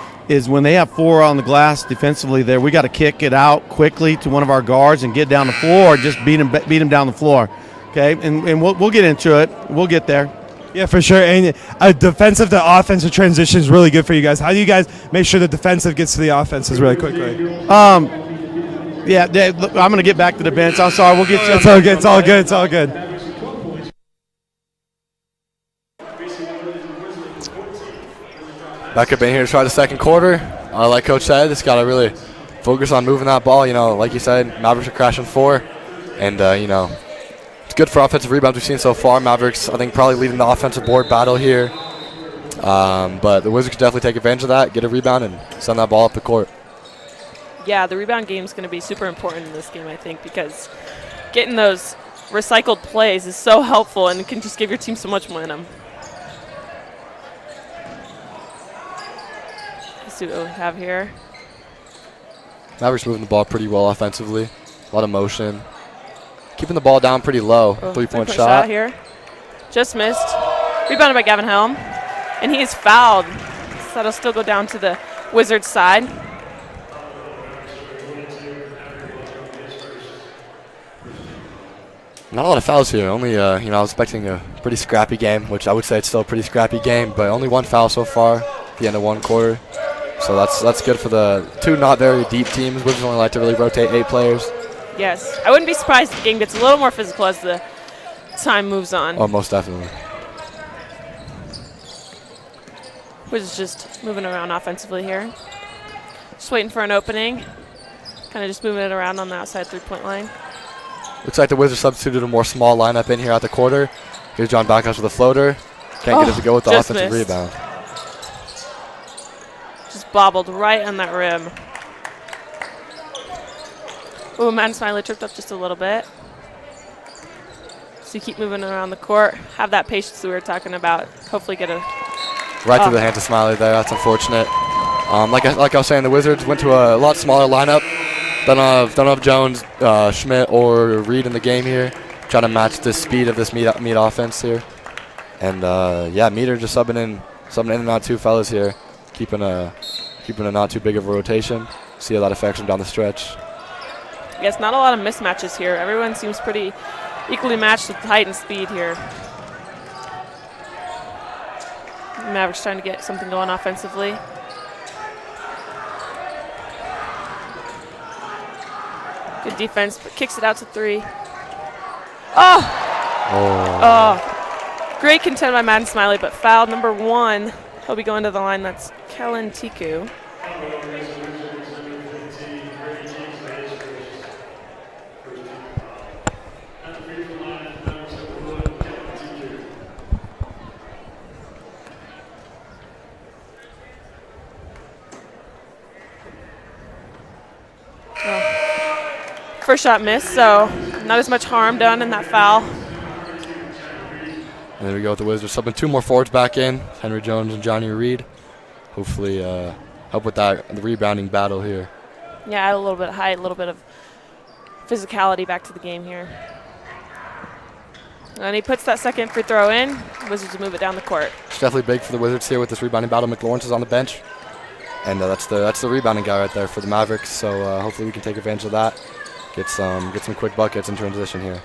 when they have 4 on the glass defensively there, we got to kick it out quickly to one of our guards and get down the floor, or just beat them down the floor. Okay, and we'll get into it. We'll get there. Yeah, for sure. And a defensive to offensive transition is really good for you guys. How do you guys make sure the defensive gets to the offenses really quickly? Yeah, I'm going to get back to the bench. I'm sorry. We'll get you. It's all good. It's all good. It's all good. Back up in here to try the second quarter. Like Coach said, just got to really focus on moving that ball. You know, like you said, Mavericks are crashing 4. And, you know, it's good for offensive rebounds we've seen so far. Mavericks, I think, probably leading the offensive board battle here. But the Wizards can definitely take advantage of that, get a rebound, and send that ball up the court. Yeah, the rebound game is going to be super important in this game, I think, because getting those recycled plays is so helpful and it can just give your team so much momentum. Let's see what we have here. Mavericks moving the ball pretty well offensively. A lot of motion. Keeping the ball down pretty low. Three-point shot here. Just missed. Rebounded by Gavin Helm. And he is fouled. So that'll still go down to the Wizards side. Not a lot of fouls here. Only, I was expecting a pretty scrappy game, which I would say it's still a pretty scrappy game, but only one foul so far at the end of one quarter. So that's good for the two not very deep teams. Wizards only like to really rotate 8 players. Yes. I wouldn't be surprised if the game gets a little more physical as the time moves on. Oh, most definitely. Wizards just moving around offensively here. Just waiting for an opening. Kind of just moving it around on the outside three-point line. Looks like the Wizards substituted a more small lineup in here at the quarter. Here's John Backhouse with a floater. Can't get it to go with the offensive rebound. Just bobbled right on that rim. Ooh, Madden Smiley tripped up just a little bit. So you keep moving around the court. Have that patience that we were talking about. Hopefully get a... Right through the hands of Smiley there. That's unfortunate. Like I was saying, the Wizards went to a lot smaller lineup. Don't have Jones, Schmidt, or Reed in the game here. Trying to match the speed of this Mead offense here. And Mead are just subbing in and out 2 fellas here, keeping a not too big of a rotation. See how that affects them down the stretch. Yes, not a lot of mismatches here. Everyone seems pretty equally matched with height and speed here. Mavericks trying to get something going offensively. Good defense, but kicks it out to 3. Oh! Great contend by Madden Smiley, but foul number 1. He'll be going to the line. That's Kellen Tiku. First shot missed, so not as much harm done in that foul. And there we go with the Wizards. Subbing 2 more forwards back in, Henry Jones and Johnny Reed. Hopefully help with the rebounding battle here. Yeah, add a little bit of height, a little bit of physicality back to the game here. And he puts that second free throw in. Wizards move it down the court. It's definitely big for the Wizards here with this rebounding battle. McLawrence is on the bench. And that's the rebounding guy right there for the Mavericks. So hopefully we can take advantage of that. Get some quick buckets in transition here.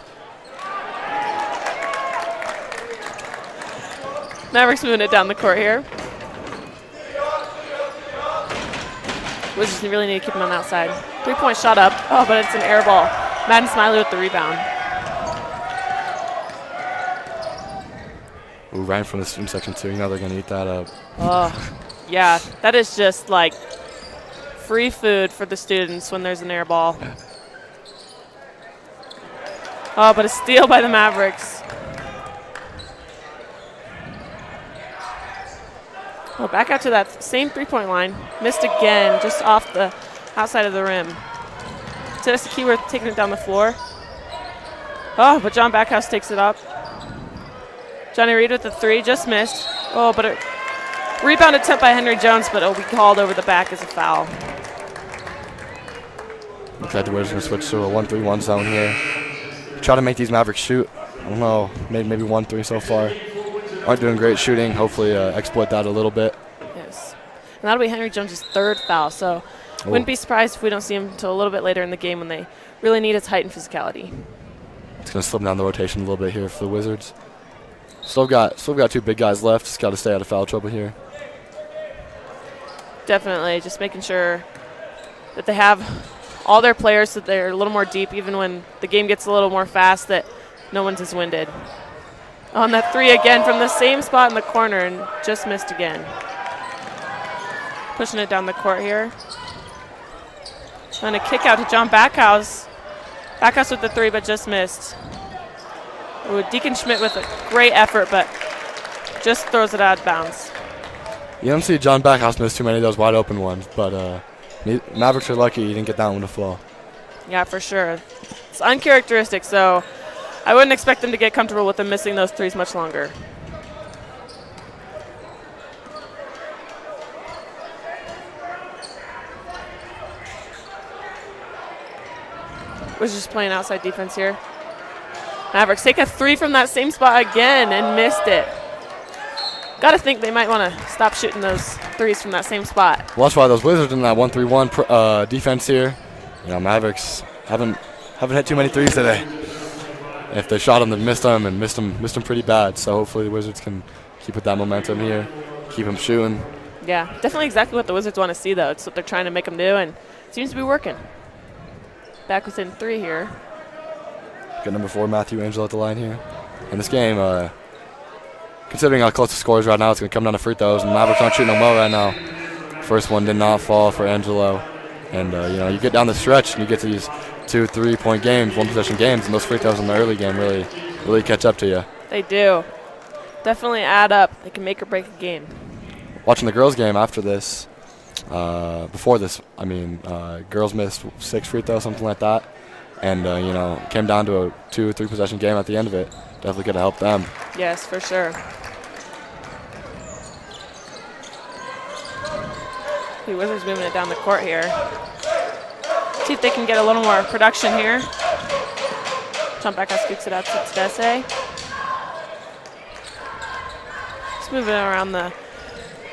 Mavericks moving it down the court here. Wizards really need to keep him on the outside. 3-point shot up. Oh, but it's an air ball. Madden Smiley with the rebound. Ooh, right from the student section too. You know they're going to eat that up. Oh, yeah. That is just like free food for the students when there's an air ball. Oh, but a steal by the Mavericks. Oh, back out to that same 3-point line. Missed again, just off the outside of the rim. Tennessee Keyworth taking it down the floor. Oh, but John Backhouse takes it up. Johnny Reed with the 3, just missed. Oh, but a rebound attempt by Henry Jones, but it'll be called over the back as a foul. Looks like the Wizards going to switch to a 1-3-1 zone here. Try to make these Mavericks shoot. I don't know, maybe 1-3 so far. Aren't doing great shooting. Hopefully exploit that a little bit. Yes. And that'll be Henry Jones' 3rd foul, so wouldn't be surprised if we don't see him until a little bit later in the game when they really need his height and physicality. It's going to slip down the rotation a little bit here for the Wizards. Still got 2 big guys left. Just got to stay out of foul trouble here. Definitely, just making sure that they have all their players so that they're a little more deep, even when the game gets a little more fast, that no one's as winded. On that 3 again from the same spot in the corner and just missed again. Pushing it down the court here. Trying to kick out to John Backhouse. Backhouse with the 3, but just missed. Ooh, Deacon Schmidt with a great effort, but just throws it out of bounds. You don't see John Backhouse miss too many of those wide open ones, but Mavericks are lucky you didn't get that one to fall. Yeah, for sure. It's uncharacteristic, so I wouldn't expect them to get comfortable with them missing those threes much longer. Was just playing outside defense here. Mavericks take a three from that same spot again and missed it. Got to think they might want to stop shooting those threes from that same spot. Well, that's why those Wizards in that 1-3-1 defense here. Mavericks haven't hit too many threes today. And if they shot them, they missed them and missed them pretty bad. So hopefully the Wizards can keep with that momentum here, keep them shooting. Yeah, definitely exactly what the Wizards want to see, though. It's what they're trying to make them do, and it seems to be working. Back within three here. Got number 4, Matthew Angelo at the line here. In this game, considering how close the score is right now, it's going to come down to free throws, and Mavericks aren't shooting them well right now. First one did not fall for Angelo. And, you get down the stretch, and you get to these 2 3-point games, one-possession games, and those free throws in the early game really catch up to you. They do. Definitely add up. They can make or break a game. Watching the girls' game after this, before this, girls missed 6 free throws, something like that. And, came down to a 2 or 3 possession game at the end of it. Definitely could have helped them. Yes, for sure. The Wizards moving it down the court here. See if they can get a little more production here. Jump back, scoops it out to Tedesse. Just moving around the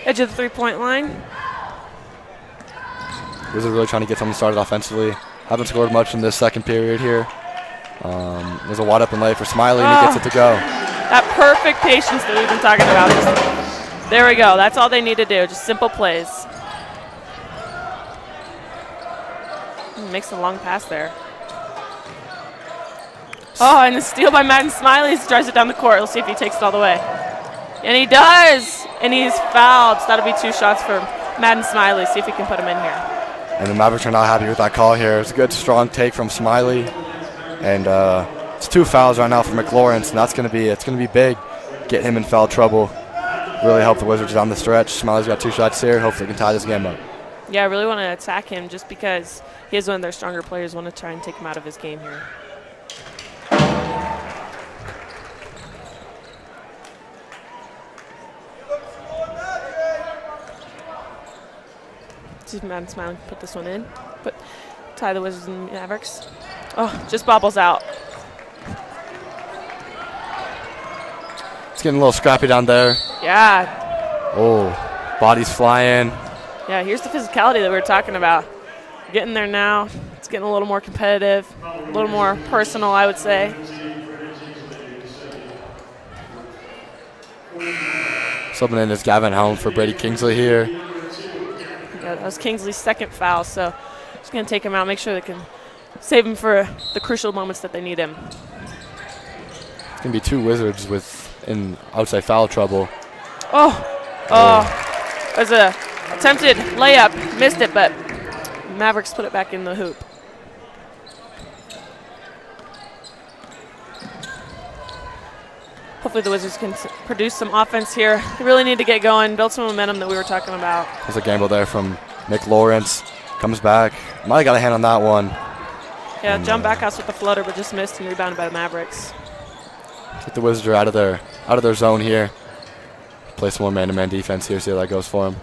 edge of the three-point line. Wizards really trying to get something started offensively. Haven't scored much in this second period here. There's a wide open lay for Smiley, and he gets it to go. That perfect patience that we've been talking about. There we go. That's all they need to do. Just simple plays. Makes a long pass there. Oh, and the steal by Madden Smiley drives it down the court. We'll see if he takes it all the way. And he does! And he's fouled. So that'll be 2 shots for Madden Smiley. See if he can put him in here. And the Mavericks are not happy with that call here. It's a good, strong take from Smiley. And it's 2 fouls right now for McLawrence, and it's going to be big. Get him in foul trouble. Really help the Wizards down the stretch. Smiley's got 2 shots here. Hopefully they can tie this game up. Yeah, I really want to attack him just because he is one of their stronger players. Want to try and take him out of his game here. See if Madden Smiley put this one in. Tie the Wizards and Mavericks. Oh, just bobbles out. It's getting a little scrappy down there. Yeah. Oh, bodies flying. Yeah, here's the physicality that we were talking about. Getting there now. It's getting a little more competitive, a little more personal, I would say. Subbing in is Gavin Helm for Brady Kingsley here. Yeah, that was Kingsley's second foul, so just going to take him out, make sure they can save him for the crucial moments that they need him. It's going to be 2 Wizards in outside foul trouble. It was a attempted layup, missed it, but Mavericks put it back in the hoop. Hopefully the Wizards can produce some offense here. They really need to get going, build some momentum that we were talking about. There's a gamble there from Nick Lawrence. Comes back. Might have got a hand on that one. Yeah, John Backhouse with the floater, but just missed and rebounded by the Mavericks. Get the Wizards are out of their zone here. Play some more man-to-man defense here. See how that goes for him.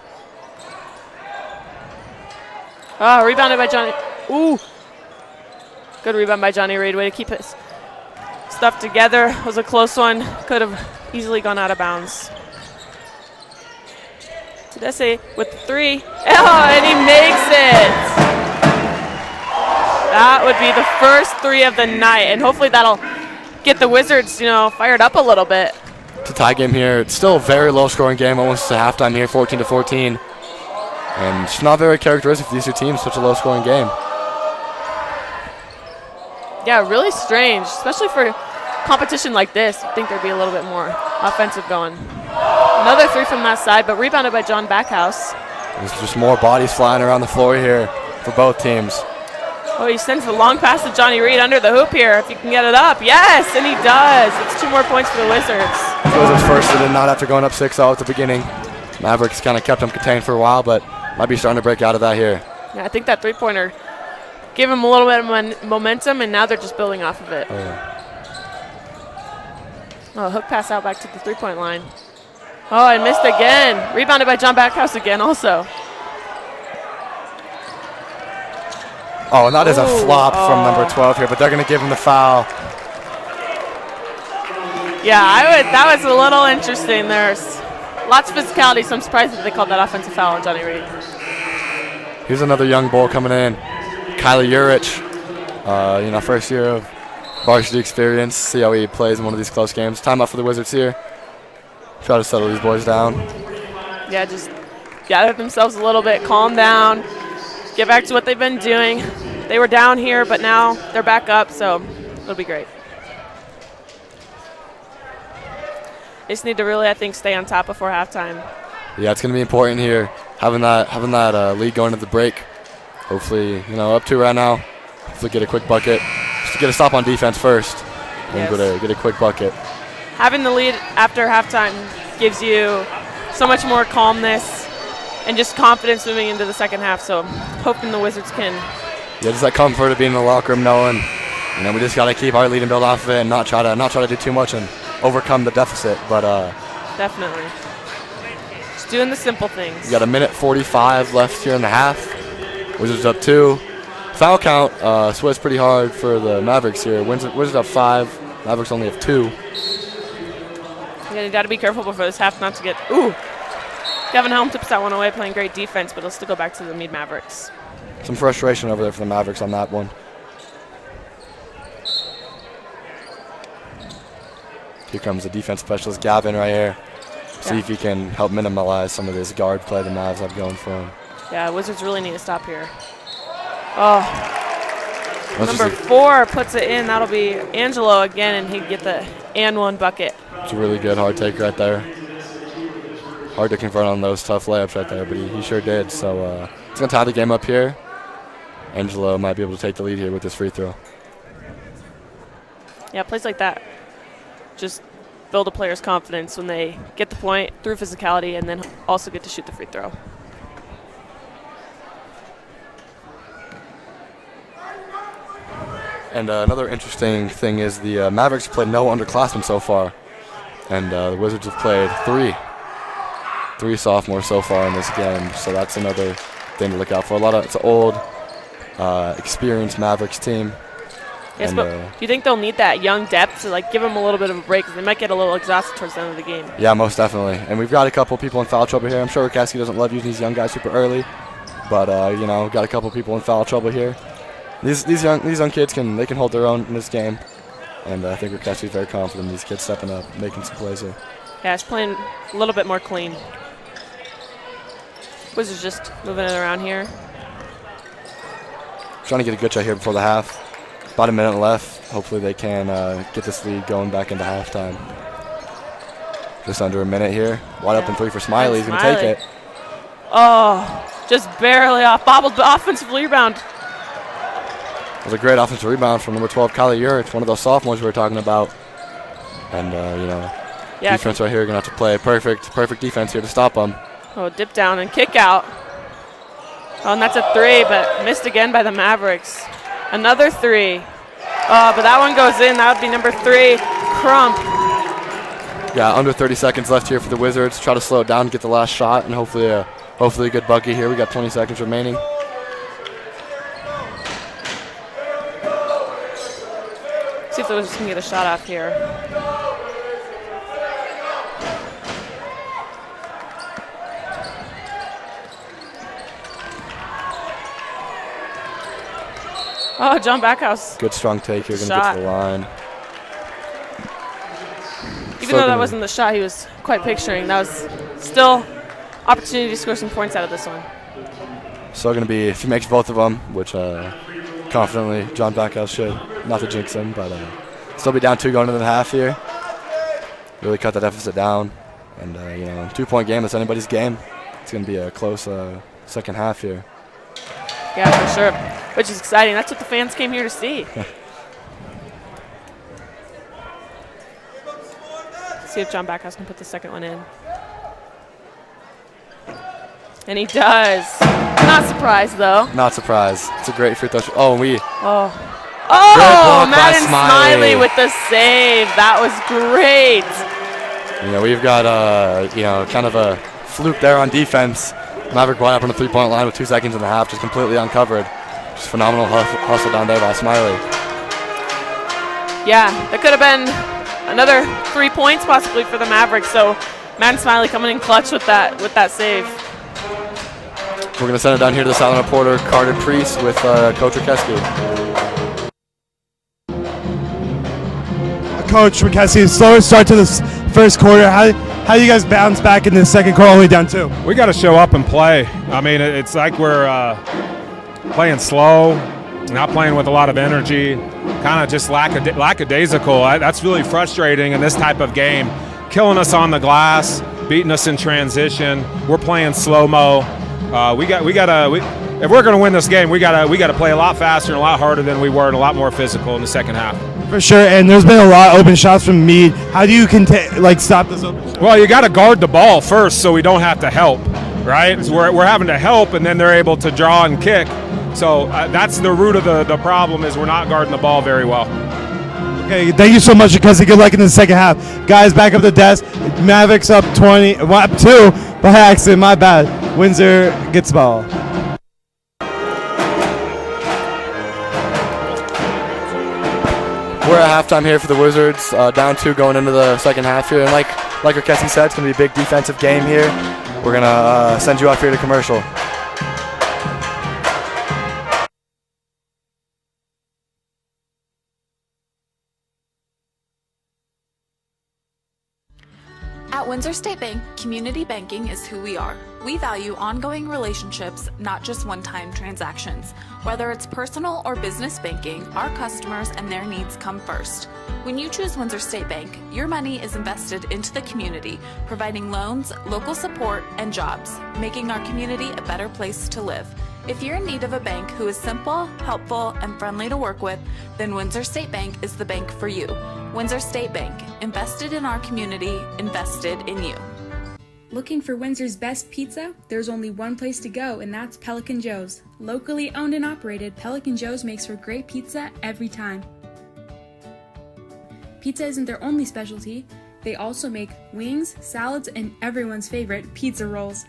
Oh, rebounded by Johnny. Ooh. Good rebound by Johnny Reed. Way to keep his stuff together. It was a close one. Could have easily gone out of bounds. Tedesse with the 3. Oh, and he makes it. That would be the first 3 of the night, and hopefully that'll get the Wizards, fired up a little bit. It's a tie game here. It's still a very low-scoring game, almost to halftime here, 14-14. And it's not very characteristic for these 2 teams, such a low-scoring game. Yeah, really strange, especially for competition like this. I think there'd be a little bit more offensive going. Another 3 from that side, but rebounded by John Backhouse. There's just more bodies flying around the floor here for both teams. Oh, he sends the long pass to Johnny Reed under the hoop here. If he can get it up. Yes, and he does. It's 2 more points for the Wizards. Wizards first did not after going up 6-0 at the beginning. Mavericks kind of kept them contained for a while, but might be starting to break out of that here. Yeah, I think that three-pointer gave them a little bit of momentum, and now they're just building off of it. Oh, yeah. Oh, hook pass out back to the three-point line. Oh, I missed again. Rebounded by John Backhouse again also. Oh, and that is a flop from number 12 here, but they're going to give him the foul. Yeah, that was a little interesting. There's lots of physicality, so I'm surprised that they called that offensive foul on Johnny Reed. Here's another young bull coming in. Kylie Urich, first year of varsity experience. See how he plays in one of these close games. Timeout for the Wizards here. Try to settle these boys down. Yeah, just gather themselves a little bit, calm down, get back to what they've been doing. They were down here, but now they're back up, so it'll be great. They just need to really, I think, stay on top before halftime. Yeah, it's going to be important here, having that lead going to the break. Hopefully, up 2 right now. Hopefully get a quick bucket. Just to get a stop on defense first, and get a quick bucket. Having the lead after halftime gives you so much more calmness and just confidence moving into the second half. So hoping the Wizards can. Yeah, just that comfort of being in the locker room, knowing, we just got to keep our lead and build off of it, and not try to do too much and overcome the deficit. But definitely, just doing the simple things. You got 1:45 left here in the half. Wizards up 2. Foul count sweats pretty hard for the Mavericks here. Wizards up 5. Mavericks only have 2. Yeah, you got to be careful before this half not to get. Ooh, Kevin Helm tips that one away, playing great defense, but he'll still go back to the Mead Mavericks. Some frustration over there for the Mavericks on that one. Here comes the defense specialist, Gavin, right here. See if he can help minimize some of this guard play the Mavs have going for him. Yeah, Wizards really need to stop here. Oh, number 4 puts it in. That'll be Angelo again, and he'd get the and one bucket. It's a really good hard take right there. Hard to convert on those tough layups right there, but he sure did. So it's going to tie the game up here. Angelo might be able to take the lead here with this free throw. Yeah, plays like that just build a player's confidence when they get the point through physicality and then also get to shoot the free throw. And another interesting thing is the Mavericks played no underclassmen so far. And the Wizards have played 3 sophomores so far in this game. So that's another thing to look out for. It's an old, experienced Mavericks team. Yes, but do you think they'll need that young depth to give them a little bit of a break? Because they might get a little exhausted towards the end of the game. Yeah, most definitely. And we've got a couple people in foul trouble here. I'm sure Rakowski doesn't love using these young guys super early. But, got a couple people in foul trouble here. These young kids can hold their own in this game, and I think Rakowski's very confident in these kids stepping up, making some plays here. Yeah, it's playing a little bit more clean. Wizards just moving it around here. Trying to get a good shot here before the half. About a minute left. Hopefully they can get this lead going back into halftime. Just under a minute here. Wide open 3 for Smiley. He's going to take it. Oh, just barely off. Bobbled the offensive rebound. It was a great offensive rebound from number 12, Kylie Urich, one of those sophomores we were talking about. And, defense right here, going to have to play perfect defense here to stop them. Oh, dip down and kick out. Oh, and that's a 3, but missed again by the Mavericks. Another 3. Oh, but that one goes in. That would be number 3, Crump. Yeah, under 30 seconds left here for the Wizards. Try to slow it down, get the last shot, and hopefully a good bucket here. We got 20 seconds remaining. See if the Wizards can get a shot off here. Oh, John Backhouse. Good strong take here, going to get to the line. Even though that wasn't the shot he was quite picturing, that was still opportunity to score some points out of this one. So going to be, if he makes both of them, which confidently John Backhouse should, not to jinx him, but still be down 2 going into the half here. Really cut the deficit down. And, 2-point game, it's anybody's game. It's going to be a close second half here. Yeah, for sure. Which is exciting. That's what the fans came here to see. See if John Backhouse can put the second one in. And he does. Not surprised, though. Not surprised. It's a great free throw. Oh, Madden Smiley with the save. That was great. You know, we've got kind of a fluke there on defense. Maverick wide up on the three-point line with 2 seconds and a half, just completely uncovered. Just phenomenal hustle down there by Smiley. Yeah, that could have been another 3 points possibly for the Mavericks. So Madden Smiley coming in clutch with that save. We're going to send it down here to the sideline reporter, Carter Priest, with Coach Rikeski. Coach Rikeski, slower start to this first quarter. How do you guys bounce back in the second quarter, only down 2? We got to show up and play. I mean, it's like we're playing slow, not playing with a lot of energy, kind of just lackadaisical. That's really frustrating in this type of game. Killing us on the glass, beating us in transition. We're playing slow-mo. If we're going to win this game, we gotta play a lot faster and a lot harder than we were and a lot more physical in the second half. For sure, and there's been a lot of open shots from Mead. How do you stop this open shot? Well, you got to guard the ball first so we don't have to help, right? So we're having to help, and then they're able to draw and kick. So that's the root of the problem is we're not guarding the ball very well. Okay, thank you so much, because good luck in the second half. Guys, back up the desk. Mavericks up 2 by accident, my bad. Windsor gets the ball. We're at halftime here for the Wizards, down 2 going into the second half here. And like Rikeski said, it's going to be a big defensive game here. We're going to send you off here to commercial. At Windsor State Bank, community banking is who we are. We value ongoing relationships, not just one-time transactions. Whether it's personal or business banking, our customers and their needs come first. When you choose Windsor State Bank, your money is invested into the community, providing loans, local support, and jobs, making our community a better place to live. If you're in need of a bank who is simple, helpful, and friendly to work with, then Windsor State Bank is the bank for you. Windsor State Bank, invested in our community, invested in you. Looking for Windsor's best pizza? There's only one place to go, and that's Pelican Joe's. Locally owned and operated, Pelican Joe's makes for great pizza every time. Pizza isn't their only specialty. They also make wings, salads, and everyone's favorite, pizza rolls.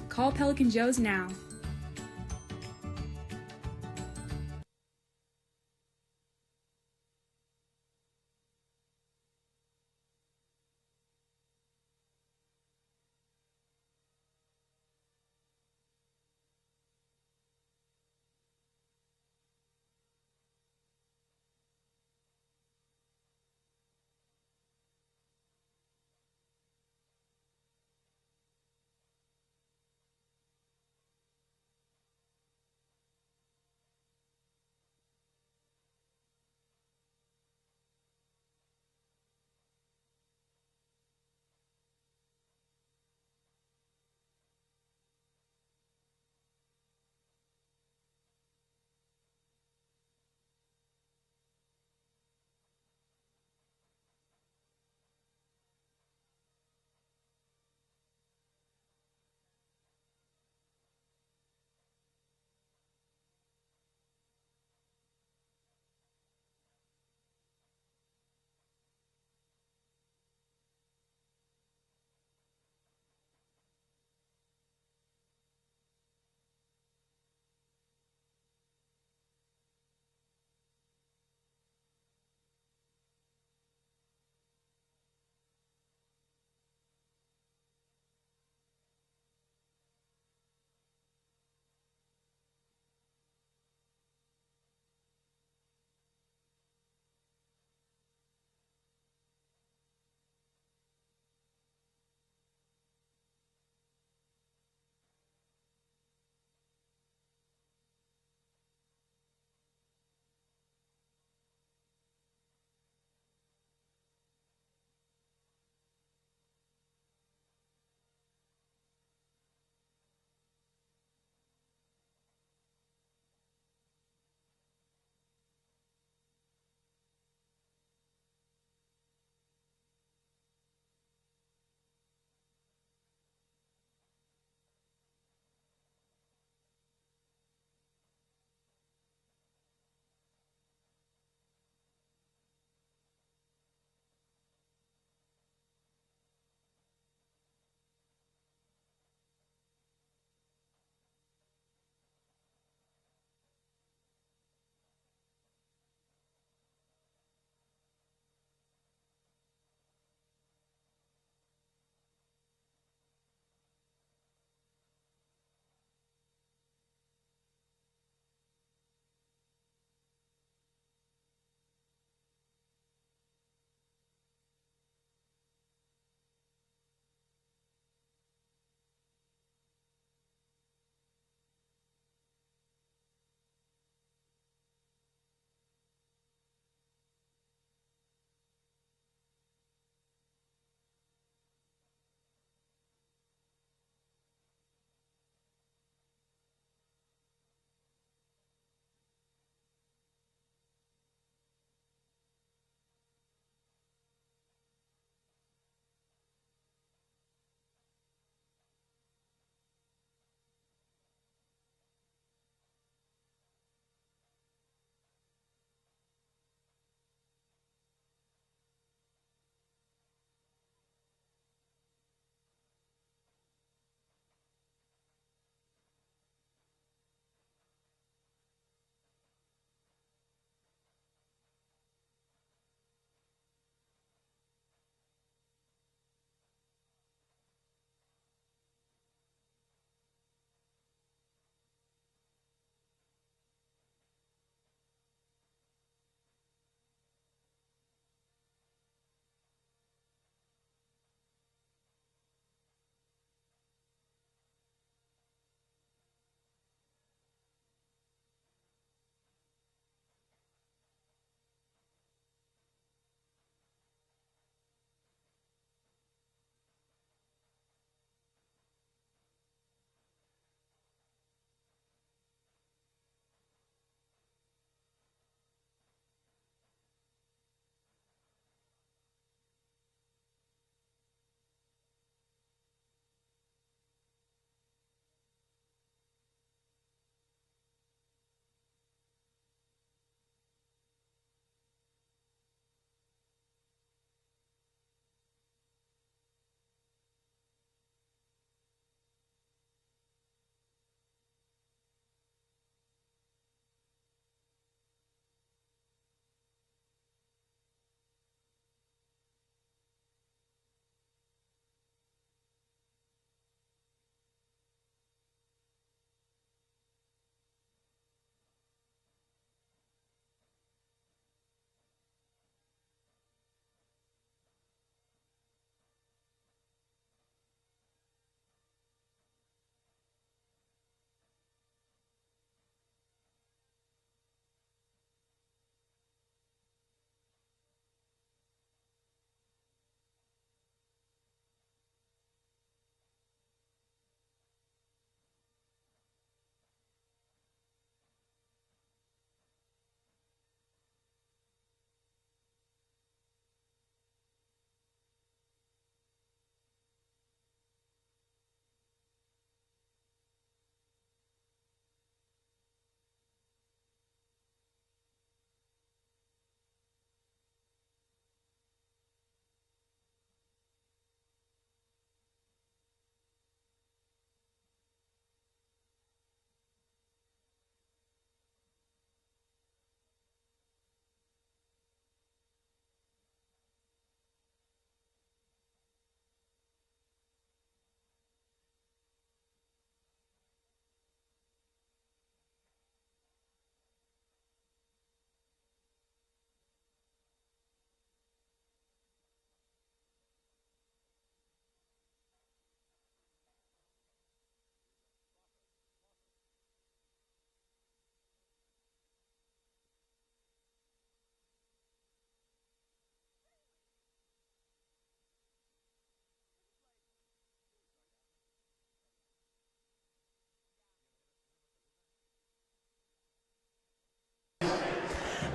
Call Pelican Joe's now.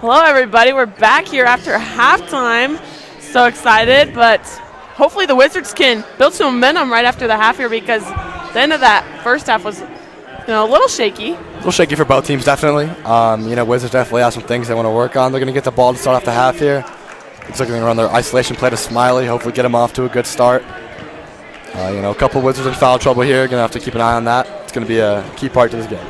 Hello, everybody. We're back here after halftime. So excited, but hopefully the Wizards can build some momentum right after the half here, because the end of that first half was a little shaky. A little shaky for both teams, definitely. Wizards definitely have some things they want to work on. They're going to get the ball to start off the half here. Looks like they're going to run their isolation play to Smiley, hopefully get them off to a good start. A couple Wizards in foul trouble here. Going to have to keep an eye on that. It's going to be a key part to this game.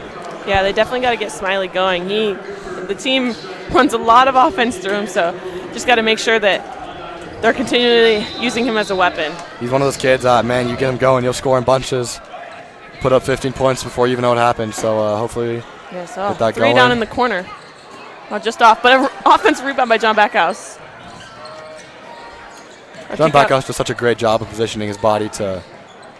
Yeah, they definitely got to get Smiley going. The team runs a lot of offense through him, so just got to make sure that they're continually using him as a weapon. He's one of those kids, man, you get him going, you'll score in bunches, put up 15 points before you even know what happened. So hopefully get that three going. Down in the corner. Just off, but an offensive rebound by John Backhouse. John Backhouse does such a great job of positioning his body to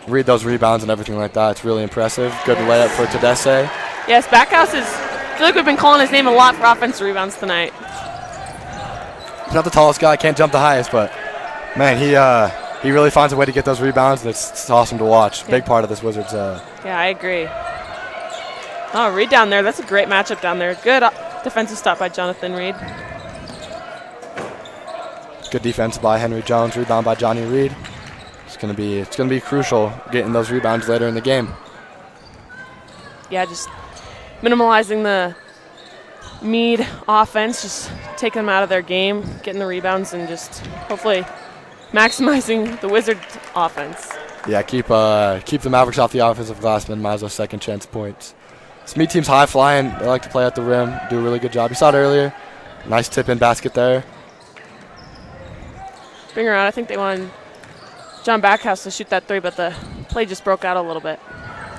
read those rebounds and everything like that. It's really impressive. Good layup for Tedeschi. Yes, Backhouse I feel like we've been calling his name a lot for offensive rebounds tonight. He's not the tallest guy, can't jump the highest, but man, he really finds a way to get those rebounds, and it's awesome to watch. Yeah. Big part of this Wizards. Yeah, I agree. Oh, Reed down there. That's a great matchup down there. Good defensive stop by Jonathan Reed. Good defense by Henry Jones. Rebound by Johnny Reed. It's gonna be crucial getting those rebounds later in the game. Yeah, just minimalizing the Mead offense, just taking them out of their game, getting the rebounds, and just hopefully maximizing the Wizards offense. Yeah, keep the Mavericks off the offensive glass, minimize those second chance points. This Mead team's high flying. They like to play at the rim, do a really good job. You saw it earlier. Nice tip in basket there. Bring her out. I think they wanted John Backhouse to shoot that three, but the play just broke out a little bit.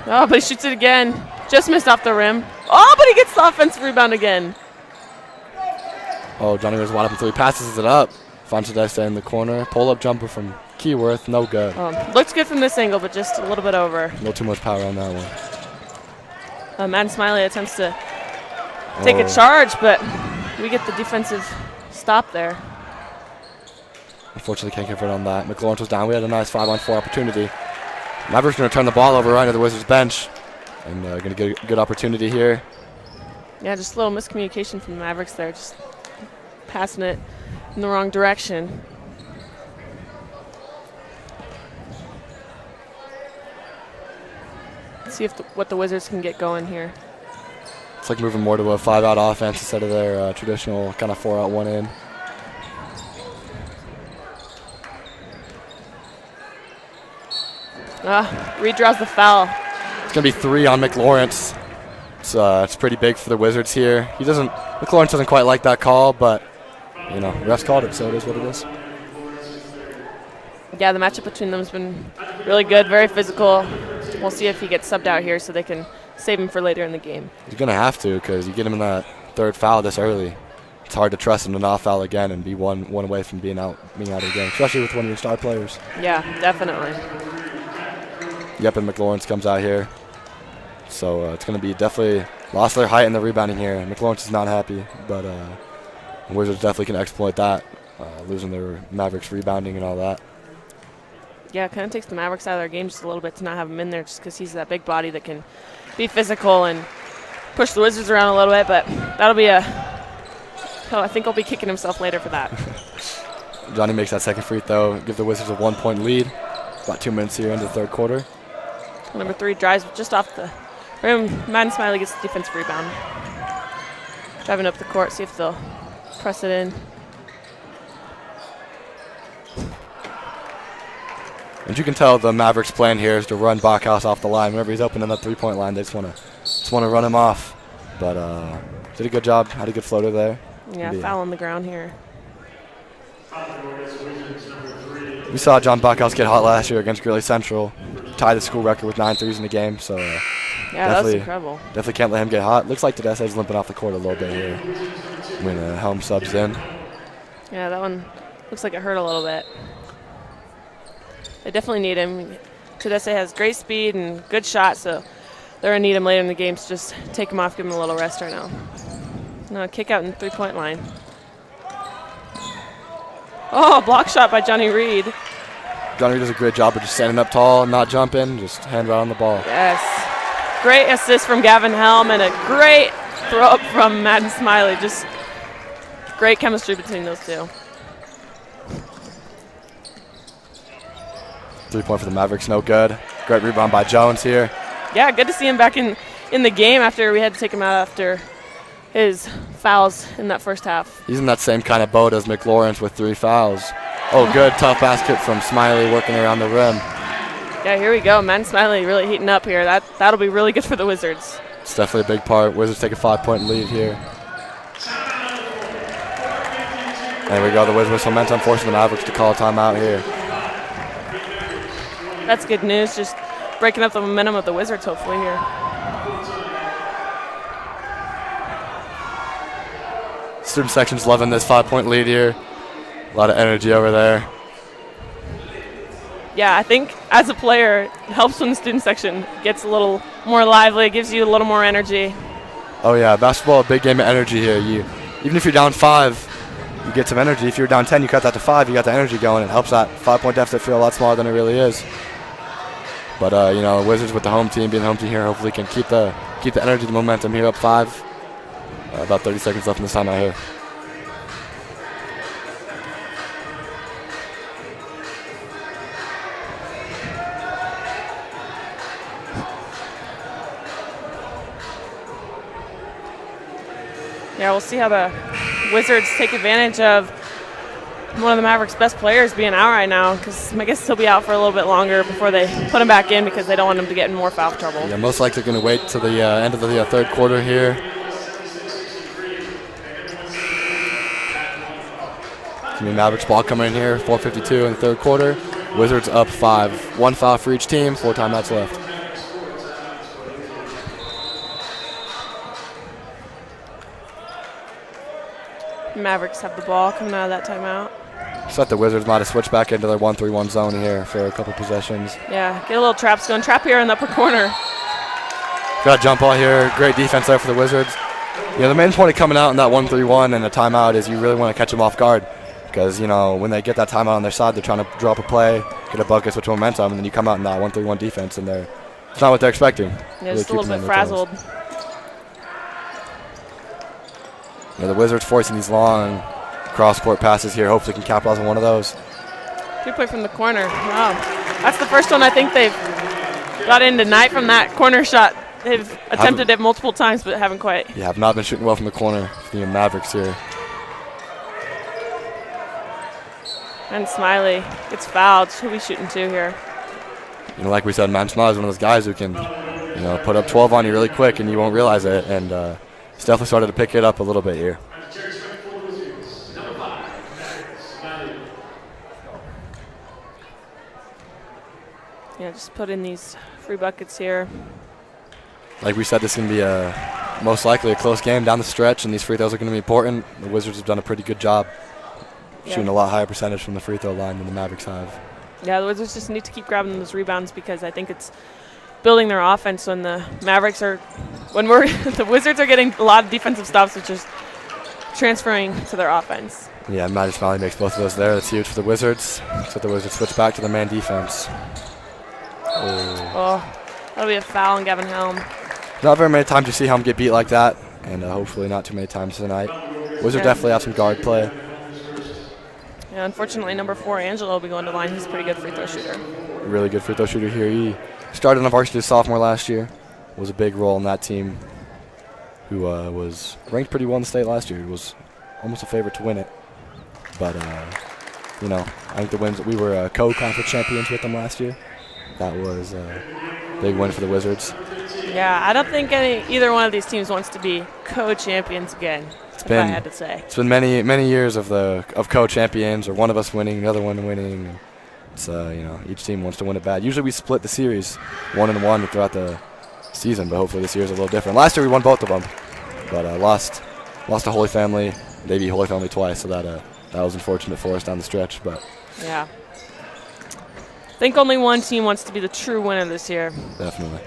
Oh, but he shoots it again. Just missed off the rim. Oh, but he gets the offensive rebound again. Oh, Johnny was wide open, so he passes it up. Finds Tedeschi in the corner. Pull-up jumper from Keyworth, no good. Looks good from this angle, but just a little bit over. A little too much power on that one. Madden Smiley attempts to take a charge, but we get the defensive stop there. Unfortunately, can't convert on that. McLaurin was down. We had a nice 5-on-4 opportunity. Mavericks going to turn the ball over right at the Wizards bench. And going to get a good opportunity here. Yeah, just a little miscommunication from the Mavericks there. Just passing it in the wrong direction. Let's see if what the Wizards can get going here. It's like moving more to a 5-out offense instead of their traditional kind of 4-out, 1-in. Reed draws the foul. It's going to be 3 on McLaurin. It's pretty big for the Wizards here. McLaurin doesn't quite like that call, but, refs called it, so it is what it is. Yeah, the matchup between them has been really good, very physical. We'll see if he gets subbed out here so they can save him for later in the game. He's going to have to, because you get him in that third foul this early. It's hard to trust him to not foul again and be one away from being out of the game, especially with one of your star players. Yeah, definitely. Yep, and McLaurin comes out here. So it's going to be definitely lost their height in the rebounding here. McLaurin is not happy, but the Wizards definitely can exploit that, losing their Mavericks rebounding and all that. Yeah, it kind of takes the Mavericks out of their game just a little bit to not have him in there, just because he's that big body that can be physical and push the Wizards around a little bit, but that'll be I think he'll be kicking himself later for that. Johnny makes that second free throw, give the Wizards a 1-point lead. About 2 minutes here into the third quarter. Number 3 drives just off the rim. Madden Smiley gets the defensive rebound. Driving up the court, see if they'll press it in. And you can tell the Mavericks' plan here is to run Backhouse off the line. Whenever he's open in that three-point line, they just want to run him off. But did a good job, had a good floater there. Yeah, foul on the ground here. We saw John Backhouse get hot last year against Greeley Central, tie the school record with 9 threes in the game. So yeah, that was incredible. Definitely can't let him get hot. Looks like Tedeschi's limping off the court a little bit here when Helm subs in. Yeah, that one looks like it hurt a little bit. They definitely need him. Tedeschi has great speed and good shot, so they're going to need him later in the game, so just take him off, give him a little rest right now. No, kick out in the three-point line. Oh, block shot by Johnny Reed. Johnny Reed does a great job of just standing up tall, not jumping, just hand right on the ball. Yes. Great assist from Gavin Helm and a great throw up from Madden Smiley. Just Great chemistry between those two. 3-point for the Mavericks, no good. Great rebound by Jones here. Yeah, good to see him back in the game after we had to take him out after his fouls in that first half. He's in that same kind of boat as McLaurin's with 3 fouls. Oh, good, tough basket from Smiley working around the rim. Yeah, here we go. Man, Smiley really heating up here. That'll be really good for the Wizards. It's definitely a big part. Wizards take a 5-point lead here. There we go, the Wizards momentum forcing the Mavericks to call a timeout here. That's good news, just breaking up the momentum of the Wizards hopefully here. Student section's loving this 5-point lead here. A lot of energy over there. Yeah, I think as a player, it helps when the student section gets a little more lively. It gives you a little more energy. Oh yeah, basketball, a big game of energy here. Even if you're down 5, you get some energy. If you're down 10, you cut that to 5, you got the energy going. It helps that 5-point deficit feel a lot smaller than it really is. But Wizards with the home team, being the home team here, hopefully can keep the energy, the momentum here up 5. About 30 seconds left in this timeout here. Yeah, we'll see how the Wizards take advantage of one of the Mavericks' best players being out right now, because I guess he'll be out for a little bit longer before they put him back in because they don't want him to get in more foul trouble. Yeah, most likely going to wait till the end of the third quarter here. Jimmy Mavericks ball coming in here, 4:52 in the third quarter. Wizards up 5. 1 foul for each team, 4 timeouts left. Mavericks have the ball coming out of that timeout. Just thought the Wizards might have switched back into their 1-3-1 zone here for a couple possessions. Yeah, get a little traps going. Trap here in the upper corner. Got a jump ball here. Great defense there for the Wizards. The main point of coming out in that 1-3-1 and a timeout is you really want to catch them off guard. Because, when they get that timeout on their side, they're trying to drop a play, get a bucket, switch momentum, and then you come out in that 1-3-1 defense, and it's not what they're expecting. Yeah, just a little bit frazzled. The Wizards forcing these long cross-court passes here. Hopefully can capitalize on one of those. Good play from the corner. Wow. That's the first one I think they've got in tonight from that corner shot. They've attempted it multiple times, but haven't quite. Yeah, have not been shooting well from the corner for the Mavericks here. And Smiley gets fouled. Who'll be shooting 2 here? Like we said, man, Smiley is one of those guys who can, put up 12 on you really quick and you won't realize it. And he's definitely started to pick it up a little bit here. Yeah, just put in these free buckets here. Like we said, this is going to be most likely a close game down the stretch, and these free throws are going to be important. The Wizards have done a pretty good job shooting a lot higher percentage from the free throw line than the Mavericks have. Yeah, the Wizards just need to keep grabbing those rebounds because I think it's building their offense when the Wizards are getting a lot of defensive stops, which is transferring to their offense. Yeah, Matty Smiley makes both of those there. That's huge for the Wizards. So the Wizards switch back to the man defense. Oh, that'll be a foul on Gavin Helm. Not very many times you see Helm get beat like that, and hopefully not too many times tonight. Wizards definitely have some guard play. Yeah, unfortunately, number 4, Angelo, will be going to line. He's a pretty good free throw shooter. Really good free throw shooter here. He started on varsity sophomore last year. Was a big role in that team. Who was ranked pretty well in the state last year. He was almost a favorite to win it. But I think we were co-conference champions with them last year. That was a big win for the Wizards. Yeah, I don't think either one of these teams wants to be co-champions again. I had to say. It's been many years of co-champions, or one of us winning, the other one winning. It's each team wants to win it bad. Usually we split the series 1-1 throughout the season, but hopefully this year's a little different. Last year we won both of them, but lost to Holy Family. They beat Holy Family twice, so that was unfortunate for us down the stretch. But yeah, I think only one team wants to be the true winner this year. Definitely.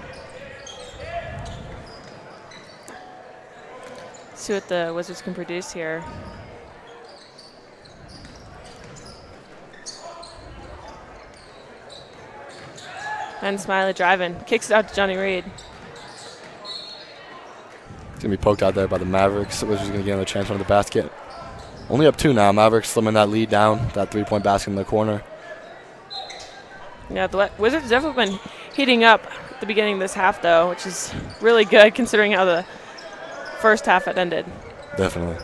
See what the Wizards can produce here. And Smiley driving. Kicks it out to Johnny Reed. It's going to be poked out there by the Mavericks. The Wizards are going to get another chance on the basket. Only up 2 now. Mavericks slimming that lead down. That 3-point basket in the corner. Yeah, the Wizards definitely been heating up at the beginning of this half, though, which is really good considering how the first half had ended. Definitely.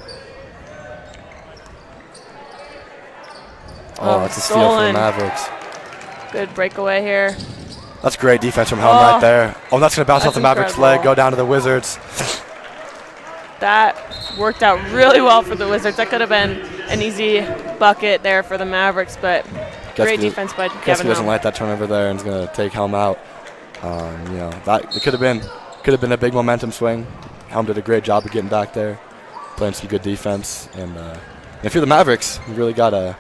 Oh, that's a steal for the Mavericks. Good breakaway here. That's great defense from Helm right there. Oh, that's going to bounce off the Mavericks' incredible. leg, go down to the Wizards. That worked out really well for the Wizards. That could have been an easy bucket there for the Mavericks, but great defense by Kevin Keski doesn't Helm. like that turnover there and is going to take Helm out. That it could have been a big momentum swing. Helm did a great job of getting back there, playing some good defense. And if you're the Mavericks, you really got to,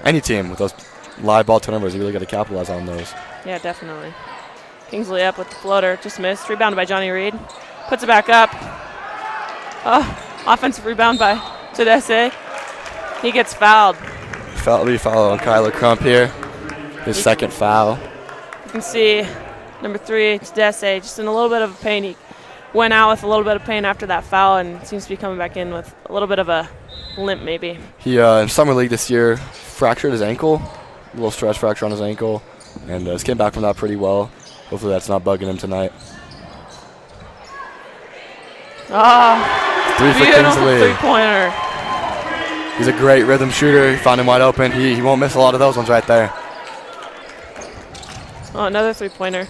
any team with those live ball turnovers, you really got to capitalize on those. Yeah, definitely. Kingsley up with the floater, just missed. Rebounded by Johnny Reed. Puts it back up. Oh, offensive rebound by Tedesse. He gets fouled. Foul on Kyler Crump here. His second foul. You can see number 3, Tedesse, just in a little bit of pain. He went out with a little bit of pain after that foul and seems to be coming back in with a little bit of a limp maybe. He, in Summer League this year, fractured his ankle. A little stress fracture on his ankle. And just came back from that pretty well. Hopefully that's not bugging him tonight. Oh, three for beautiful Kingsley. Three-pointer. He's a great rhythm shooter. He found him wide open. He won't miss a lot of those ones right there. Oh, another three-pointer.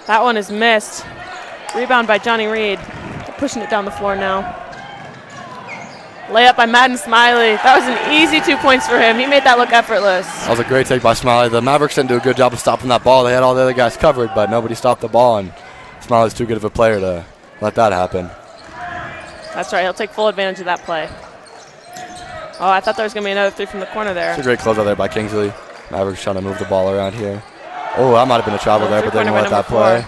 That one is missed. Rebound by Johnny Reed. They're pushing it down the floor now. Layup by Madden Smiley. That was an easy 2 points for him. He made that look effortless. That was a great take by Smiley. The Mavericks didn't do a good job of stopping that ball. They had all the other guys covered, but nobody stopped the ball, and Smiley's too good of a player to let that happen. That's right. He'll take full advantage of that play. Oh, I thought there was going to be another 3 from the corner there. It's a great closeout there by Kingsley. Mavericks trying to move the ball around here. Oh, that might have been a travel there, but they didn't let that play.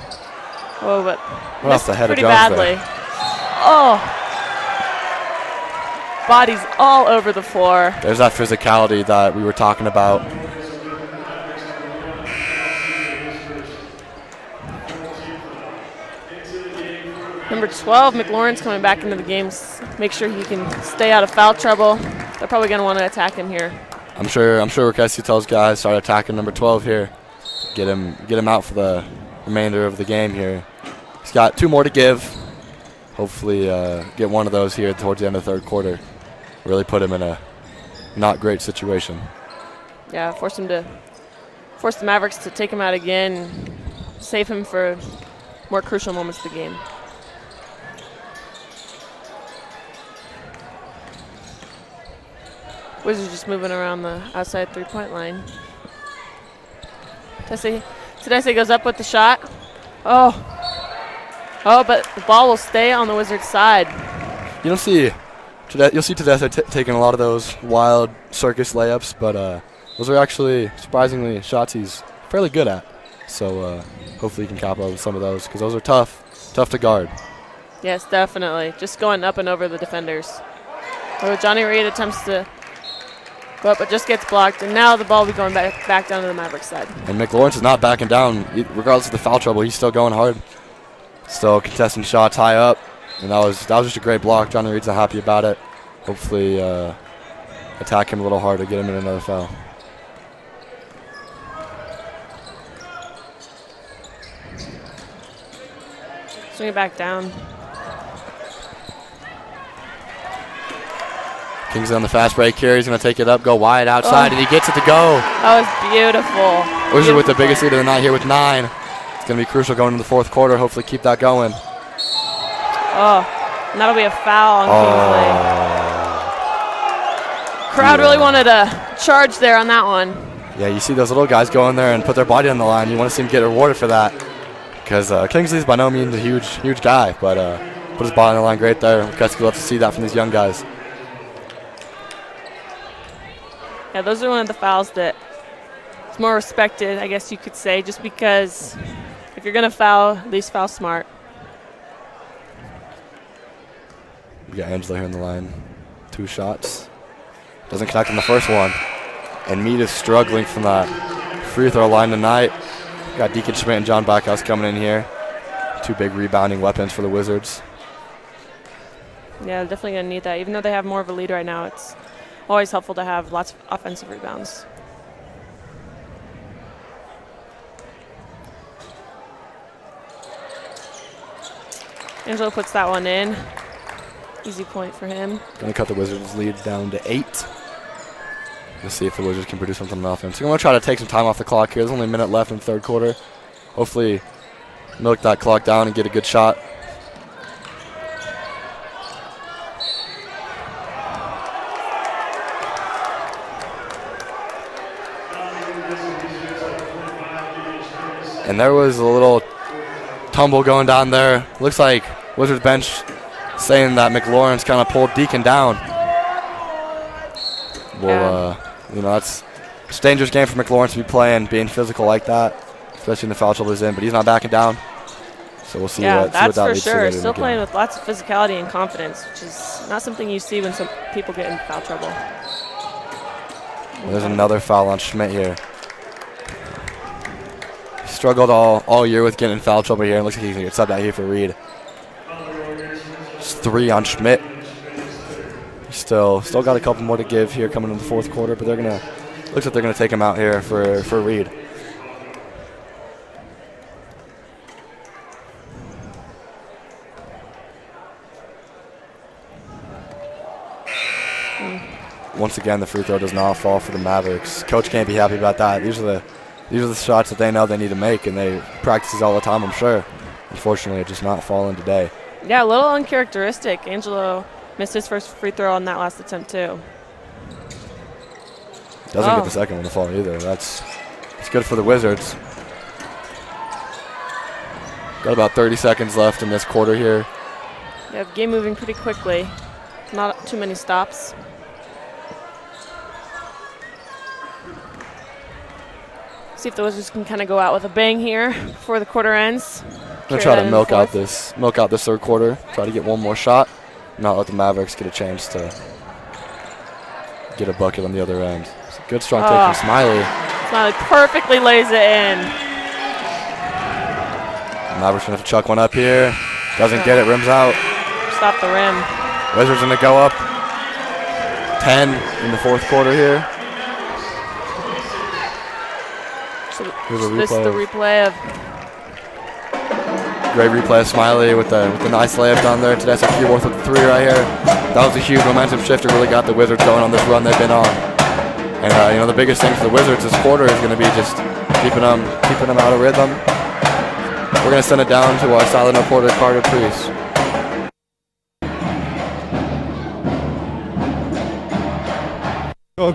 Oh, but Right off the head of pretty Jones badly. there. Oh. Bodies all over the floor. There's that physicality that we were talking about. Number 12, McLaurin's coming back into the game. Make sure he can stay out of foul trouble. They're probably going to want to attack him here. I'm sure Kessie tells guys start attacking number 12 here. Get him out for the remainder of the game here. He's got 2 more to give. Hopefully get one of those here towards the end of the third quarter. Really put him in a not great situation. Yeah, force the Mavericks to take him out again, save him for more crucial moments of the game. Wizards just moving around the outside three-point line. Tedesse goes up with the shot. Oh, but the ball will stay on the Wizards' side. You'll see Tedesse taking a lot of those wild circus layups, but those are actually surprisingly shots he's fairly good at. So hopefully he can capitalize with some of those because those are tough to guard. Yes, definitely. Just going up and over the defenders. Oh, Johnny Reed attempts to go up, but just gets blocked, and now the ball will be going back down to the Mavericks side. And McLaurin is not backing down. Regardless of the foul trouble, he's still going hard. Still contesting shots high up. And that was just a great block. Johnny Reed's not happy about it. Hopefully attack him a little harder, get him in another foul. Swing it back down. Kingsley on the fast break here. He's going to take it up, go wide outside, and he gets it to go. That was beautiful. Wizards with the biggest lead of the night here with 9. It's going to be crucial going into the fourth quarter. Hopefully keep that going. Oh, and that'll be a foul on Kingsley. Crowd really wanted a charge there on that one. Yeah, you see those little guys go in there and put their body on the line. You want to see him get rewarded for that. Because Kingsley's by no means a huge guy, but put his body on the line great there. Kesky loves to see that from these young guys. Yeah, those are one of the fouls that is more respected, I guess you could say, just because if you're going to foul, at least foul smart. We got Angela here on the line. 2 shots. Doesn't connect on the first one. And Mead is struggling from that free throw line tonight. Got Deacon Schmidt and John Backhouse coming in here. 2 big rebounding weapons for the Wizards. Yeah, definitely going to need that. Even though they have more of a lead right now, always helpful to have lots of offensive rebounds. Angelo puts that one in. Easy point for him. Going to cut the Wizards' lead down to 8. Let's see if the Wizards can produce something on offense. I'm going to try to take some time off the clock here. There's only a minute left in the third quarter. Hopefully milk that clock down and get a good shot. And there was a little tumble going down there. Looks like Wizards bench saying that McLaurin's kind of pulled Deacon down. Well, you know, it's a dangerous game for McLaurin to be playing, being physical like that, especially in the foul trouble he's in. But he's not backing down. So we'll see what that leads to. Yeah, that's for sure. Still playing with lots of physicality and confidence, which is not something you see when some people get in foul trouble. Well, there's another foul on Schmidt here. He struggled all year with getting in foul trouble here, and looks like he's going to get subbed out here for Reed. Just 3 on Schmidt. Still got a couple more to give here coming in the fourth quarter, but looks like they're gonna take him out here for Reed. Once again, the free throw does not fall for the Mavericks. Coach can't be happy about that. These are the shots that they know they need to make, and they practice these all the time, I'm sure. Unfortunately, it's just not falling today. Yeah, a little uncharacteristic. Angelo missed his first free throw on that last attempt, too. Doesn't get the second one to fall either. It's good for the Wizards. Got about 30 seconds left in this quarter here. Yeah, game moving pretty quickly. Not too many stops. See if the Wizards can kind of go out with a bang here before the quarter ends. I'm gonna try to milk out this third quarter. Try to get one more shot. Not let the Mavericks get a chance to get a bucket on the other end. It's a good strong take from Smiley. Smiley perfectly lays it in. Mavericks gonna have to chuck one up here. Doesn't get it, rims out. Stop the rim. Wizards gonna go up 10 in the fourth quarter here. So this is the replay of. Great replay of Smiley with the nice layup down there. Today's a Keyworth with the 3 right here. That was a huge momentum shifter. Really got the Wizards going on this run they've been on. And you know, the biggest thing for the Wizards this quarter is going to be just keeping them out of rhythm. We're going to send it down to our sideline reporter Carter Priest.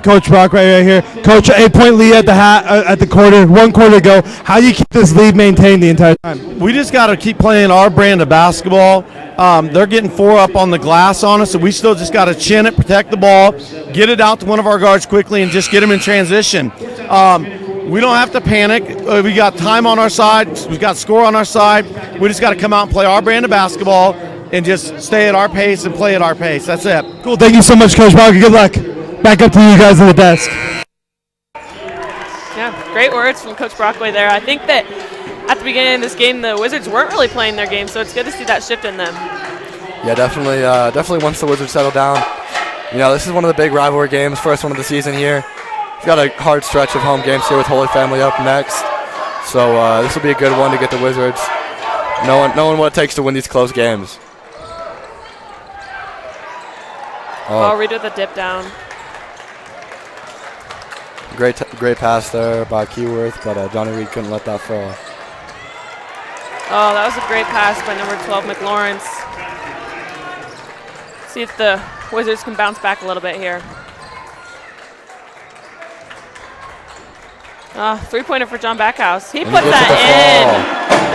Coach Brock right here. Coach, 8-point lead at the quarter, 1 quarter to go. How do you keep this lead maintained the entire time? We just got to keep playing our brand of basketball. They're getting 4 up on the glass on us, so we still just got to chin it, protect the ball, get it out to one of our guards quickly, and just get them in transition. We don't have to panic. We got time on our side. We got score on our side. We just got to come out and play our brand of basketball and just stay at our pace and play at our pace. That's it. Cool. Thank you so much, Coach Brock. Good luck. Back up to you guys on the desk. Yeah, great words from Coach Brockway there. I think that at the beginning of this game, the Wizards weren't really playing their game, so it's good to see that shift in them. Yeah, definitely once the Wizards settle down. You know, this is one of the big rivalry games, first one of the season here. We've got a hard stretch of home games here with Holy Family up next. So this will be a good one to get the Wizards knowing what it takes to win these close games. Reed with a dip down. Great pass there by Keyworth, but Johnny Reed couldn't let that fall. Oh, that was a great pass by number 12, McLaurin. See if the Wizards can bounce back a little bit here. 3-pointer for John Backhouse. He put that in.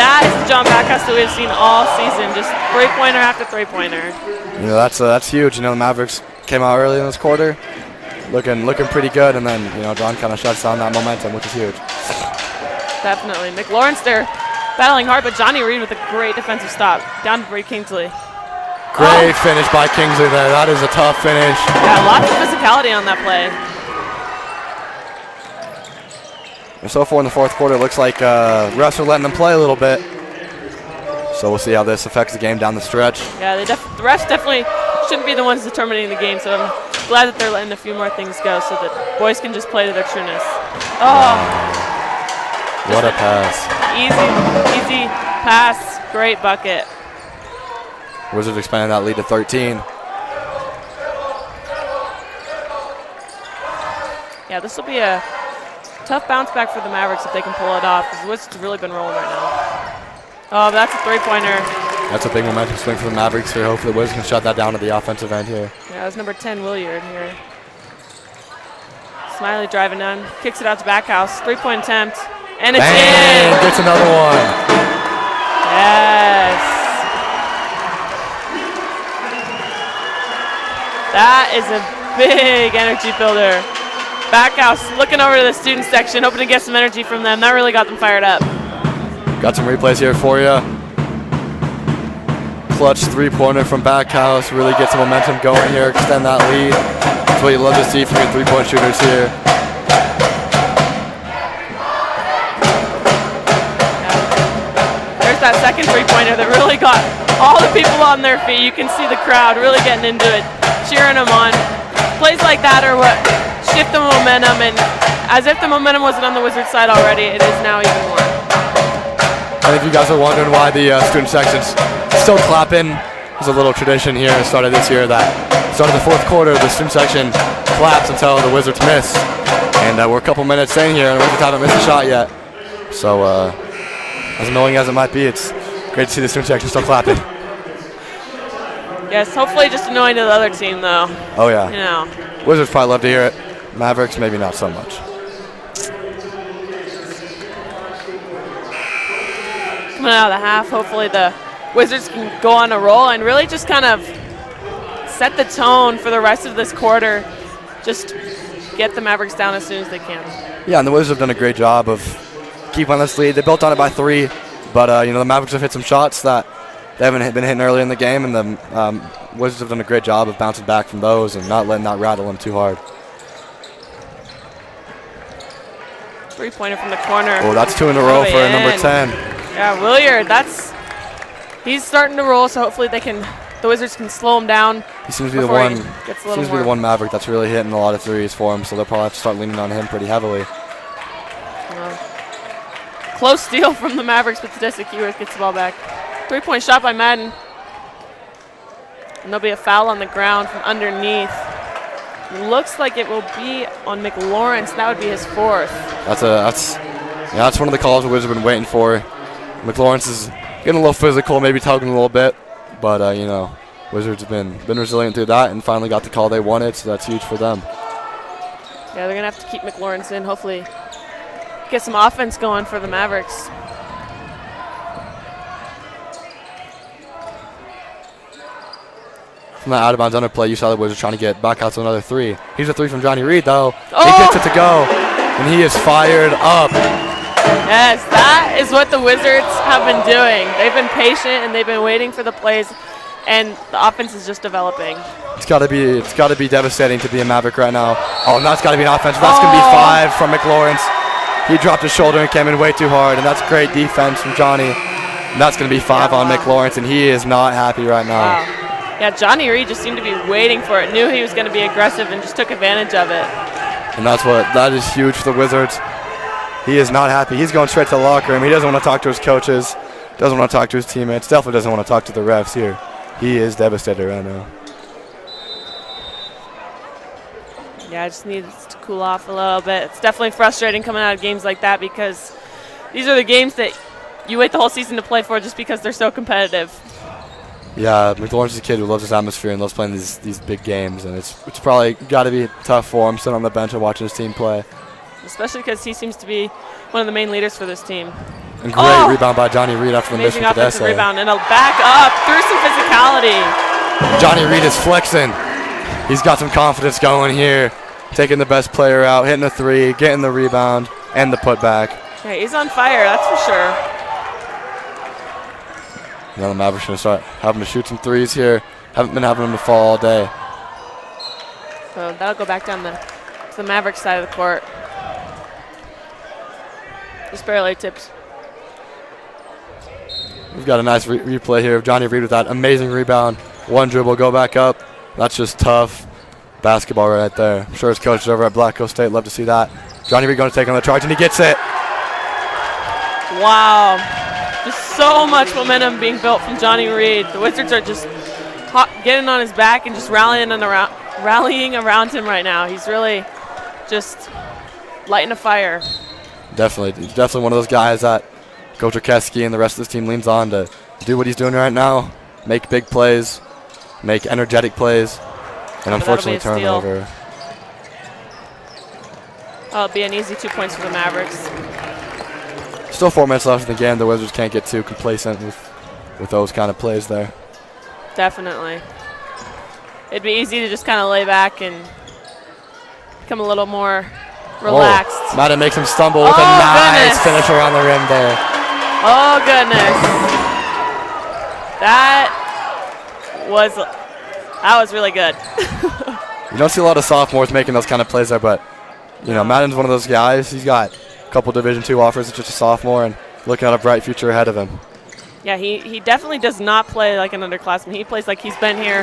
That is the John Backhouse that we've seen all season. Just 3-pointer after 3-pointer. You know, that's huge. You know, the Mavericks came out early in this quarter, looking pretty good, and then John kind of shuts down that momentum, which is huge. Definitely. McLaurin's there battling hard, but Johnny Reed with a great defensive stop down to Bree Kingsley. Great finish by Kingsley there. That is a tough finish. Yeah, lots of physicality on that play. And so far in the fourth quarter, it looks like refs are letting them play a little bit. So we'll see how this affects the game down the stretch. Yeah, the refs definitely shouldn't be the ones determining the game, so glad that they're letting a few more things go so that boys can just play to their trueness. Oh. What a pass. Easy pass. Great bucket. Wizards expanding that lead to 13. Yeah, this will be a tough bounce back for the Mavericks if they can pull it off, because the Wizards have really been rolling right now. Oh, that's a three-pointer. That's a big momentum swing for the Mavericks here. Hopefully the Wizards can shut that down at the offensive end here. Yeah, that was number 10, Williard here. Smiley driving down, kicks it out to Backhouse. Three-point attempt, and it's in! Gets another one. Yes. That is a big energy builder. Backhouse looking over to the student section, hoping to get some energy from them. That really got them fired up. Got some replays here for you. Clutch three-pointer from Backhouse. Really get some momentum going here, extend that lead. That's what you love to see from your three-point shooters here. There's that second three-pointer that really got all the people on their feet. You can see the crowd really getting into it, cheering them on. Plays like that are what shift the momentum, and as if the momentum wasn't on the Wizards side already, it is now even more. I think you guys are wondering why the student section's still clapping. There's a little tradition here that started this year that started the fourth quarter, the student section claps until the Wizards miss. And we're a couple minutes in here and the Wizards haven't missed a shot yet. So as annoying as it might be, it's great to see the student section still clapping. Yes, hopefully just annoying to the other team though. Oh yeah. You know. Wizards probably love to hear it. Mavericks maybe not so much. Coming out of the half, hopefully the Wizards can go on a roll and really just kind of set the tone for the rest of this quarter. Just get the Mavericks down as soon as they can. Yeah, and the Wizards have done a great job of keeping on this lead. They built on it by 3, but the Mavericks have hit some shots that they haven't been hitting early in the game, and the Wizards have done a great job of bouncing back from those and not letting that rattle them too hard. Three-pointer from the corner. Oh, that's 2 in a row for number 10. Yeah, Williard, he's starting to roll, so hopefully the Wizards can slow him down. He seems to be the one Maverick that's really hitting a lot of threes for him, so they'll probably have to start leaning on him pretty heavily. Close steal from the Mavericks, but Tedeschi Keyworth gets the ball back. Three-point shot by Madden. And there'll be a foul on the ground from underneath. Looks like it will be on McLawrence. That would be his 4th. That's one of the calls the Wizards have been waiting for. McLawrence is getting a little physical, maybe tugging a little bit, but Wizards have been resilient through that and finally got the call they wanted, so that's huge for them. Yeah, they're gonna have to keep McLawrence in. Hopefully, get some offense going for the Mavericks. From that out-of-bounds underplay, you saw the Wizards trying to get back out to another 3. Here's a 3 from Johnny Reed, though. He gets it to go, and he is fired up. Yes, that is what the Wizards have been doing. They've been patient, and they've been waiting for the plays, and the offense is just developing. It's got to be devastating to be a Maverick right now. Oh, and that's got to be an offense. That's going to be 5 from McLawrence. He dropped his shoulder and came in way too hard, and that's great defense from Johnny. And that's going to be 5 on McLawrence, and he is not happy right now. Wow. Yeah, Johnny Reed just seemed to be waiting for it, knew he was going to be aggressive, and just took advantage of it. And that is huge for the Wizards. He is not happy. He's going straight to the locker room. He doesn't want to talk to his coaches, doesn't want to talk to his teammates, definitely doesn't want to talk to the refs here. He is devastated right now. Yeah, I just need to cool off a little bit. It's definitely frustrating coming out of games like that because these are the games that you wait the whole season to play for just because they're so competitive. Yeah, McLawrence is a kid who loves his atmosphere and loves playing these big games, and it's probably got to be tough for him sitting on the bench and watching his team play. Especially because he seems to be one of the main leaders for this team. And great rebound by Johnny Reed after the miss from Amazing offensive rebound, and a back up through some physicality. Johnny Reed is flexing. He's got some confidence going here, taking the best player out, hitting a 3, getting the rebound, and the putback. Yeah, he's on fire, that's for sure. Now the Mavericks going to start having to shoot some 3s here. Haven't been having them to fall all day. So that'll go back down to the Mavericks side of the court. Just barely tips. We've got a nice replay here of Johnny Reed with that amazing rebound. One dribble, go back up. That's just tough. basketball right there. I'm sure his coaches over at Black Coast State love to see that. Johnny Reed going to take on the charge, and he gets it. Wow. Just so much momentum being built from Johnny Reed. The Wizards are just getting on his back and just rallying around him right now. He's really just lighting a fire. Definitely. He's definitely one of those guys that Coach Orkeski and the rest of this team leans on to do what he's doing right now, make big plays, make energetic plays, and unfortunately turn it over. Oh, it'll be an easy 2 points for the Mavericks. Still 4 minutes left in the game. The Wizards can't get too complacent with those kind of plays there. Definitely. It'd be easy to just kind of lay back and become a little more relaxed. Oh, Madden makes him stumble with a nice finish around the rim there. Oh, goodness. That was really good. You don't see a lot of sophomores making those kind of plays there, but Madden's one of those guys. He's got a couple Division II offers as just a sophomore and looking at a bright future ahead of him. Yeah, he definitely does not play like an underclassman. He plays like he's been here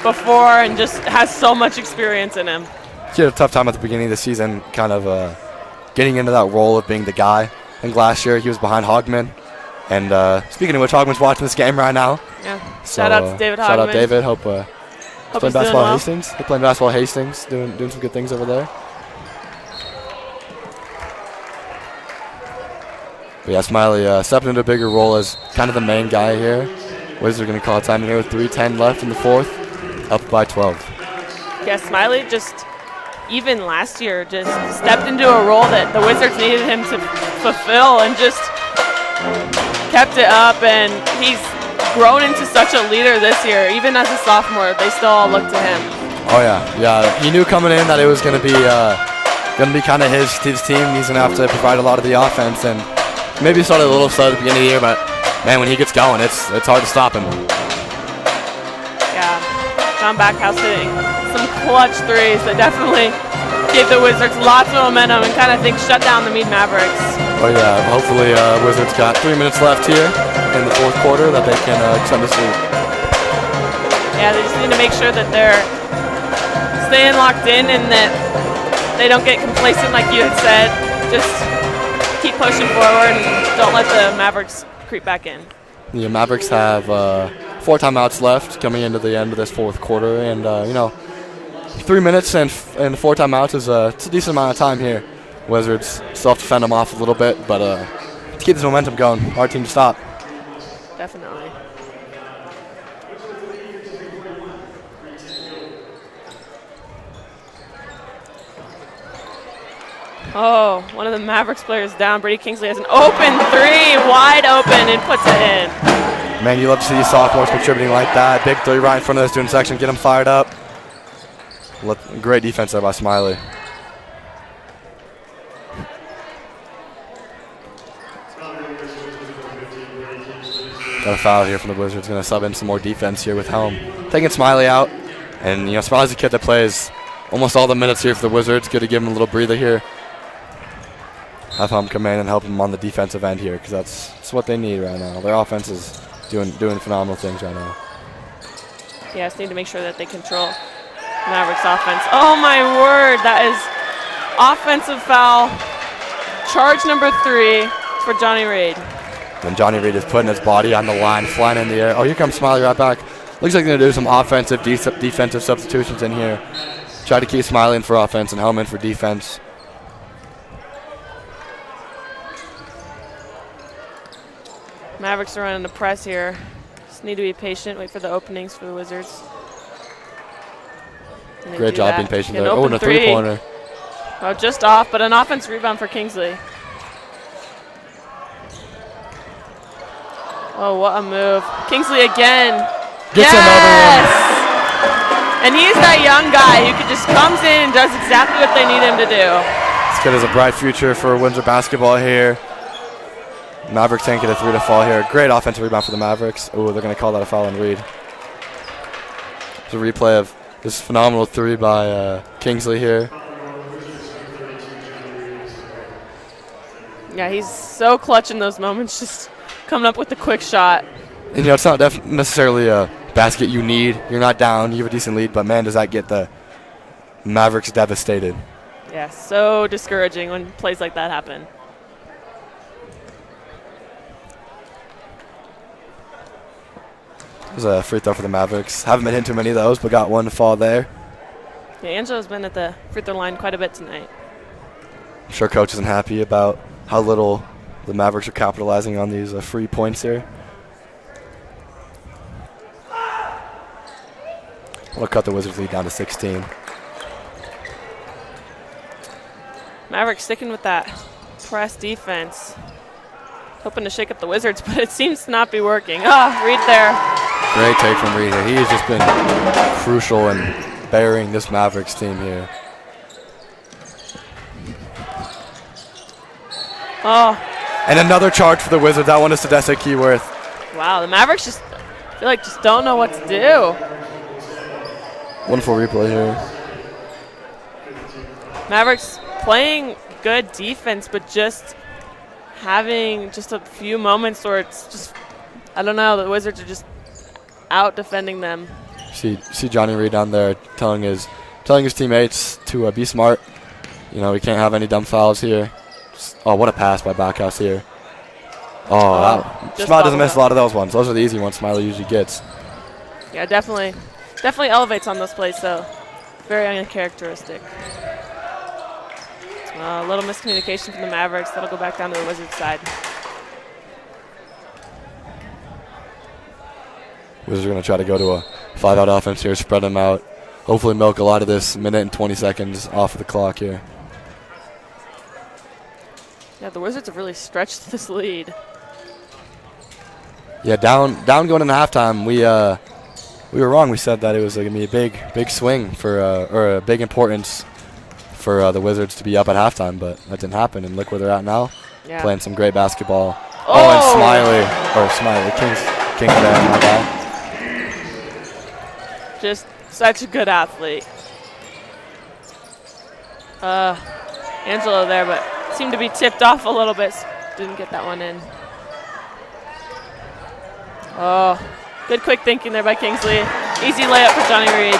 before and just has so much experience in him. He had a tough time at the beginning of the season, kind of getting into that role of being the guy. I think last year he was behind Hogman. And speaking of which, Hogman's watching this game right now. Yeah. So, shout out to David Hogman. Shout out David. Hope he's playing basketball at Hastings. He's playing basketball at Hastings, doing some good things over there. But yeah, Smiley stepping into a bigger role as kind of the main guy here. Wizards are going to call time here with 3:10 left in the fourth, up by 12. Yeah, Smiley just, even last year, just stepped into a role that the Wizards needed him to fulfill and just kept it up, and he's grown into such a leader this year. Even as a sophomore, they still all look to him. Oh yeah. He knew coming in that it was going to be kind of his team. He's going to have to provide a lot of the offense, and maybe started a little slow at the beginning of the year, but man, when he gets going, it's hard to stop him. Yeah, John Backhouse hitting some clutch threes that definitely gave the Wizards lots of momentum and kind of shut down the Mead Mavericks. Oh yeah, hopefully Wizards got 3 minutes left here in the fourth quarter that they can extend this lead. Yeah, they just need to make sure that they're staying locked in and that they don't get complacent like you had said. Just keep pushing forward and don't let the Mavericks creep back in. The Mavericks have 4 timeouts left coming into the end of this fourth quarter, and 3 minutes and 4 timeouts is it's a decent amount of time here. Wizards still have to fend them off a little bit, but to keep this momentum going, hard team to stop. Definitely. Oh, one of the Mavericks players down. Brady Kingsley has an open three, wide open, and puts it in. Man, you love to see these sophomores contributing like that. Big three right in front of the student section, get them fired up. Great defense there by Smiley. Got a foul here from the Wizards. Going to sub in some more defense here with Helm. Taking Smiley out. And, Smiley's a kid that plays almost all the minutes here for the Wizards. Good to give him a little breather here. Have Helm come in and help him on the defensive end here, because that's what they need right now. Their offense is doing phenomenal things right now. Yeah, just need to make sure that they control Mavericks offense. Oh, my word. That is offensive foul. Charge number 3 for Johnny Reed. And Johnny Reed is putting his body on the line, flying in the air. Oh, here comes Smiley right back. Looks like they're going to do some offensive, defensive substitutions in here. Try to keep Smiley in for offense and Helm in for defense. Mavericks are running the press here. Just need to be patient, wait for the openings for the Wizards. Great job being patient there. Oh, and a three-pointer. Oh, just off, but an offensive rebound for Kingsley. Oh, what a move. Kingsley again. Gets another one. And he's that young guy who just comes in and does exactly what they need him to do. This kid has a bright future for Windsor basketball here. Mavericks can't get a 3 to fall here. Great offensive rebound for the Mavericks. Oh, they're going to call that a foul on Reed. It's a replay of this phenomenal 3 by Kingsley here. Yeah, he's so clutch in those moments, just coming up with the quick shot. And, it's not necessarily a basket you need. You're not down. You have a decent lead, but, man, does that get the Mavericks devastated. Yeah, so discouraging when plays like that happen. There's a free throw for the Mavericks. Haven't been hitting too many of those, but got one to fall there. Yeah, Angela's been at the free throw line quite a bit tonight. I'm sure coach isn't happy about how little the Mavericks are capitalizing on these free points here. We'll cut the Wizards lead down to 16. Mavericks sticking with that press defense. Hoping to shake up the Wizards, but it seems to not be working. Reed there. Great take from Reed here. He has just been crucial in burying this Mavericks team here. And another charge for the Wizards. That one is to Dessa Keyworth. Wow, the Mavericks just feel like just don't know what to do. Wonderful replay here. Mavericks playing good defense, but just having just a few moments where it's just, I don't know, the Wizards are just out defending them. See Johnny Reed down there telling his teammates to be smart. You know, we can't have any dumb fouls here. Oh, what a pass by Backhouse here. Smiley doesn't miss a lot of those ones. Those are the easy ones Smiley usually gets. Yeah, definitely elevates on those plays, so very uncharacteristic. A little miscommunication from the Mavericks. That'll go back down to the Wizards side. Wizards are going to try to go to a 5-out offense here, spread them out. Hopefully milk a lot of this minute and 20 seconds off of the clock here. Yeah, the Wizards have really stretched this lead. Yeah, down going into halftime. We were wrong. We said that it was going to be a big swing for or a big importance for the Wizards to be up at halftime, but that didn't happen. And look where they're at now, playing some great basketball. And Smiley, King's there, my bad. Just such a good athlete. Angelo there, but seemed to be tipped off a little bit. Didn't get that one in. Good quick thinking there by Kingsley. Easy layup for Johnny Reed.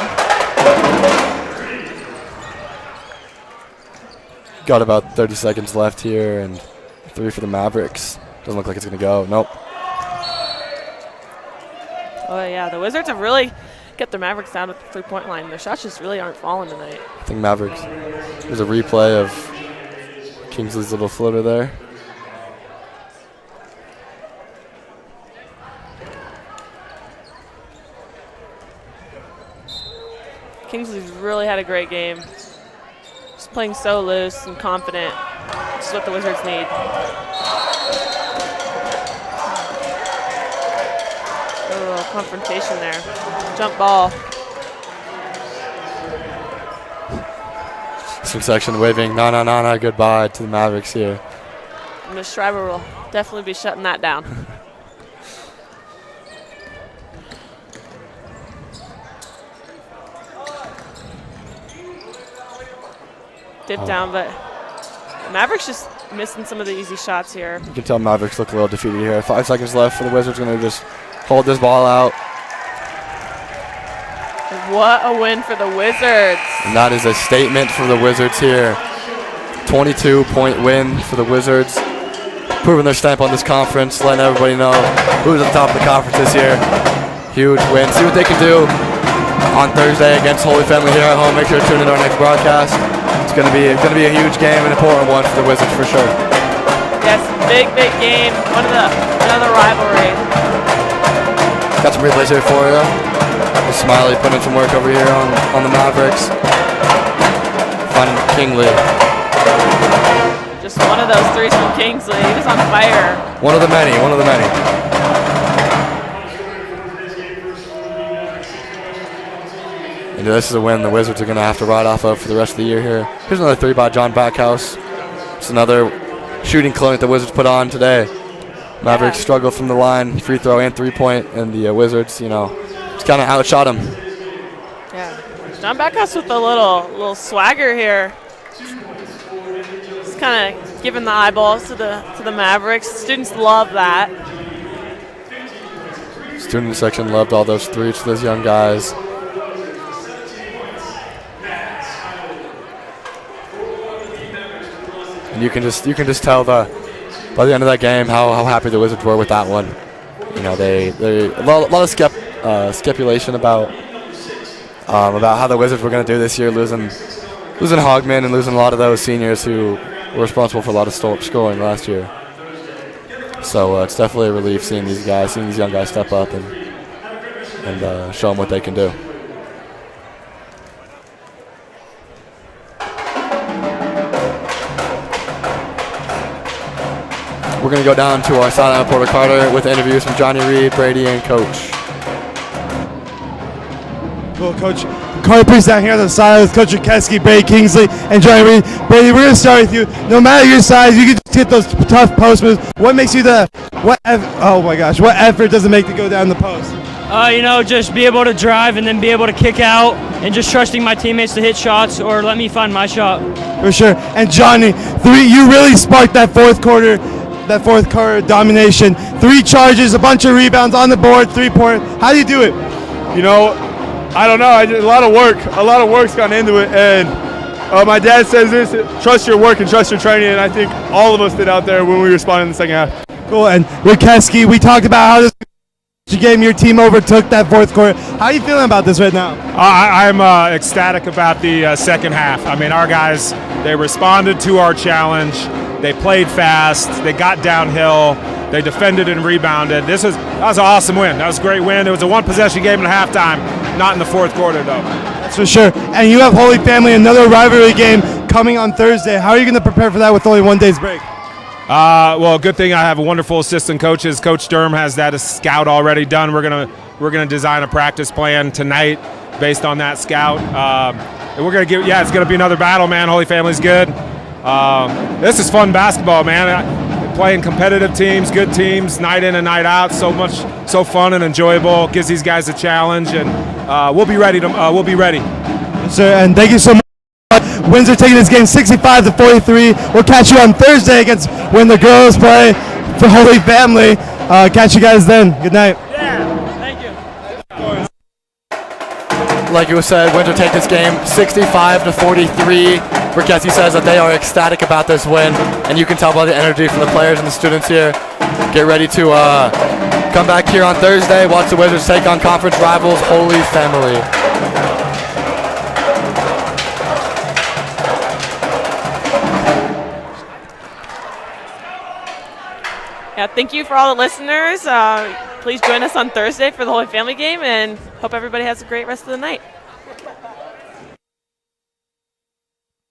Got about 30 seconds left here, and 3 for the Mavericks. Doesn't look like it's going to go. Nope. Oh, yeah, the Wizards have really kept the Mavericks down at the three-point line. Their shots just really aren't falling tonight. I think Mavericks. There's a replay of Kingsley's little floater there. Kingsley's really had a great game. Just playing so loose and confident. This is what the Wizards need. Oh, confrontation there. Jump ball. Some section waving na goodbye to the Mavericks here. Ms. Schreiber will definitely be shutting that down. Dip down, but Mavericks just missing some of the easy shots here. You can tell Mavericks look a little defeated here. 5 seconds left for the Wizards. Going to just hold this ball out. What a win for the Wizards. And that is a statement for the Wizards here. 22-point win for the Wizards. Proving their stamp on this conference, letting everybody know who's at the top of the conference this year. Huge win. See what they can do on Thursday against Holy Family here at home. Make sure to tune in to our next broadcast. It's going to be a huge game, an important one for the Wizards for sure. Yes, big game. Another rivalry. Got some replays here for you. Smiley putting in some work over here on the Mavericks. Finding Kingsley. Just one of those threes from Kingsley. He was on fire. One of the many. And this is a win the Wizards are going to have to ride off of for the rest of the year here. Here's another 3 by John Backhouse. It's another shooting clinic the Wizards put on today. Mavericks struggle from the line, free throw and 3-point, and the Wizards, just kind of outshot them. Yeah, John Backhouse with a little swagger here. Just kind of giving the eyeballs to the Mavericks. Students love that. Student section loved all those threes for those young guys. And you can just tell by the end of that game how happy the Wizards were with that one. You know, they a lot of speculation about how the Wizards were going to do this year, losing Hogman and losing a lot of those seniors who were responsible for a lot of scoring last year. So it's definitely a relief seeing these young guys step up and show them what they can do. We're going to go down to our sideline reporter Carter with interviews from Johnny Reed, Brady, and Coach. Cool, Coach. Carter Priest down here on the side with Coach Keski, Brady Kingsley, and Johnny Reed. Brady, we're going to start with you. No matter your size, you can just hit those tough post moves. What makes you what effort does it make to go down the post? Just be able to drive and then be able to kick out and just trusting my teammates to hit shots or let me find my shot. For sure. And Johnny, you really sparked that fourth quarter domination. 3 charges, a bunch of rebounds on the board, 3-point. How do you do it? I don't know. A lot of work's gone into it, and my dad says this: trust your work and trust your training. And I think all of us did out there when we responded in the second half. Cool. And with Keski, we talked about how this game your team overtook that fourth quarter. How are you feeling about this right now? I'm ecstatic about the second half. I mean, our guys, they responded to our challenge. They played fast. They got downhill. They defended and rebounded. That was an awesome win. That was a great win. It was a one-possession game at halftime, not in the fourth quarter, though. That's for sure. And you have Holy Family, another rivalry game coming on Thursday. How are you going to prepare for that with only 1 day's break? Well, good thing I have wonderful assistant coaches. Coach Sturm has that scout already done. We're gonna design a practice plan tonight based on that scout. And we're gonna it's gonna be another battle, man. Holy Family's good. This is fun basketball, man. Playing competitive teams, good teams, night in and night out. So fun and enjoyable. Gives these guys a challenge, and we'll be ready. We'll be ready. Yes, sir. And thank you so much. Windsor taking this game 65-43. We'll catch you on Thursday against when the girls play for Holy Family. Catch you guys then. Good night. Like it was said, Windsor take this game 65-43. Burkesi says that they are ecstatic about this win, and you can tell by the energy from the players and the students here. Get ready to come back here on Thursday, watch the Wizards take on conference rivals Holy Family. Yeah, thank you for all the listeners. Please join us on Thursday for the Holy Family game, and hope everybody has a great rest of the night.